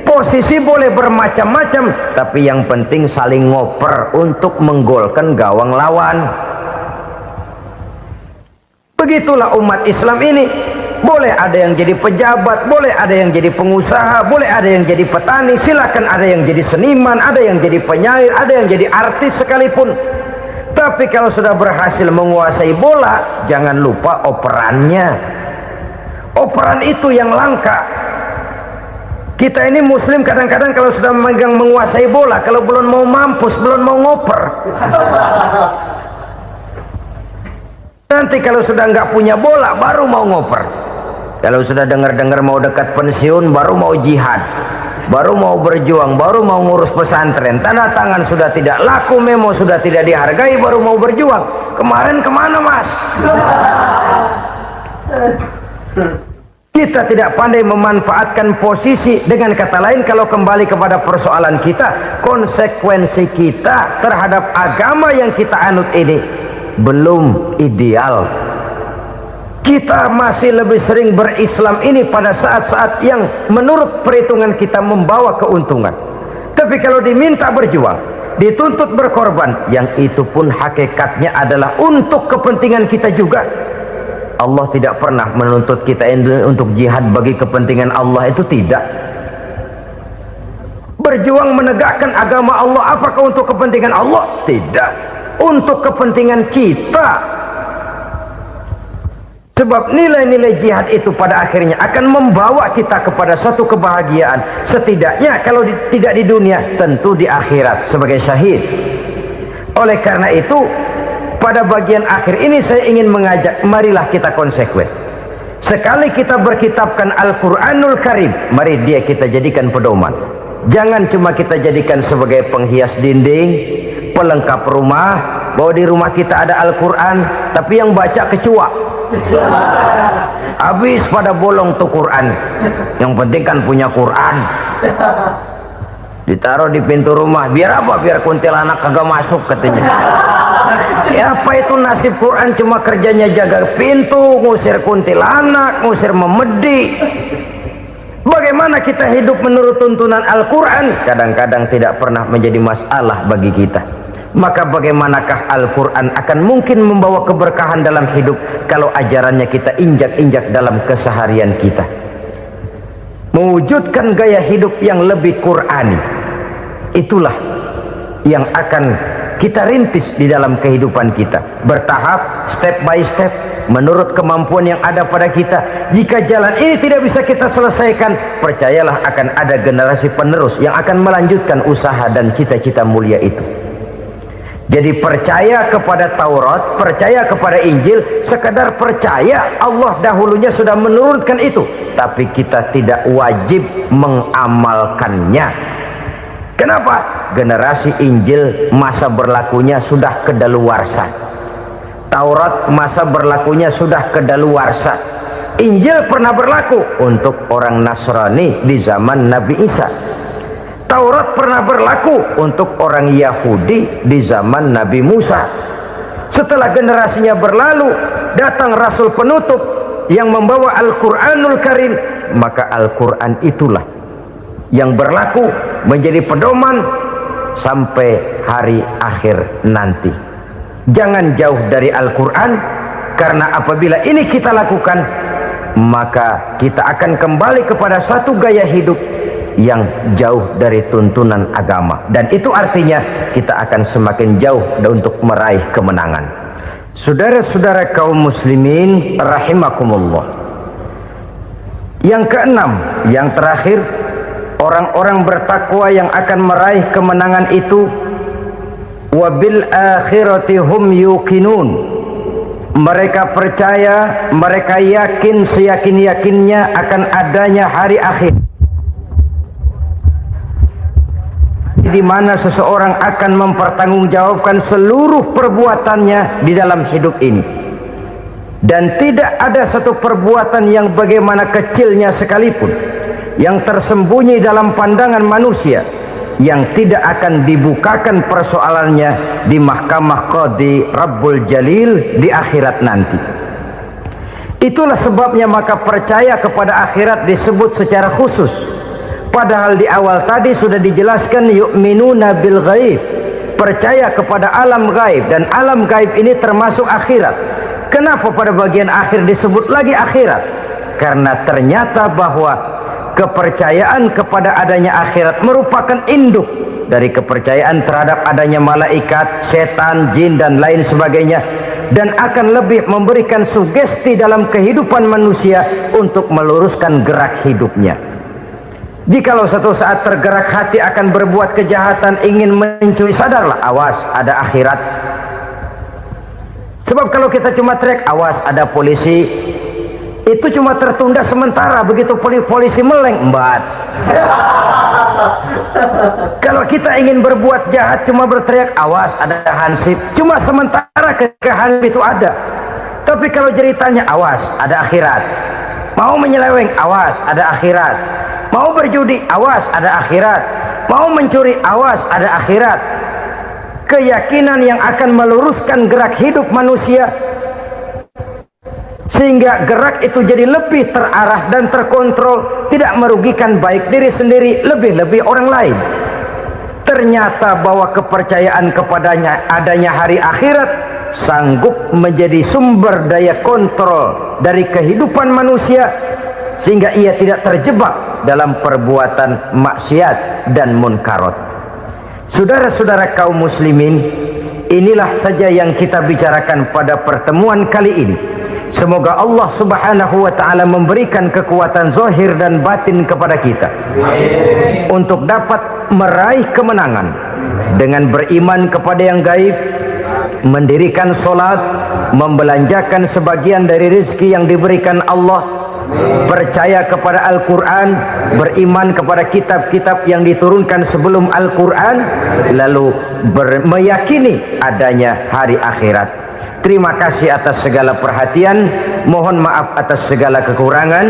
Posisi boleh bermacam-macam, tapi yang penting saling ngoper untuk menggolkan gawang lawan. Begitulah umat Islam ini. Boleh ada yang jadi pejabat, boleh ada yang jadi pengusaha, boleh ada yang jadi petani, silakan ada yang jadi seniman, ada yang jadi penyair, ada yang jadi artis sekalipun. Tapi kalau sudah berhasil menguasai bola, jangan lupa operannya. Operan itu yang langka. Kita ini muslim kadang-kadang kalau sudah memegang menguasai bola, kalau belum mau mampus, belum mau ngoper. Nanti kalau sudah nggak punya bola, baru mau ngoper. Kalau sudah dengar-dengar mau dekat pensiun, baru mau jihad, baru mau berjuang, baru mau ngurus pesantren. Tanda tangan sudah tidak laku, memo sudah tidak dihargai, baru mau berjuang. Kemarin kemana mas? Kita tidak pandai memanfaatkan posisi. Dengan kata lain, kalau kembali kepada persoalan kita, konsekuensi kita terhadap agama yang kita anut ini belum ideal. Kita masih lebih sering berislam ini pada saat-saat yang menurut perhitungan kita membawa keuntungan. Tapi kalau diminta berjuang, dituntut berkorban, yang itu pun hakikatnya adalah untuk kepentingan kita juga. Allah tidak pernah menuntut kita untuk jihad bagi kepentingan Allah, itu tidak. Berjuang menegakkan agama Allah, apakah untuk kepentingan Allah? Tidak. Untuk kepentingan kita. Sebab nilai-nilai jihad itu pada akhirnya akan membawa kita kepada satu kebahagiaan. Setidaknya kalau tidak di dunia, tentu di akhirat sebagai syahid. Oleh karena itu, pada bagian akhir ini saya ingin mengajak, marilah kita konsekuen. Sekali kita berkitabkan Al-Quranul Karim, mari dia kita jadikan pedoman. Jangan cuma kita jadikan sebagai penghias dinding, pelengkap rumah, bahwa di rumah kita ada Al-Quran, tapi yang baca kecoa. Habis pada bolong tuh Quran. Yang penting kan punya Quran. Ditaruh di pintu rumah, biar apa? Biar kuntilanak kagak masuk katanya. Ya apa itu nasib Quran, cuma kerjanya jaga pintu, ngusir kuntilanak, ngusir memedi. Bagaimana kita hidup menurut tuntunan Al-Quran? Kadang-kadang tidak pernah menjadi masalah bagi kita. Maka bagaimanakah Al-Quran akan mungkin membawa keberkahan dalam hidup kalau ajarannya kita injak-injak dalam keseharian kita? Mewujudkan gaya hidup yang lebih Qurani, itulah yang akan kita rintis di dalam kehidupan kita, bertahap, step by step, menurut kemampuan yang ada pada kita. Jika jalan ini tidak bisa kita selesaikan, percayalah akan ada generasi penerus yang akan melanjutkan usaha dan cita-cita mulia itu. Jadi percaya kepada Taurat, percaya kepada Injil, sekadar percaya Allah dahulunya sudah menurunkan itu, tapi kita tidak wajib mengamalkannya. Kenapa? Generasi Injil masa berlakunya sudah kedaluarsa, Taurat masa berlakunya sudah kedaluarsa, Injil pernah berlaku untuk orang Nasrani di zaman Nabi Isa, Taurat pernah berlaku untuk orang Yahudi di zaman Nabi Musa. Setelah generasinya berlalu, datang Rasul penutup yang membawa Al-Quranul Karim, maka Al-Quran itulah yang berlaku menjadi pedoman sampai hari akhir nanti. Jangan jauh dari Al-Quran, karena apabila ini kita lakukan, maka kita akan kembali kepada satu gaya hidup yang jauh dari tuntunan agama, dan itu artinya kita akan semakin jauh untuk meraih kemenangan. Saudara-saudara kaum muslimin rahimakumullah, yang keenam, yang terakhir, orang-orang bertakwa yang akan meraih kemenangan itu wabil akhirati hum yuqinun, mereka percaya, mereka yakin seyakin-yakinnya akan adanya hari akhir, di mana seseorang akan mempertanggungjawabkan seluruh perbuatannya di dalam hidup ini, dan tidak ada satu perbuatan yang bagaimana kecilnya sekalipun yang tersembunyi dalam pandangan manusia yang tidak akan dibukakan persoalannya di mahkamah Qadi Rabbul Jalil di akhirat nanti. Itulah sebabnya maka percaya kepada akhirat disebut secara khusus. Padahal di awal tadi sudah dijelaskan yu'minuna bil ghaib, percaya kepada alam gaib, dan alam gaib ini termasuk akhirat. Kenapa pada bagian akhir disebut lagi akhirat? Karena ternyata bahwa kepercayaan kepada adanya akhirat merupakan induk dari kepercayaan terhadap adanya malaikat, setan, jin, dan lain sebagainya, dan akan lebih memberikan sugesti dalam kehidupan manusia untuk meluruskan gerak hidupnya. Jikalau satu saat tergerak hati akan berbuat kejahatan, ingin mencuri, sadarlah, awas ada akhirat. Sebab kalau kita cuma teriak awas ada polisi, itu cuma tertunda sementara, begitu polisi meleng embat. Kalau kita ingin berbuat jahat cuma berteriak awas ada hansip, cuma sementara ketika hansip itu ada. Tapi kalau ceritanya awas ada akhirat, mau menyeleweng awas ada akhirat, mau berjudi awas ada akhirat, mau mencuri awas ada akhirat. Keyakinan yang akan meluruskan gerak hidup manusia sehingga gerak itu jadi lebih terarah dan terkontrol, tidak merugikan baik diri sendiri, lebih-lebih orang lain. Ternyata bahwa kepercayaan kepadanya adanya hari akhirat sanggup menjadi sumber daya kontrol dari kehidupan manusia, sehingga ia tidak terjebak dalam perbuatan maksiat dan munkarat. Saudara-saudara kaum muslimin, inilah saja yang kita bicarakan pada pertemuan kali ini. Semoga Allah subhanahu wa ta'ala memberikan kekuatan zahir dan batin kepada kita untuk dapat meraih kemenangan dengan beriman kepada yang gaib, mendirikan solat, membelanjakan sebagian dari rezeki yang diberikan Allah, percaya kepada Al-Quran, beriman kepada kitab-kitab yang diturunkan sebelum Al-Quran, lalu meyakini adanya hari akhirat. Terima kasih atas segala perhatian, mohon maaf atas segala kekurangan.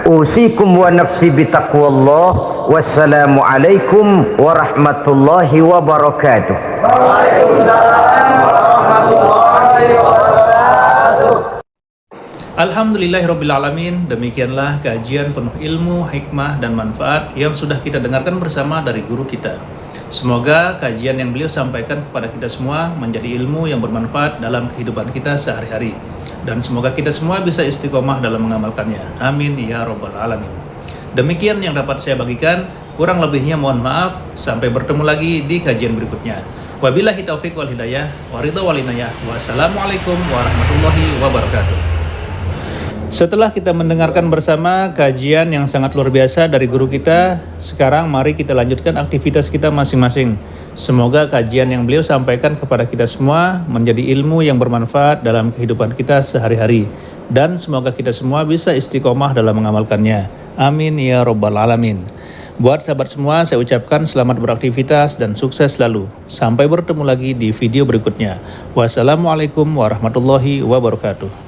Usikum wa nafsi bitaqwallah. Wassalamu alaikum warahmatullahi wabarakatuh. Waalaikumsalam warahmatullahi wabarakatuh. Alhamdulillahirrabbilalamin. Demikianlah kajian penuh ilmu, hikmah, dan manfaat yang sudah kita dengarkan bersama dari guru kita. Semoga kajian yang beliau sampaikan kepada kita semua menjadi ilmu yang bermanfaat dalam kehidupan kita sehari-hari, dan semoga kita semua bisa istiqomah dalam mengamalkannya. Amin ya rabbal alamin. Demikian yang dapat saya bagikan, kurang lebihnya mohon maaf. Sampai bertemu lagi di kajian berikutnya. Wabillahi taufiq wal hidayah, wa ridha wal inayah. Wassalamualaikum warahmatullahi wabarakatuh. Setelah kita mendengarkan bersama kajian yang sangat luar biasa dari guru kita, sekarang mari kita lanjutkan aktivitas kita masing-masing. Semoga kajian yang beliau sampaikan kepada kita semua menjadi ilmu yang bermanfaat dalam kehidupan kita sehari-hari. Dan semoga kita semua bisa istiqomah dalam mengamalkannya. Amin ya rabbal alamin. Buat sahabat semua, saya ucapkan selamat beraktivitas dan sukses selalu. Sampai bertemu lagi di video berikutnya. Wassalamualaikum warahmatullahi wabarakatuh.